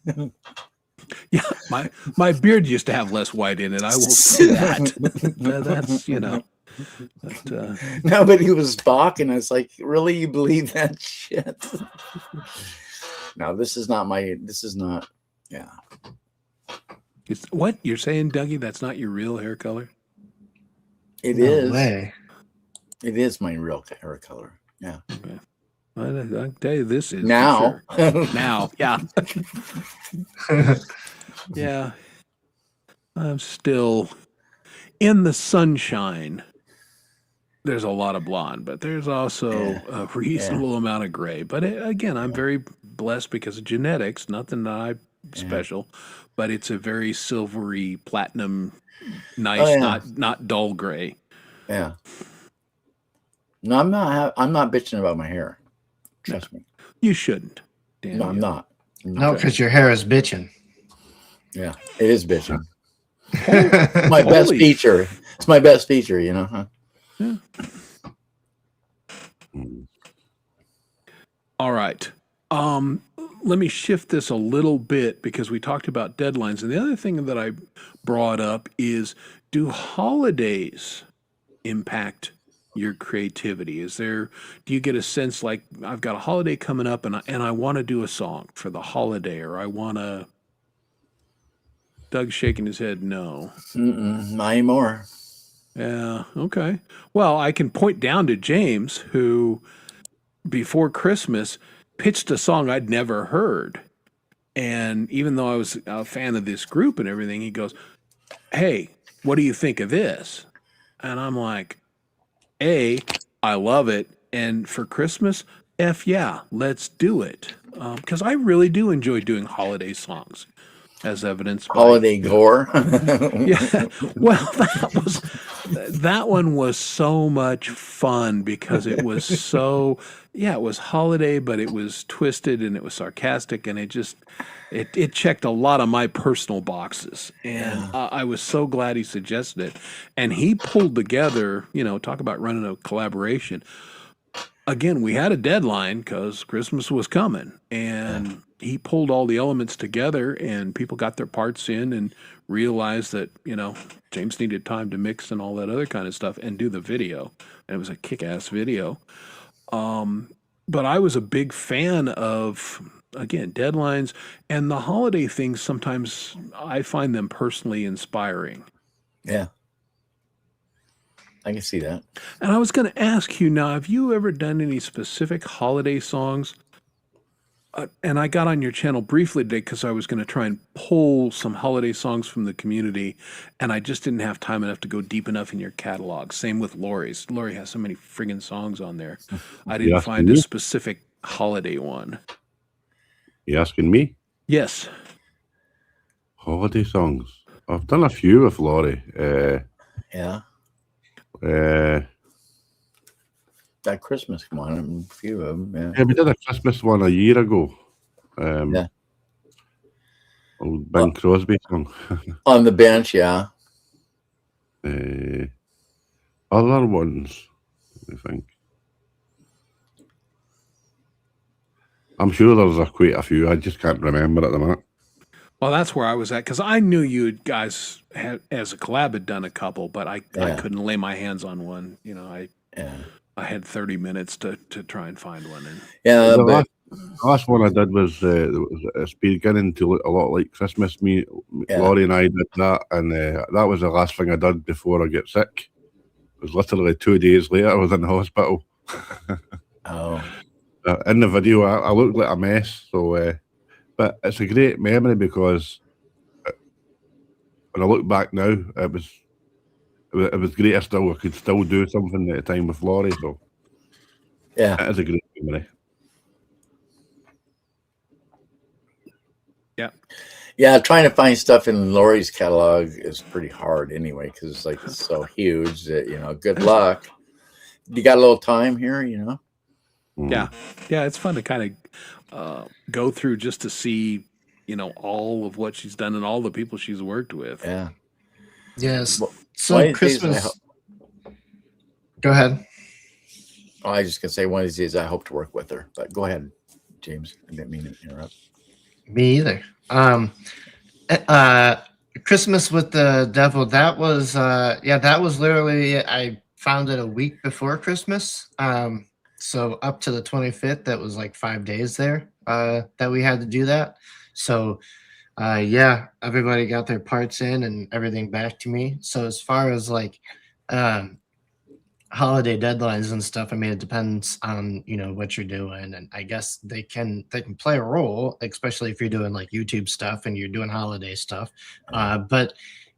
don't. Yeah, my beard used to have less white in it. I will say that. That's But, No, but he was balking. I was like, really? You believe that shit? No, this is not. Yeah. What you're saying, Dougie? That's not your real hair color? It No is. way. It is my real hair color. Yeah. Okay. I tell you, this is Now. for sure. Now, yeah. Yeah. I'm still in the sunshine. There's a lot of blonde, but there's also a reasonable amount of gray. But again, I'm very blessed because of genetics. Nothing that I'm special, but it's a very silvery, platinum, nice, not dull gray. Yeah. No, I'm not bitching about my hair. Trust me. You shouldn't. Damn No, I'm you. not. No, because your hair is bitching. Yeah, it is bitching. My best feature. It's my best feature, huh? Yeah. All right. Let me shift this a little bit because we talked about deadlines. And the other thing that I brought up is, do holidays impact your creativity? Do you get a sense like, I've got a holiday coming up and I want to do a song for the holiday, or I want to... Doug's shaking his head no. Not anymore. Yeah, okay. Well, I can point down to James, who before Christmas pitched a song I'd never heard. And even though I was a fan of this group and everything, he goes, "Hey, what do you think of this?" And I'm like, I love it. And for Christmas, yeah, let's do it. Because I really do enjoy doing holiday songs, as evidenced by Holiday gore. Yeah, well, that one was so much fun because it was so, it was holiday, but it was twisted and it was sarcastic, and it checked a lot of my personal boxes, and I was so glad he suggested it, and he pulled together, talk about running a collaboration. Again, we had a deadline because Christmas was coming, and he pulled all the elements together, and people got their parts in and realized that, James needed time to mix and all that other kind of stuff and do the video. And it was a kick-ass video. But I was a big fan of, again, deadlines, and the holiday things. Sometimes I find them personally inspiring. Yeah. I can see that. And I was going to ask you now, have you ever done any specific holiday songs? And I got on your channel briefly today because I was going to try and pull some holiday songs from the community, and I just didn't have time enough to go deep enough in your catalog. Same with Lori's. Lori has so many friggin' songs on there. I didn't find a specific holiday one. You asking me? Yes. Holiday songs. I've done a few with Lori. Yeah. That Christmas one, a few of them. Yeah, we did a Christmas one a year ago. Old Bing Crosby song. On the bench, yeah. Other ones, I think. I'm sure there's quite a few. I just can't remember at the moment. Well, that's where I was at because I knew you guys as a collab had done a couple, but I couldn't lay my hands on one. Yeah. I had 30 minutes to try and find one. And Yeah, The but last one I did was it's beginning to look a lot like Christmas. Laurie and I did that, and that was the last thing I did before I get sick. It was literally 2 days later I was in the hospital. oh, In the video, I looked like a mess. So, but it's a great memory because when I look back now, it was great. I could still do something at the time with Laurie. So yeah. it is a great memory. yeah, Yeah, trying to find stuff in Laurie's catalog is pretty hard anyway, because it's so huge that, good luck. You got a little time here, yeah, it's fun to kind of go through just to see, all of what she's done and all the people she's worked with. Yeah. Yes. Well, one So of these days Christmas. Go ahead. I was just gonna say one of these days I hope to work with her, but go ahead, James. I didn't mean to interrupt. Me either. Christmas with the Devil. That was that was literally, I found it a week before Christmas. So up to the 25th, that was like 5 days there that we had to do that. So everybody got their parts in and everything back to me. So as far as like holiday deadlines and stuff, I mean, it depends on what you're doing, and I guess they can play a role, especially if you're doing like YouTube stuff and you're doing holiday stuff. But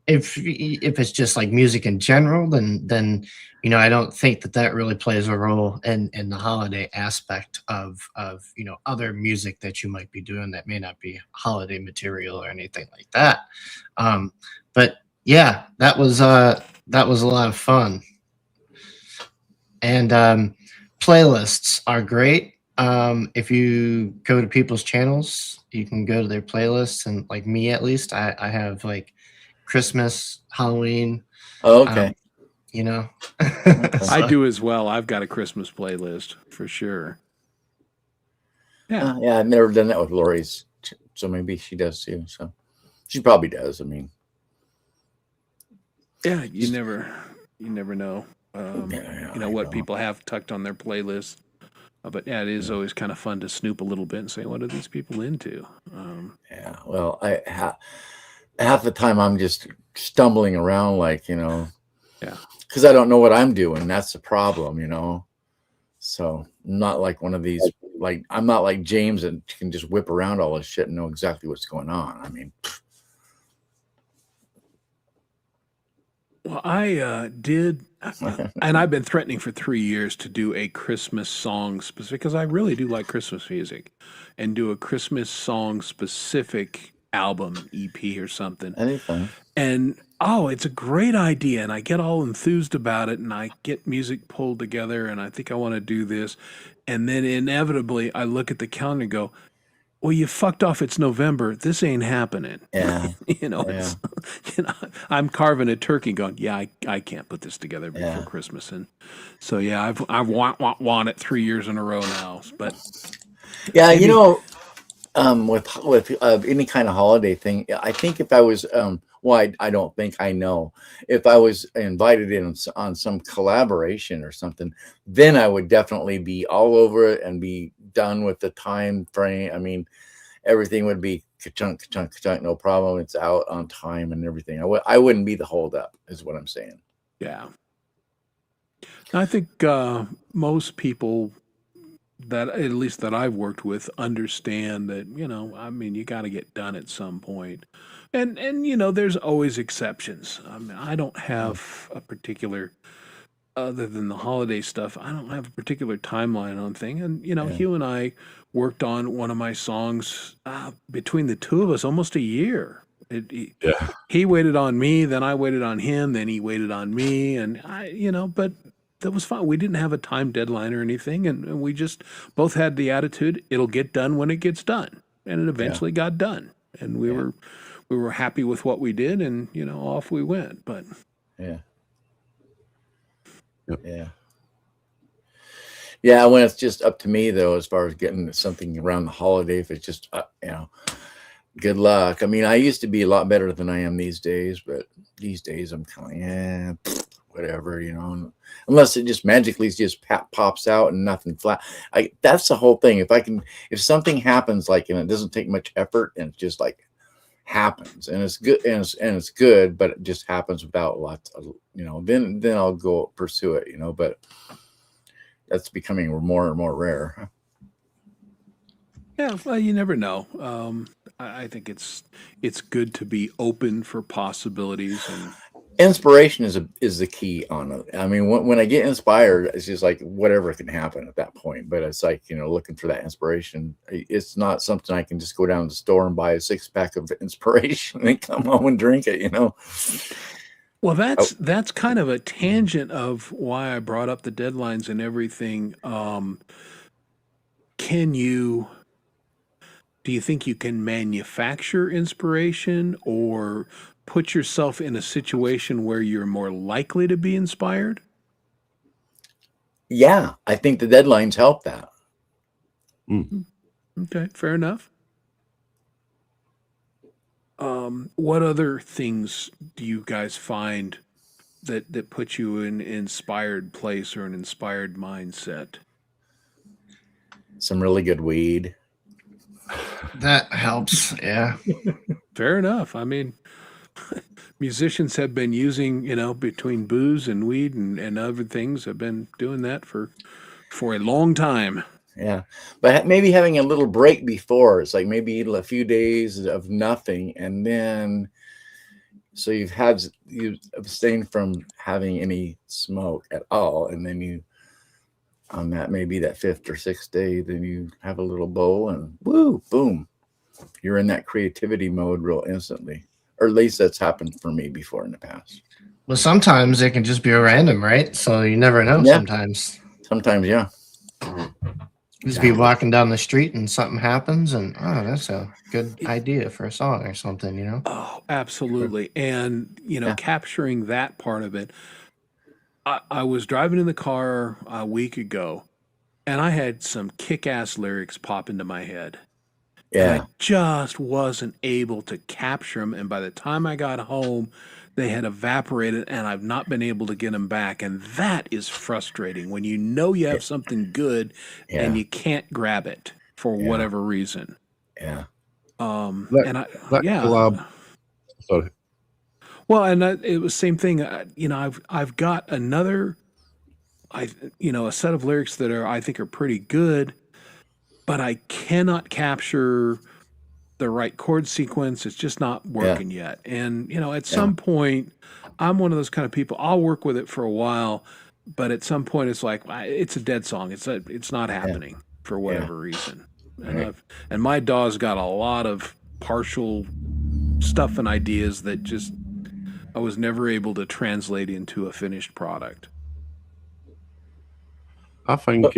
if it's just like music in general, then I don't think that really plays a role in the holiday aspect of other music that you might be doing that may not be holiday material or anything like that. But yeah, that was a lot of fun. And playlists are great. If you go to people's channels, you can go to their playlists, and like me, at least, I have like Christmas, Halloween. Oh, okay. I do as well. I've got a Christmas playlist for sure. Yeah. Yeah, I've never done that with Laurie's, so maybe she does too. So she probably does. I mean, yeah, you never know. What people have tucked on their playlist. But yeah, it is always kind of fun to snoop a little bit and say, what are these people into? Yeah, well, half the time I'm just stumbling around like, Yeah. because I don't know what I'm doing. That's the problem, So I'm not like one of these, like, I'm not like James that can just whip around all this shit and know exactly what's going on. I mean, well, I did, and I've been threatening for 3 years to do a Christmas song specific, because I really do like Christmas music, and do a Christmas song specific album, EP or something. anything. And it's a great idea, and I get all enthused about it, and I get music pulled together, and I think I want to do this, and then inevitably I look at the calendar and go, well, you fucked off. It's November. This ain't happening. Yeah. It's, I'm carving a turkey going, I can't put this together before Christmas. And so, I've want it 3 years in a row now. But yeah, with any kind of holiday thing, I think if I was, I don't think, I know, if I was invited in on some collaboration or something, then I would definitely be all over it and be done with the time frame. I mean, everything would be ka-chunk, ka-chunk, ka-chunk, no problem. It's out on time and everything. I wouldn't be the holdup, is what I'm saying. Yeah. I think most people that, at least that I've worked with, understand that, you got to get done at some point. And there's always exceptions. I mean, I don't have a particular, other than the holiday stuff, I don't have a particular timeline on thing. And, Hugh and I worked on one of my songs between the two of us almost a year. He waited on me, then I waited on him, then he waited on me. And but that was fine. We didn't have a time deadline or anything. And we just both had the attitude, it'll get done when it gets done. And it eventually got done. And we were happy with what we did, and, off we went. But yeah. Yeah, when it's just up to me, though, as far as getting something around the holiday, if it's just, good luck. I mean, I used to be a lot better than I am these days, but these days I'm kind of, whatever, unless it just magically just pops out and nothing flat. That's the whole thing. If something happens and it doesn't take much effort and it just happens and it's good and it's good, but it just happens without lots of, then I'll go pursue it, but that's becoming more and more rare. Yeah, well, you never know. I think it's good to be open for possibilities, and inspiration is the key on it. I mean, when I get inspired, it's just whatever can happen at that point. But it's looking for that inspiration. It's not something I can just go down to the store and buy a 6-pack of inspiration and come home and drink it. Well, that's kind of a tangent of why I brought up the deadlines and everything. Do you think you can manufacture inspiration or put yourself in a situation where you're more likely to be inspired? Yeah, I think the deadlines help that. Okay, fair enough. What other things do you guys find that put you in an inspired place or an inspired mindset? Some really good weed. That helps. Yeah. Fair enough. I mean, musicians have been using, between booze and weed and other things, have been doing that for a long time. Yeah. But maybe having a little break before, it's maybe a few days of nothing. And then, so you've abstained from having any smoke at all. And then on maybe that 5th or 6th day, then you have a little bowl and woo, boom, you're in that creativity mode real instantly. Or at least that's happened for me before in the past. Well, sometimes it can just be random, right? So you never know. Yeah. Sometimes, yeah. Just be walking down the street and something happens, and that's a good idea for a song or something, Oh, absolutely. And, capturing that part of it. I was driving in the car a week ago, and I had some kick-ass lyrics pop into my head. Yeah. And I just wasn't able to capture them. And by the time I got home, they had evaporated, and I've not been able to get them back. And that is frustrating when you have something good and you can't grab it for whatever reason. Yeah. Collab. Sorry. Well, and it was same thing. I've got another, a set of lyrics that I think are pretty good, but I cannot capture the right chord sequence. It's just not working yet. And at some point, I'm one of those kind of people. I'll work with it for a while, but at some point, it's it's a dead song. It's not happening for whatever reason. And my DAW's got a lot of partial stuff and ideas that just I was never able to translate into a finished product. I think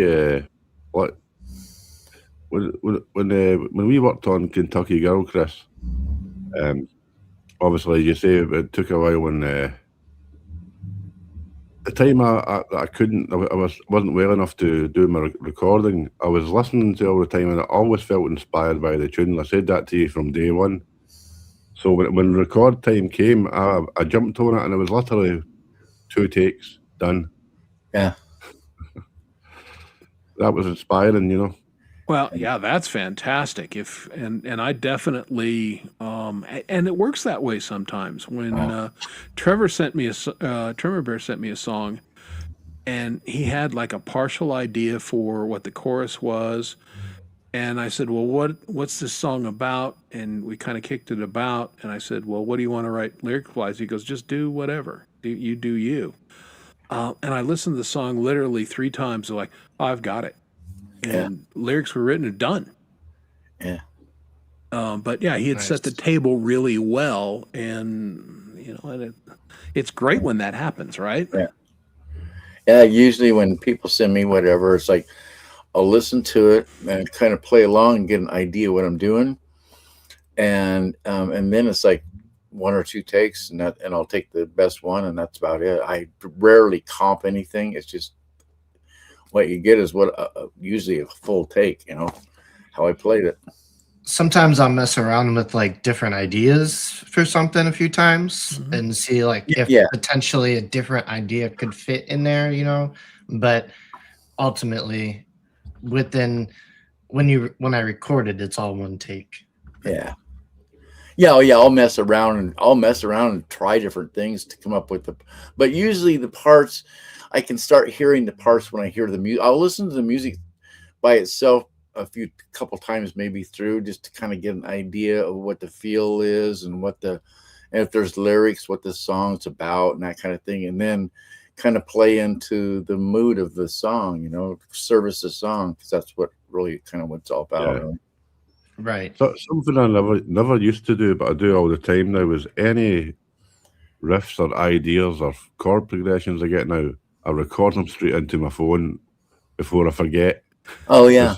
when we worked on Kentucky Girl, Chris, obviously you say it took a while when the time I couldn't, I wasn't well enough to do my recording. I was listening to all the time, and I always felt inspired by the tune. I said that to you from day one. So when record time came, I jumped on it, and it was literally 2 takes done. Yeah. That was inspiring, Well, yeah, that's fantastic. And I definitely and it works that way sometimes. When Trevor Bear sent me a song, and he had a partial idea for what the chorus was, and I said, "Well, what's this song about?" And we kind of kicked it about, and I said, "Well, what do you want to write lyric-wise?" He goes, "Just do whatever. You do you." And I listened to the song literally 3 times. Like, I've got it. And lyrics were written and done. Yeah. But yeah, he had set the table really well, and it's great when that happens, right? Yeah. Yeah. Usually when people send me whatever, it's I'll listen to it and kind of play along and get an idea what I'm doing, and then it's 1 or 2 takes, and I'll take the best one, and that's about it. I rarely comp anything. It's just what you get is what usually a full take, how I played it. sometimes I'll mess around with like different ideas for something a few times and see like if Yeah. potentially a different idea could fit in there, you know. But ultimately, when I recorded, it's all one take. Yeah. Yeah, oh yeah, I'll mess around and try different things to come up with but usually the parts I can start hearing the parts when I hear the music. I'll listen to the music by itself couple times maybe through just to kind of get an idea of what the feel is and and if there's lyrics, what the song's about and that kind of thing, and then kind of play into the mood of the song, you know, service the song, because that's what really kind of what it's all about. Yeah. Really. Right. So something I never used to do, but I do all the time now, is any riffs or ideas or chord progressions I get now, I record them straight into my phone before I forget. Oh yeah.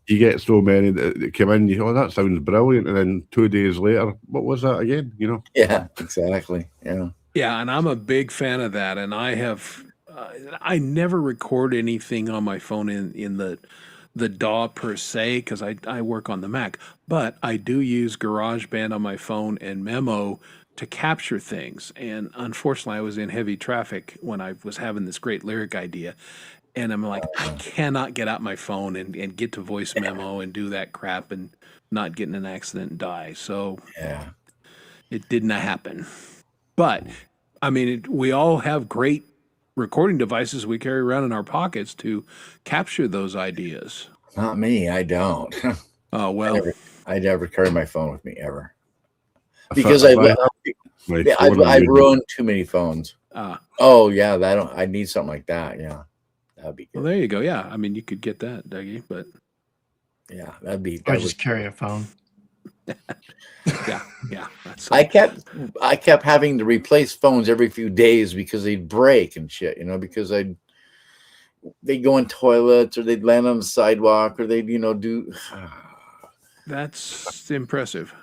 You get so many that come in, you go, oh, that sounds brilliant, and then 2 days later, what was that again? You know? Yeah, exactly. Yeah. Yeah, and I'm a big fan of that. And I never record anything on my phone in the DAW per se, because I work on the Mac. But I do use GarageBand on my phone and Memo to capture things. And unfortunately, I was in heavy traffic when I was having this great lyric idea. And I'm like, I cannot get out my phone and get to voice memo and do that crap and not get in an accident and die. So Yeah. it did not happen. But I mean, we all have great recording devices we carry around in our pockets to capture those ideas. Not me. I don't. Oh, well. I never carry my phone with me ever. If Because if I have my phone, I'm I've using- ruined too many phones. Ah, Oh yeah, I need something like that. Yeah, that'd be well, good. there you go. Yeah. I mean, you could get that, Dougie, but Yeah, that'd be. Or That just would, carry a phone. yeah. That's I kept having to replace phones every few days because they'd break and shit. You know, because they'd go in toilets or they'd land on the sidewalk or they'd do. that's impressive.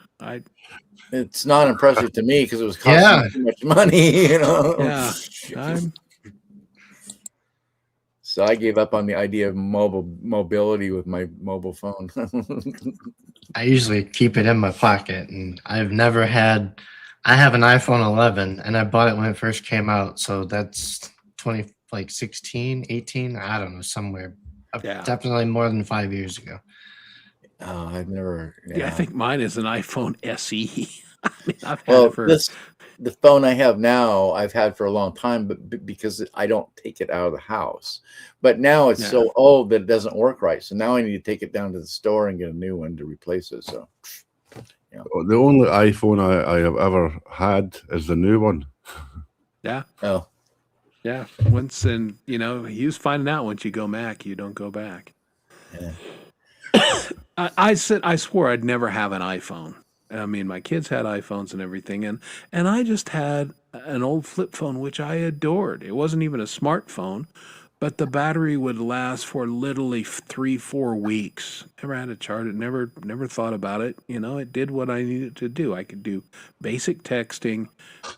It's not impressive to me because it was costing Yeah. me too much money. You know. Yeah. I'm So I gave up on the idea of mobility with my mobile phone. I usually keep it in my pocket, and I've never had. I have an iPhone 11, and I bought it when it first came out, so that's 16, 18, I don't know, somewhere. Yeah. Definitely more than 5 years ago. Oh, I've never. Yeah, I think mine is an iPhone SE. I mean, I've had Well, it for the phone I have now, I've had for a long time, but because I don't take it out of the house. But now it's Yeah. so old that it doesn't work right. So now I need to take it down to the store and get a new one to replace it. So The only iPhone I have ever had is the new one. yeah. oh Yeah. Once and he was finding out once you go Mac, you don't go back. yeah. I swore I'd never have an iPhone. I mean, my kids had iPhones and everything, and I just had an old flip phone which I adored. It wasn't even a smartphone, but the battery would last for literally 3-4 weeks. Never had to charge it. Never thought about it. It did what I needed to do. I could do basic texting,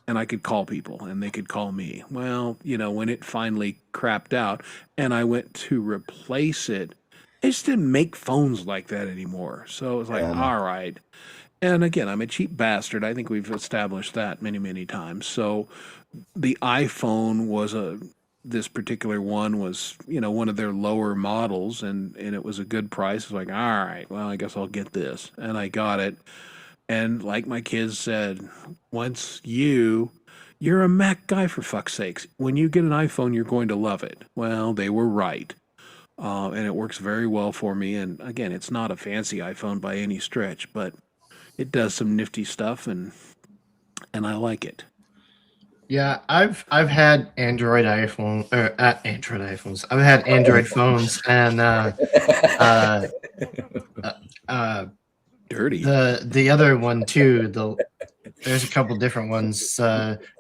and I could call people, and they could call me. Well, when it finally crapped out, and I went to replace it, they just didn't make phones like that anymore. So it was like, Yeah. all right. And again, I'm a cheap bastard. I think we've established that many, many times. So the iPhone was this particular one was, one of their lower models, and it was a good price. It's like, all right, well, I guess I'll get this. And I got it. And like my kids said, once you're a Mac guy, for fuck's sakes. When you get an iPhone, you're going to love it. Well, they were right. And it works very well for me. And again, it's not a fancy iPhone by any stretch, but it does some nifty stuff, and I like it. Yeah, I've had Android iPhone or Android iPhones. I've had Android phones, and Dirty. the other one too. There's a couple different ones.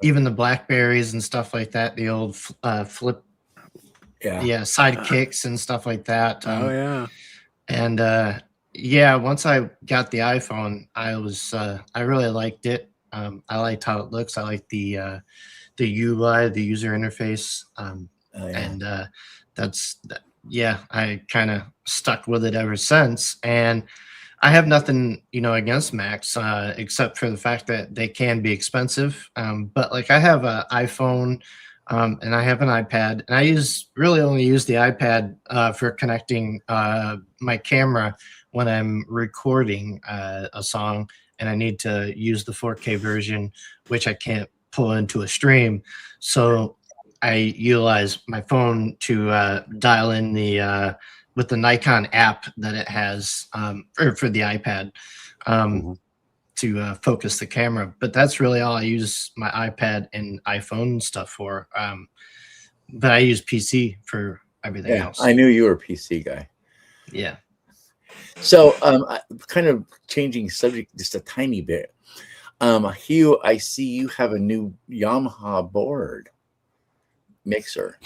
Even the Blackberries and stuff like that. The old flip, Yeah. sidekicks and stuff like that. Oh yeah. And yeah, once I got the iPhone, I really liked it. I liked how it looks. I like the UI, the user interface, Oh, yeah. and I kind of stuck with it ever since. And I have nothing, against Macs, except for the fact that they can be expensive. But like I have an iPhone, and I have an iPad, and I really only use the iPad for connecting my camera when I'm recording a song, and I need to use the 4K version, which I can't pull into a stream. So I utilize my phone to dial in the with the Nikon app that it has for the iPad to focus the camera. But that's really all I use my iPad and iPhone stuff for. But I use PC for everything else. I knew you were a PC guy. Yeah. So kind of changing subject just a tiny bit. Hugh, I see you have a new Yamaha board mixer.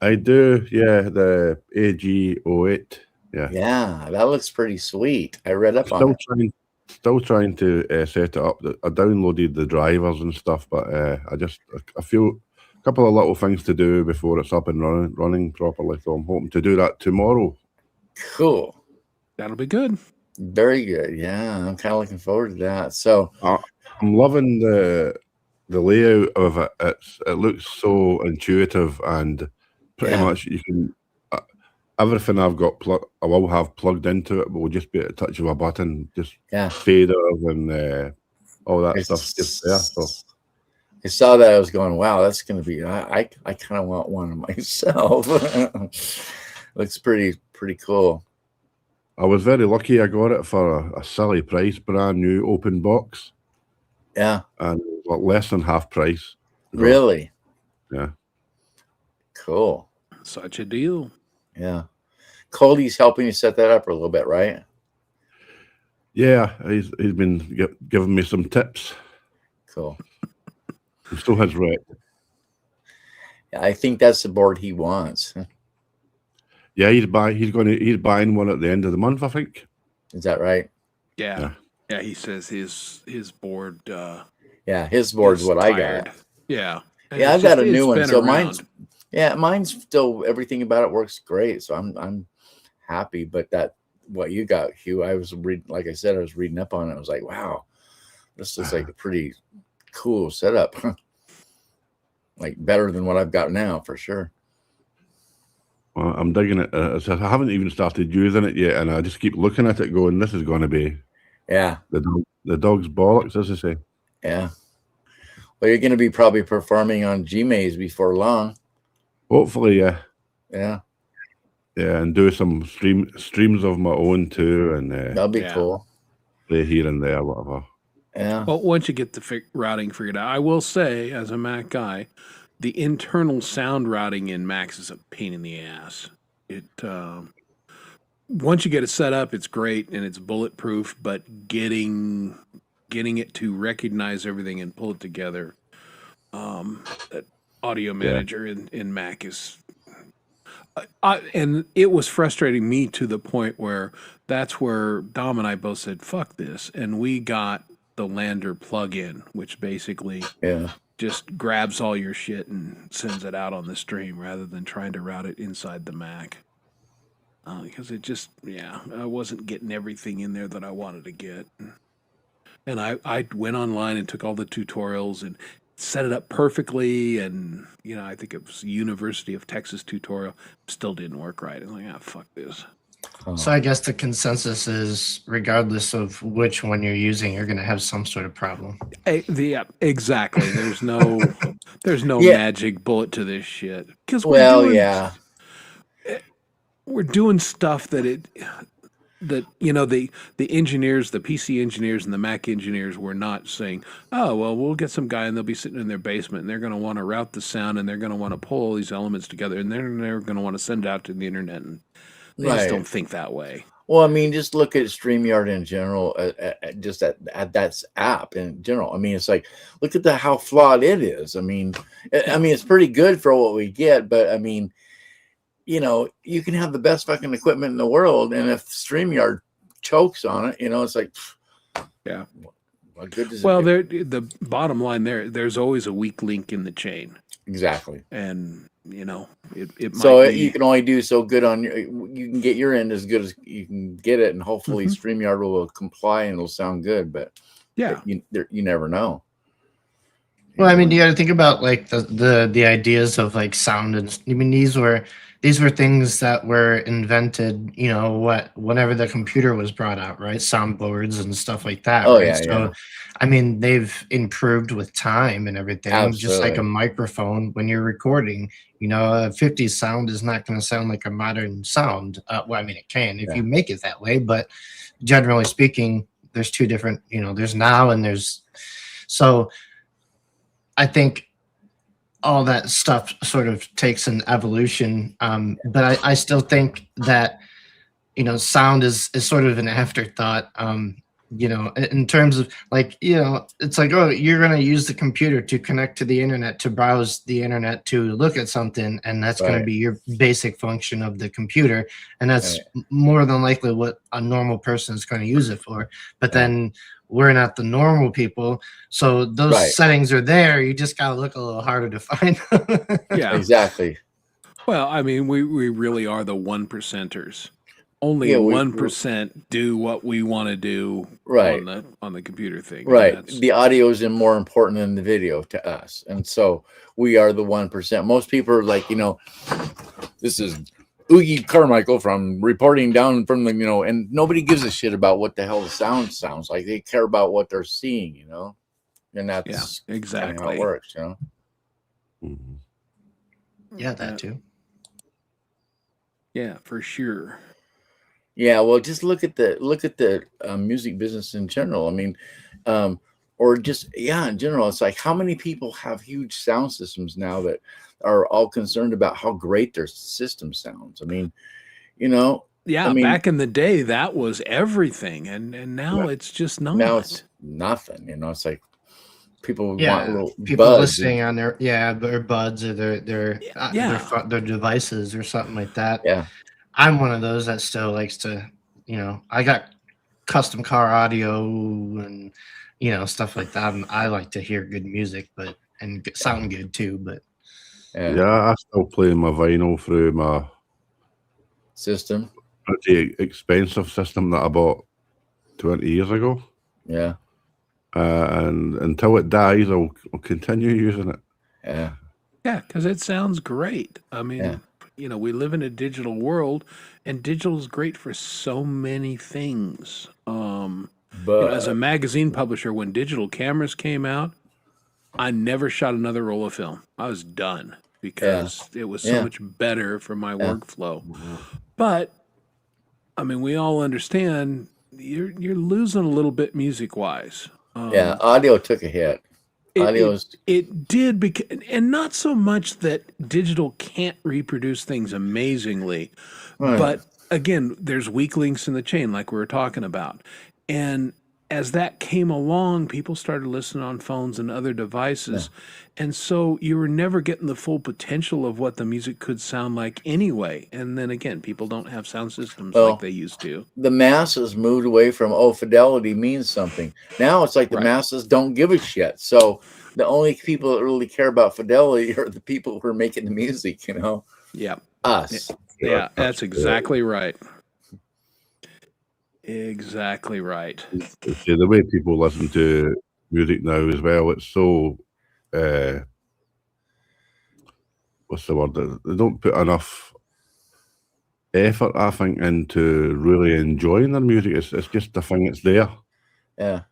I do, yeah, the AG08. Yeah, that looks pretty sweet. I read up on it. Still trying to set it up. I downloaded the drivers and stuff, but I feel a couple of little things to do before it's up and running properly. So I'm hoping to do that tomorrow. Cool. That'll be good. Very good. Yeah, I'm kind of looking forward to that. So I'm loving the layout of it. It looks so intuitive, and pretty much you can everything I've got I will have plugged into it, but will just be at a touch of a button, just faders and all that stuff just there. So I saw that, I was going, wow, that's going to be. I kind of want one of myself. Looks pretty cool. I was very lucky. I got it for a silly price, brand new open box. Yeah, and less than half price. Really? Yeah. Cool. Such a deal. Yeah. Cody's helping you set that up a little bit, right? Yeah, he's been giving me some tips. Cool. He still has wreck. Yeah, I think that's the board he wants. Yeah, he's buying one at the end of the month, I think. Is that right? Yeah. He says his board. His board's what tired. I got. Yeah. And I've got a new one. So around. mine's still, everything about it works great. So I'm happy. But what you got, Hugh, I was reading, like I said, I was reading up on it. I was like, wow, this is like a pretty cool setup. Like better than what I've got now for sure. Well, I'm digging it. I haven't even started using it yet, and I just keep looking at it, going, "This is going to be, the dog's bollocks," as I say. Yeah. Well, you're going to be probably performing on Gmaze before long. Hopefully, yeah. Yeah. Yeah, and do some streams of my own too, and that'll be cool. Play here and there, whatever. Yeah. Well, once you get the routing figured out, I will say, as a Mac guy, the internal sound routing in Macs is a pain in the ass. It once you get it set up, it's great and it's bulletproof, but getting it to recognize everything and pull it together, that audio manager in Mac is. And it was frustrating me to the point where that's where Dom and I both said, "Fuck this," and we got the Lander plugin, which basically just grabs all your shit and sends it out on the stream rather than trying to route it inside the Mac. Because it just, I wasn't getting everything in there that I wanted to get. And I went online and took all the tutorials and set it up perfectly. And, I think it was University of Texas tutorial. Still didn't work right. I was like, fuck this. So I guess the consensus is, regardless of which one you're using, you're going to have some sort of problem. Exactly. There's no magic bullet to this shit. Because we're doing stuff that the engineers, the PC engineers and the Mac engineers were not saying, "Oh, well, we'll get some guy and they'll be sitting in their basement and they're going to want to route the sound and they're going to want to pull all these elements together and they're going to want to send it out to the internet." And they just don't think that way. Well, I mean, just look at StreamYard in general, just at that app in general. I mean, it's like, look at how flawed it is. I mean, it's pretty good for what we get, but I mean, you can have the best fucking equipment in the world, and if StreamYard chokes on it, it's like, yeah. What good does it do? The bottom line there's always a weak link in the chain. Exactly. And it So might you be. can only do so good on your. You can get your end as good as you can get it, and hopefully StreamYard will comply and it'll sound good. But Yeah. you never know. Well, I mean, you got to think about like the ideas of like sound, and I mean these were things that were invented, whenever the computer was brought out, right? Soundboards and stuff like that, Oh right? yeah, So, yeah, I mean, they've improved with time and everything, just like a absolutely. microphone when you're recording. A 50s sound is not going to sound like a modern sound. Well, I mean, it can if Yeah. you make it that way, but generally speaking, there's two different, there's now and there's so. I think all that stuff sort of takes an evolution. But I still think that, sound is sort of an afterthought. In terms of like, it's like, oh, you're going to use the computer to connect to the internet, to browse the internet, to look at something. And that's going to Right. be your basic function of the computer. And that's Right. more than likely what a normal person is going to use it for. But Yeah. then we're not the normal people. So those Right. settings are there. You just got to look a little harder to find them. Yeah. Exactly. Well, I mean, we really are the 1%ers. Only Yeah, 1% do what we want to do Right. on the computer thing. Right. And The audio is more important than the video to us. And so we are the 1%. Most people are like, this is Oogie Carmichael from reporting down from the, and nobody gives a shit about what the hell the sound sounds like. They care about what they're seeing, and that's exactly how it works, Mhm. Yeah, that too. Yeah, for sure. Yeah, well, just look at the music business in general. I mean, or just in general, it's like how many people have huge sound systems now that are all concerned about how great their system sounds. I mean, Yeah, back in the day, that was everything, and now it's just not. Now it's nothing. It's like people want little people buds. listening on their buds or their devices or something like that. Yeah. I'm one of those that still likes to, I got custom car audio and stuff like that. And I like to hear good music, and sound good too. But yeah, I still play my vinyl through my system, pretty expensive system that I bought 20 years ago. Yeah. And until it dies, I'll continue using it. Yeah. Yeah, because it sounds great. I mean, we live in a digital world, and digital is great for so many things. But as a magazine publisher, when digital cameras came out, I never shot another roll of film. I was done because it was so much better for my workflow. But I mean, we all understand you're losing a little bit music wise. Audio took a hit. It did, and not so much that digital can't reproduce things amazingly, but again, there's weak links in the chain, like we were talking about. And as that came along, people started listening on phones and other devices. And so you were never getting the full potential of what the music could sound like anyway. And then again, people don't have sound systems like they used to. The masses moved away from, fidelity means something. Now it's like the masses don't give a shit. So the only people that really care about fidelity are the people who are making the music, Yeah. Us. Yeah, that's exactly right. Exactly right. Yeah, the way people listen to music now as well, it's so what's the word? They don't put enough effort, I think, into really enjoying their music. It's just a thing. It's there. Yeah.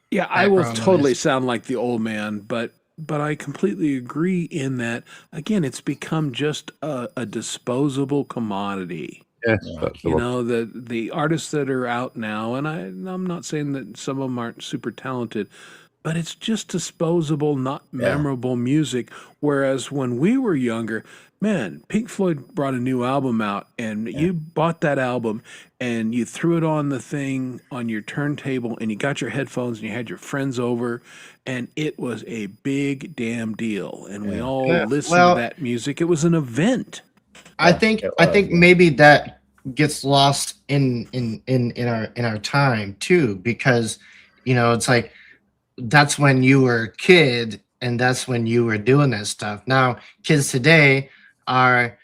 Yeah, I will totally sound like the old man, but I completely agree in that, again, it's become just a disposable commodity. Yes, that's the word. The artists that are out now, and I'm not saying that some of them aren't super talented, but it's just disposable, not memorable music. Whereas when we were younger, man, Pink Floyd brought a new album out, and you bought that album and you threw it on the thing on your turntable, and you got your headphones and you had your friends over, and it was a big damn deal. And we all listened to that music. It was an event. I think maybe that gets lost in our time too, because it's like that's when you were a kid and that's when you were doing that stuff. Now, kids today are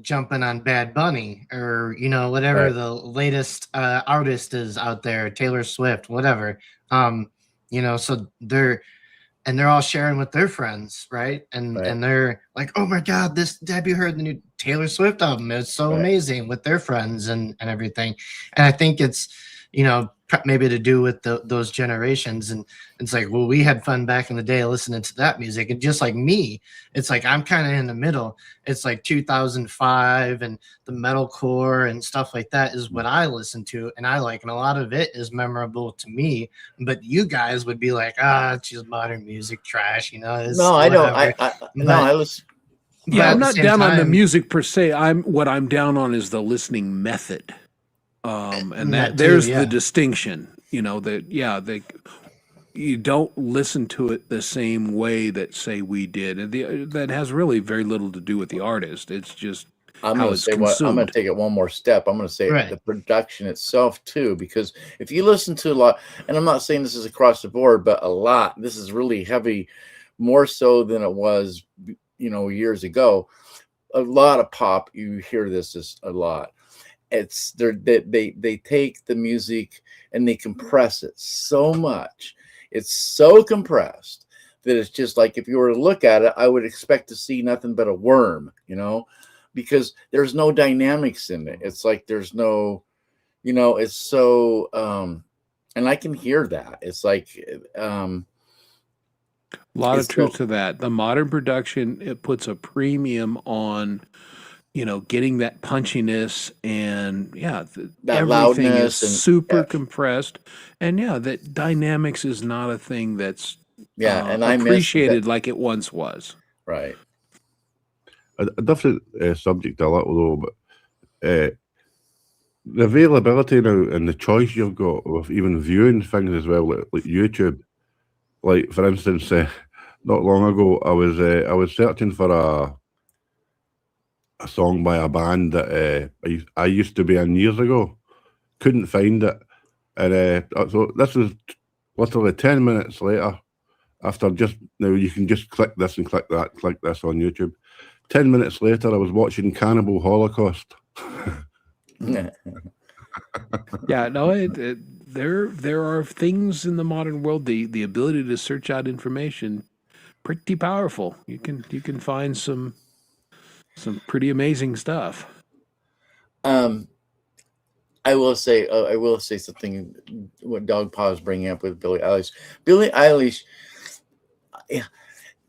jumping on Bad Bunny or whatever Right. the latest artist is out there, Taylor Swift, whatever. So they're all sharing with their friends, right? And Right. and they're like, oh my god, have you heard the new Taylor Swift album? It's so Right. amazing with their friends and everything. And I think it's maybe to do with those generations. And it's like, well, we had fun back in the day listening to that music, and just like me, it's like I'm kind of in the middle. It's like 2005 and the metalcore and stuff like that is what I listen to and I like, and a lot of it is memorable to me. But you guys would be like, it's just modern music trash, it's No, I don't. whatever. No, I listen. Yeah, But I'm at the not same down on the time- music per se. What I'm down on is the listening method. And that too, there's yeah. the distinction, that you don't listen to it the same way that say we did. And that has really very little to do with the artist. It's just I'm how going to it's say what I'm going consumed. to take it one more step. I'm going to say Right. the production itself too, because if you listen to a lot, and I'm not saying this is across the board, but a lot, this is really heavy, more so than it was, years ago. A lot of pop, you hear this a lot. It's they take the music and they compress it so much. It's so compressed that it's just like, if you were to look at it, I would expect to see nothing but a worm, because there's no dynamics in it. It's like there's no, it's so and I can hear that. It's like A lot of it's truth no- to that. The modern production, it puts a premium on, getting that punchiness and that everything loudness is and super compressed. And that dynamics is not a thing that's and I miss appreciated that, like it once was. right. A different subject a little though, but the availability now and the choice you've got of even viewing things as well, like YouTube. Like for instance, not long ago, I was searching for a song by a band that I used to be in years ago. Couldn't find it, and so this was literally 10 minutes later. After just now, you can just click this and click that, click this on YouTube. 10 minutes later, I was watching Cannibal Holocaust. Yeah, no, there are things in the modern world, the ability to search out information, pretty powerful. You can find some pretty amazing stuff. I will say something. What Dog Paw is bringing up with Billie Eilish. Billie Eilish,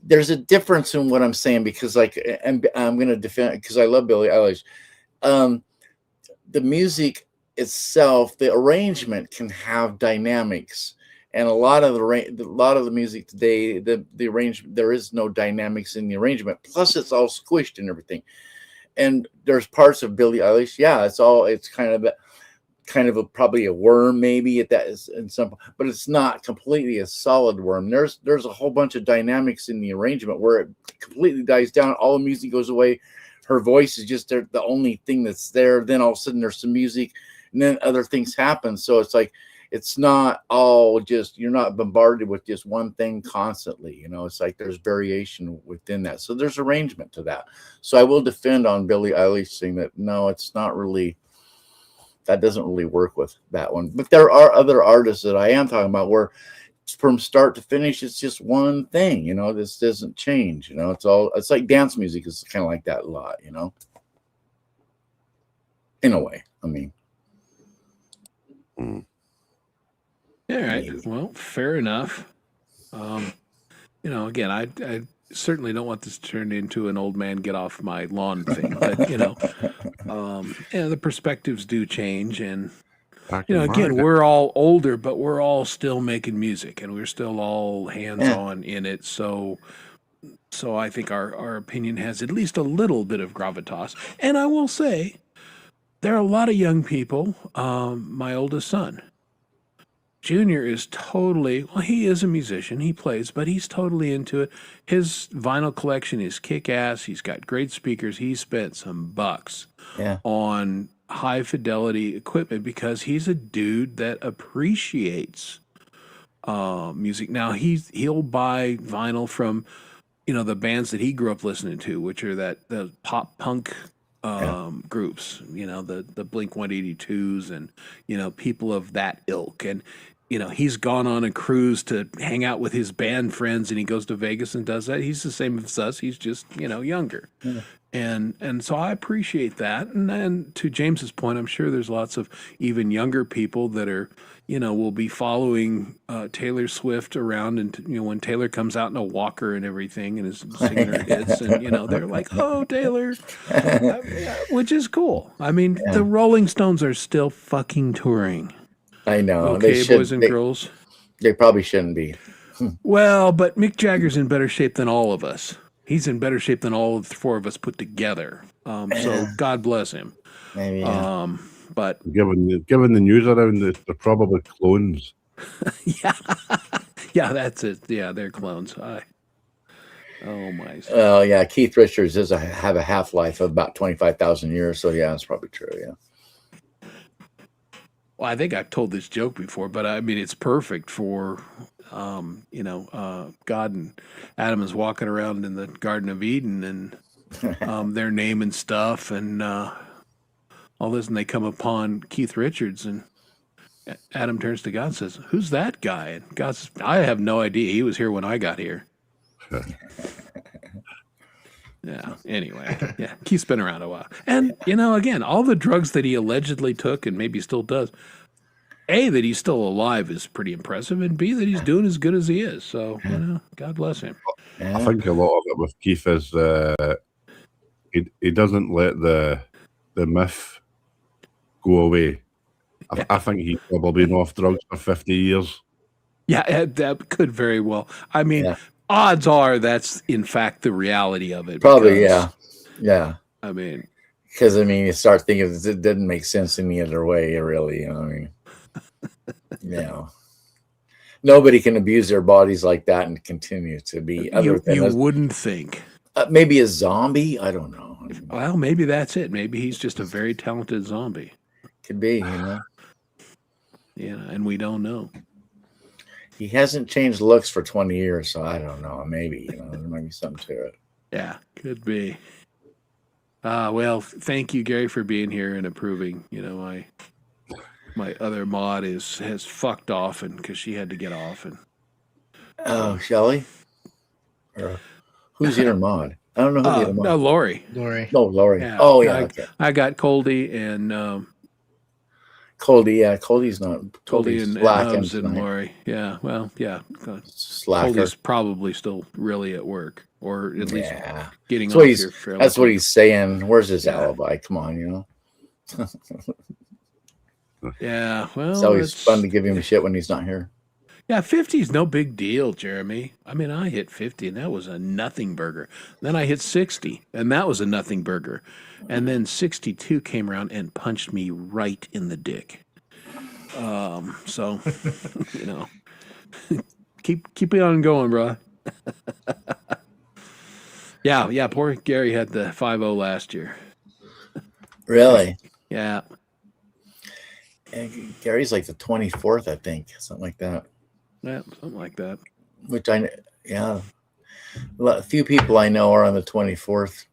there's a difference in what I'm saying, because I'm going to defend, because I love Billie Eilish. The music itself, the arrangement can have dynamics, and a lot of the music today, the arrangement, there is no dynamics in the arrangement. Plus, it's all squished and everything. And there's parts of Billie Eilish, it's kind of probably a worm, maybe at that is in some, but it's not completely a solid worm. There's a whole bunch of dynamics in the arrangement where it completely dies down. All the music goes away. Her voice is just the only thing that's there. Then all of a sudden there's some music, and then other things happen. So it's like, it's not all just, you're not bombarded with just one thing constantly. It's like there's variation within that. So there's arrangement to that. So I will defend on Billie Eilish saying that, no, it's not really, that doesn't really work with that one. But there are other artists that I am talking about where from start to finish, it's just one thing, this doesn't change, it's like dance music is kind of like that a lot, in a way. I mean, All right. Well, fair enough. Again, I certainly don't want this to turn into an old man get off my lawn thing, but the perspectives do change, and again, we're all older, but we're all still making music, and we're still all hands-on in it. So I think our opinion has at least a little bit of gravitas. And I will say, there are a lot of young people. My oldest son, Junior, is totally, well, he is a musician, he plays, but he's totally into it. His vinyl collection is kick-ass. He's got great speakers. He spent some bucks on high fidelity equipment because he's a dude that appreciates music. Now he'll buy vinyl from, the bands that he grew up listening to, which are the pop punk groups, the Blink 182s and, people of that ilk. And, he's gone on a cruise to hang out with his band friends, and he goes to Vegas and does that. He's the same as us. He's just, younger. Yeah. And so I appreciate that. And to James's point, I'm sure there's lots of even younger people that are, will be following Taylor Swift around, and when Taylor comes out in a walker and everything and is singing her hits, and they're like, "Oh, Taylor," which is cool. I mean, the Rolling Stones are still fucking touring. I know. Okay, boys and girls. They probably shouldn't be. Well, but Mick Jagger's in better shape than all of us. He's in better shape than all of the four of us put together. So God bless him. Maybe. But given the news around it, they're probably clones. yeah, that's it. Yeah, they're clones. Oh my. Well, yeah, Keith Richards have a half-life of about 25,000 years, so yeah, that's probably true. Yeah. Well, I think I've told this joke before, but I mean, it's perfect for, God and Adam is walking around in the Garden of Eden, and they're naming stuff and all this, and they come upon Keith Richards, and Adam turns to God and says, "Who's that guy?" And God says, "I have no idea. He was here when I got here." Yeah. Anyway, yeah, Keith's been around a while, and again, all the drugs that he allegedly took, and maybe still does. A, that he's still alive is pretty impressive, and B, that he's doing as good as he is. So, God bless him. I think a lot of it with Keith is he doesn't let the myth go away. I think he's probably been off drugs for 50 years. Yeah, that could very well. I mean, odds are that's in fact the reality of it. Probably, yeah. I mean, because you start thinking it didn't make sense any other way, really. Nobody can abuse their bodies like that and continue to be. You wouldn't think. Maybe a zombie. I don't know. Well, maybe that's it. Maybe he's just a very talented zombie. Could be, Yeah, and we don't know. He hasn't changed looks for 20 years, so I don't know. Maybe, there might be something to it. Yeah, could be. Well, thank you, Gary, for being here and approving. My other mod has fucked off, and because she had to get off. And oh, Shelley? Who's your mod? I don't know who the other mod. No, Lori. No, Lori. Yeah, Oh, yeah. Okay. I got Coldy and Coldy. Yeah, Coldy's not. Coldy and Hubs and Lori. Yeah, well, yeah. Slacker. Coldy's probably still really at work, or at least getting that's off here fairly. That's what he's saying. Where's his alibi? Come on, Yeah, well, it's always fun to give him shit when he's not here. Yeah, 50 is no big deal, Jeremy. I mean, I hit 50, and that was a nothing burger. Then I hit 60, and that was a nothing burger. And then 62 came around and punched me right in the dick. So, keep it on going, bro. Yeah, poor Gary had the 5-0 last year. Really? Yeah. And Gary's like the 24th, I think, something like that. Yeah, something like that. Which a few people I know are on the 24th.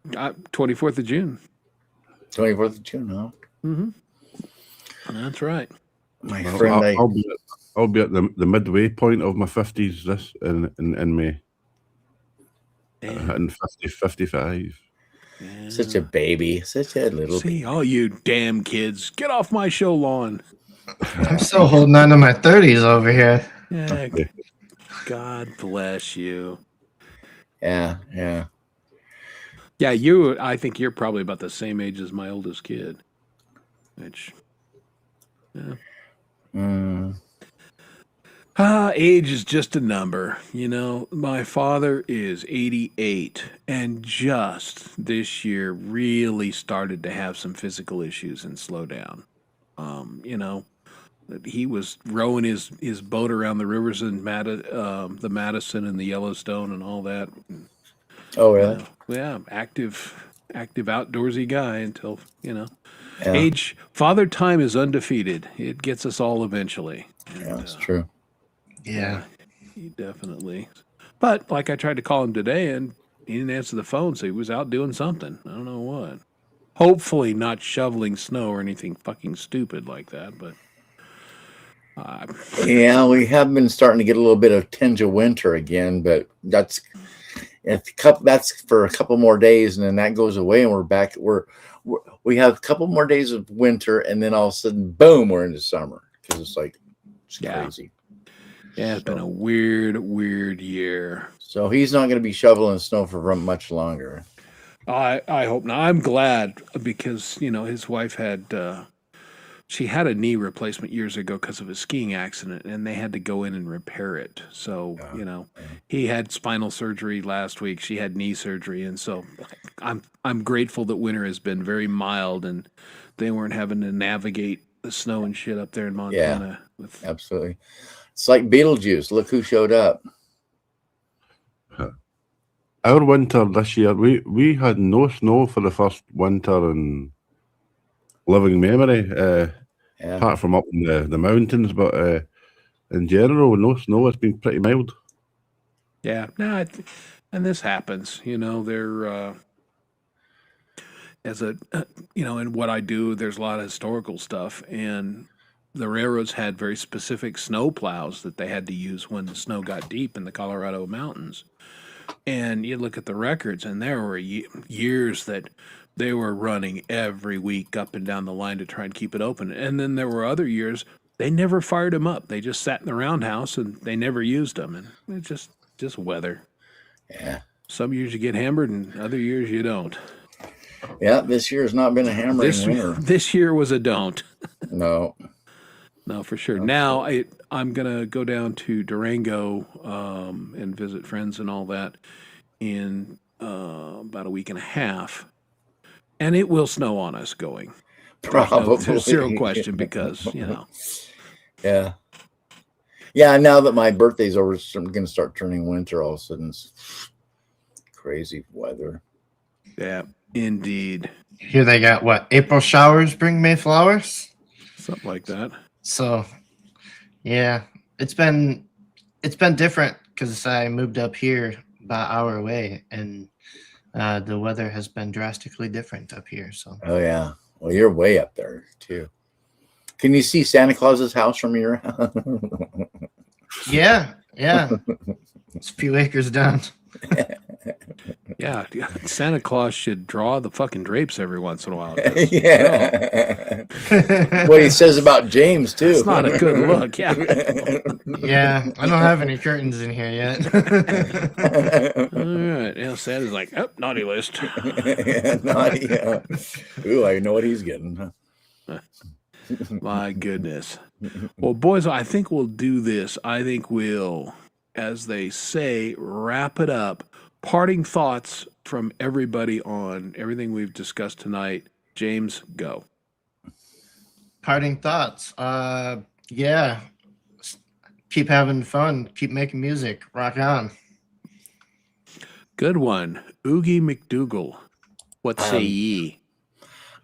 24th of June. 24th of June, huh? Mm-hmm. That's right. My friend, I'll be at the midway point of my 50s in May. And 55. Yeah. Such a baby. Such a little baby. All you damn kids, get off my show lawn. I'm still holding on to my 30s over here. Yeah. God bless you. Yeah. Yeah, I think you're probably about the same age as my oldest kid. Which, age is just a number. My father is 88 and just this year really started to have some physical issues and slow down. He was rowing his boat around the rivers in the Madison and the Yellowstone and all that. Oh, really? Yeah, active outdoorsy guy until, Yeah, Father Time is undefeated. It gets us all eventually. yeah, that's true. Yeah. He definitely. But like I tried to call him today, and he didn't answer the phone, so he was out doing something. I don't know what. Hopefully, not shoveling snow or anything fucking stupid like that. But Yeah, we have been starting to get a little bit of tinge of winter again, but that's for a couple more days, and then that goes away, and we're back. We have a couple more days of winter, and then all of a sudden, boom, we're into summer because it's Yeah. crazy. yeah, it's been a weird year. So he's not going to be shoveling snow for much longer. I hope not. I'm glad because his wife had she had a knee replacement years ago because of a skiing accident, and they had to go in and repair it. So he had spinal surgery last week. She had knee surgery, and so I'm grateful that winter has been very mild, and they weren't having to navigate the snow and shit up there in Montana. Absolutely, it's like Beetlejuice. Look who showed up. Our winter this year, we had no snow for the first winter in living memory, apart from up in the mountains. But in general, no snow. It's been pretty mild. Yeah, no, and this happens. They're in what I do, there's a lot of historical stuff, and the railroads had very specific snow plows that they had to use when the snow got deep in the Colorado mountains. And you look at the records, and there were years that they were running every week up and down the line to try and keep it open. And then there were other years they never fired them up. They just sat in the roundhouse and they never used them. And it's just weather. Yeah. Some years you get hammered, and other years you don't. Yeah, this year has not been a hammering winter. This year was a don't. No, for sure. Now I'm gonna go down to Durango and visit friends and all that in about a week and a half, and it will snow on us going. probably. There's zero question because Yeah. Yeah, now that my birthday's over, I'm going to start turning winter all of a sudden. It's crazy weather. Yeah, indeed. Here they got what? April showers bring May flowers? Something like that. So, yeah, it's been different because I moved up here about an hour away, and the weather has been drastically different up here. So. Oh yeah, well you're way up there too. Can you see Santa Claus's house from your house? Yeah. It's a few acres down. Yeah, Santa Claus should draw the fucking drapes every once in a while. Yeah. What he says about James too. It's not a good look. Yeah. Yeah, I don't have any curtains in here yet. All right. Yeah, Santa's like, oh, naughty list. Naughty. Ooh, I know what he's getting. My goodness. Well, boys, I think we'll do this. I think we'll, as they say, wrap it up. Parting thoughts from everybody on everything we've discussed tonight. James, go. Parting thoughts. Yeah. Keep having fun. Keep making music. Rock on. Good one. Oogie McDougal. What say ye?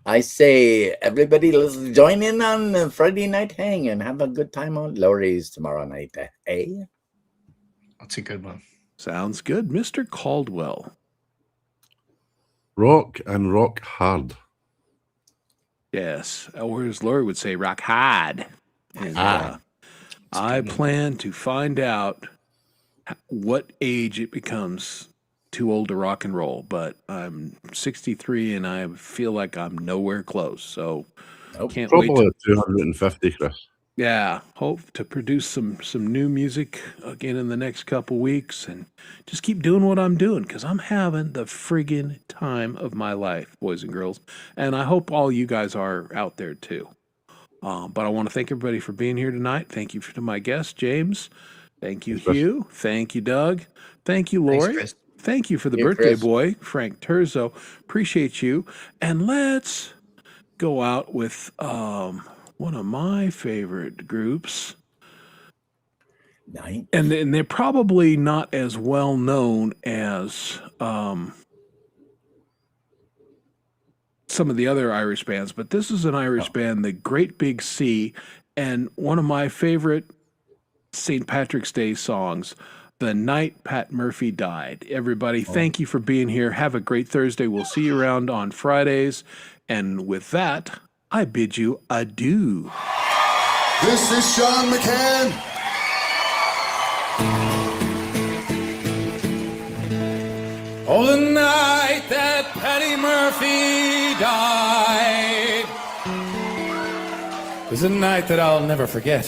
I say, everybody, let's join in on the Friday night hang and have a good time on Lowry's tomorrow night. Eh? That's a good one. Sounds good. Mr. Caldwell. Rock and rock hard. Yes. Or as Lori would say, rock hard. And I plan to find out what age it becomes too old to rock and roll, but I'm 63 and I feel like I'm nowhere close. So can't wait. Probably 250, Chris. Yeah, hope to produce some new music again in the next couple weeks and just keep doing what I'm doing because I'm having the friggin' time of my life, boys and girls. And I hope all you guys are out there too. But I want to thank everybody for being here tonight. Thank you to my guest, James. Thank you, Hugh. Thank you, Doug. Thank you, Lori. Thanks, Chris. Thank you for the birthday boy, Frank Terzo. Appreciate you. And let's go out with one of my favorite groups. And they're probably not as well some of the other Irish bands, but this is an Irish band, the Great Big Sea, and one of my favorite St. Patrick's Day songs, The Night Pat Murphy Died. Everybody, thank you for being here. Have a great Thursday. We'll see you around on Fridays. And with that, I bid you adieu. This is Sean McCann. Oh, the night that Patty Murphy died was a night that I'll never forget.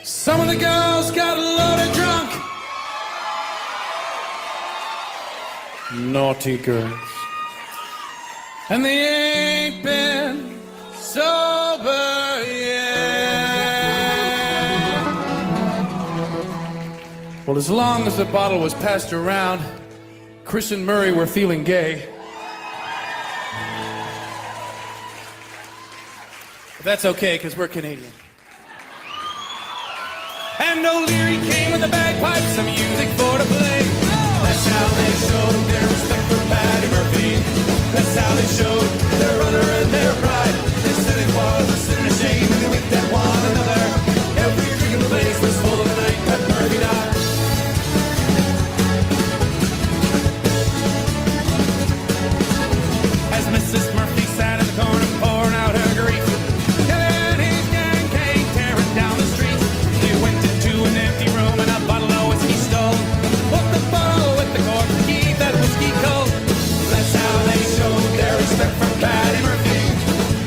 Some of the girls got loaded drunk. Naughty girls. And they ain't been sober yet. Well, as long as the bottle was passed around, Chris and Murray were feeling gay. But that's okay, because we're Canadian. And O'Leary came with the bagpipes and music for to play. That's how they showed their respect for Patty Murphy. That's how they showed their honor and their pride. They said it was a sin and a shame, and they winked at one another. Every drink in the place was full of the night that Murphy died. As Mrs. Murphy sat in the corner pouring out her grief, and his gang came tearing down the street. They went into an empty room and a bottle of whiskey stole. What the bottle with the cork to keep that whiskey cold. That's how they showed their respect for Patty Murphy.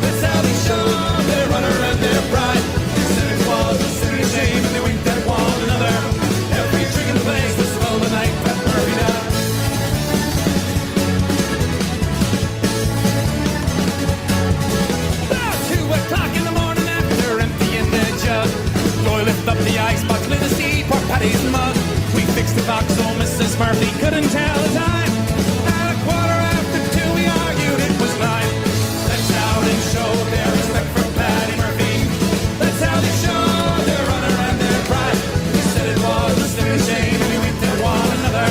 That's how they showed their honor and their pride. They said it was a sin and a shame, and they winked at one another. Every drink in the place was full the night that Murphy died. About 2 o'clock in the morning, after emptying the jug, Roy lifted up the ice bottle in the sea, pour Patty's mug. We fixed the clock so Mrs. Murphy couldn't tell the time. At 2:15 we argued it was 9. That's how they showed their respect for Patty Murphy. That's how they showed their honor and their pride. They said it was a sin and a shame, and we winked at one another.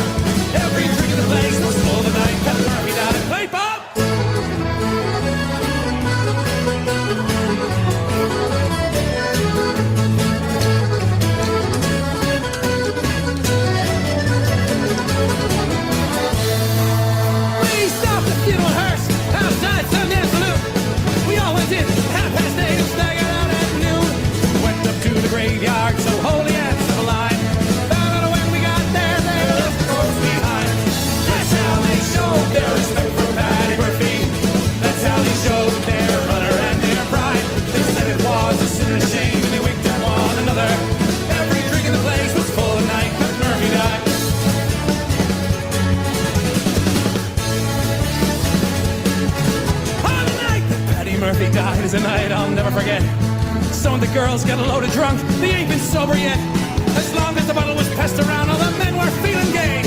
Every drink in the place was full the night that Murphy died. Play pop! We stopped the funeral hearse outside Sundance Saloon. We all went in 8:30 and staggered out at noon. Went up to the graveyard so holy and sublime. Found out when we got there, they left the corpse behind. That's how they showed their respect for Patty Murphy. That's how they showed their honor and their pride. They said it was a sin and a shame, and they winked at one another. Every drink in the place was full the night that Murphy died. On the night that Patty Murphy died is a night I'll never forget. Some of the girls got loaded drunk, they ain't been sober yet. As long as the bottle was passed around, all the men were feeling gay.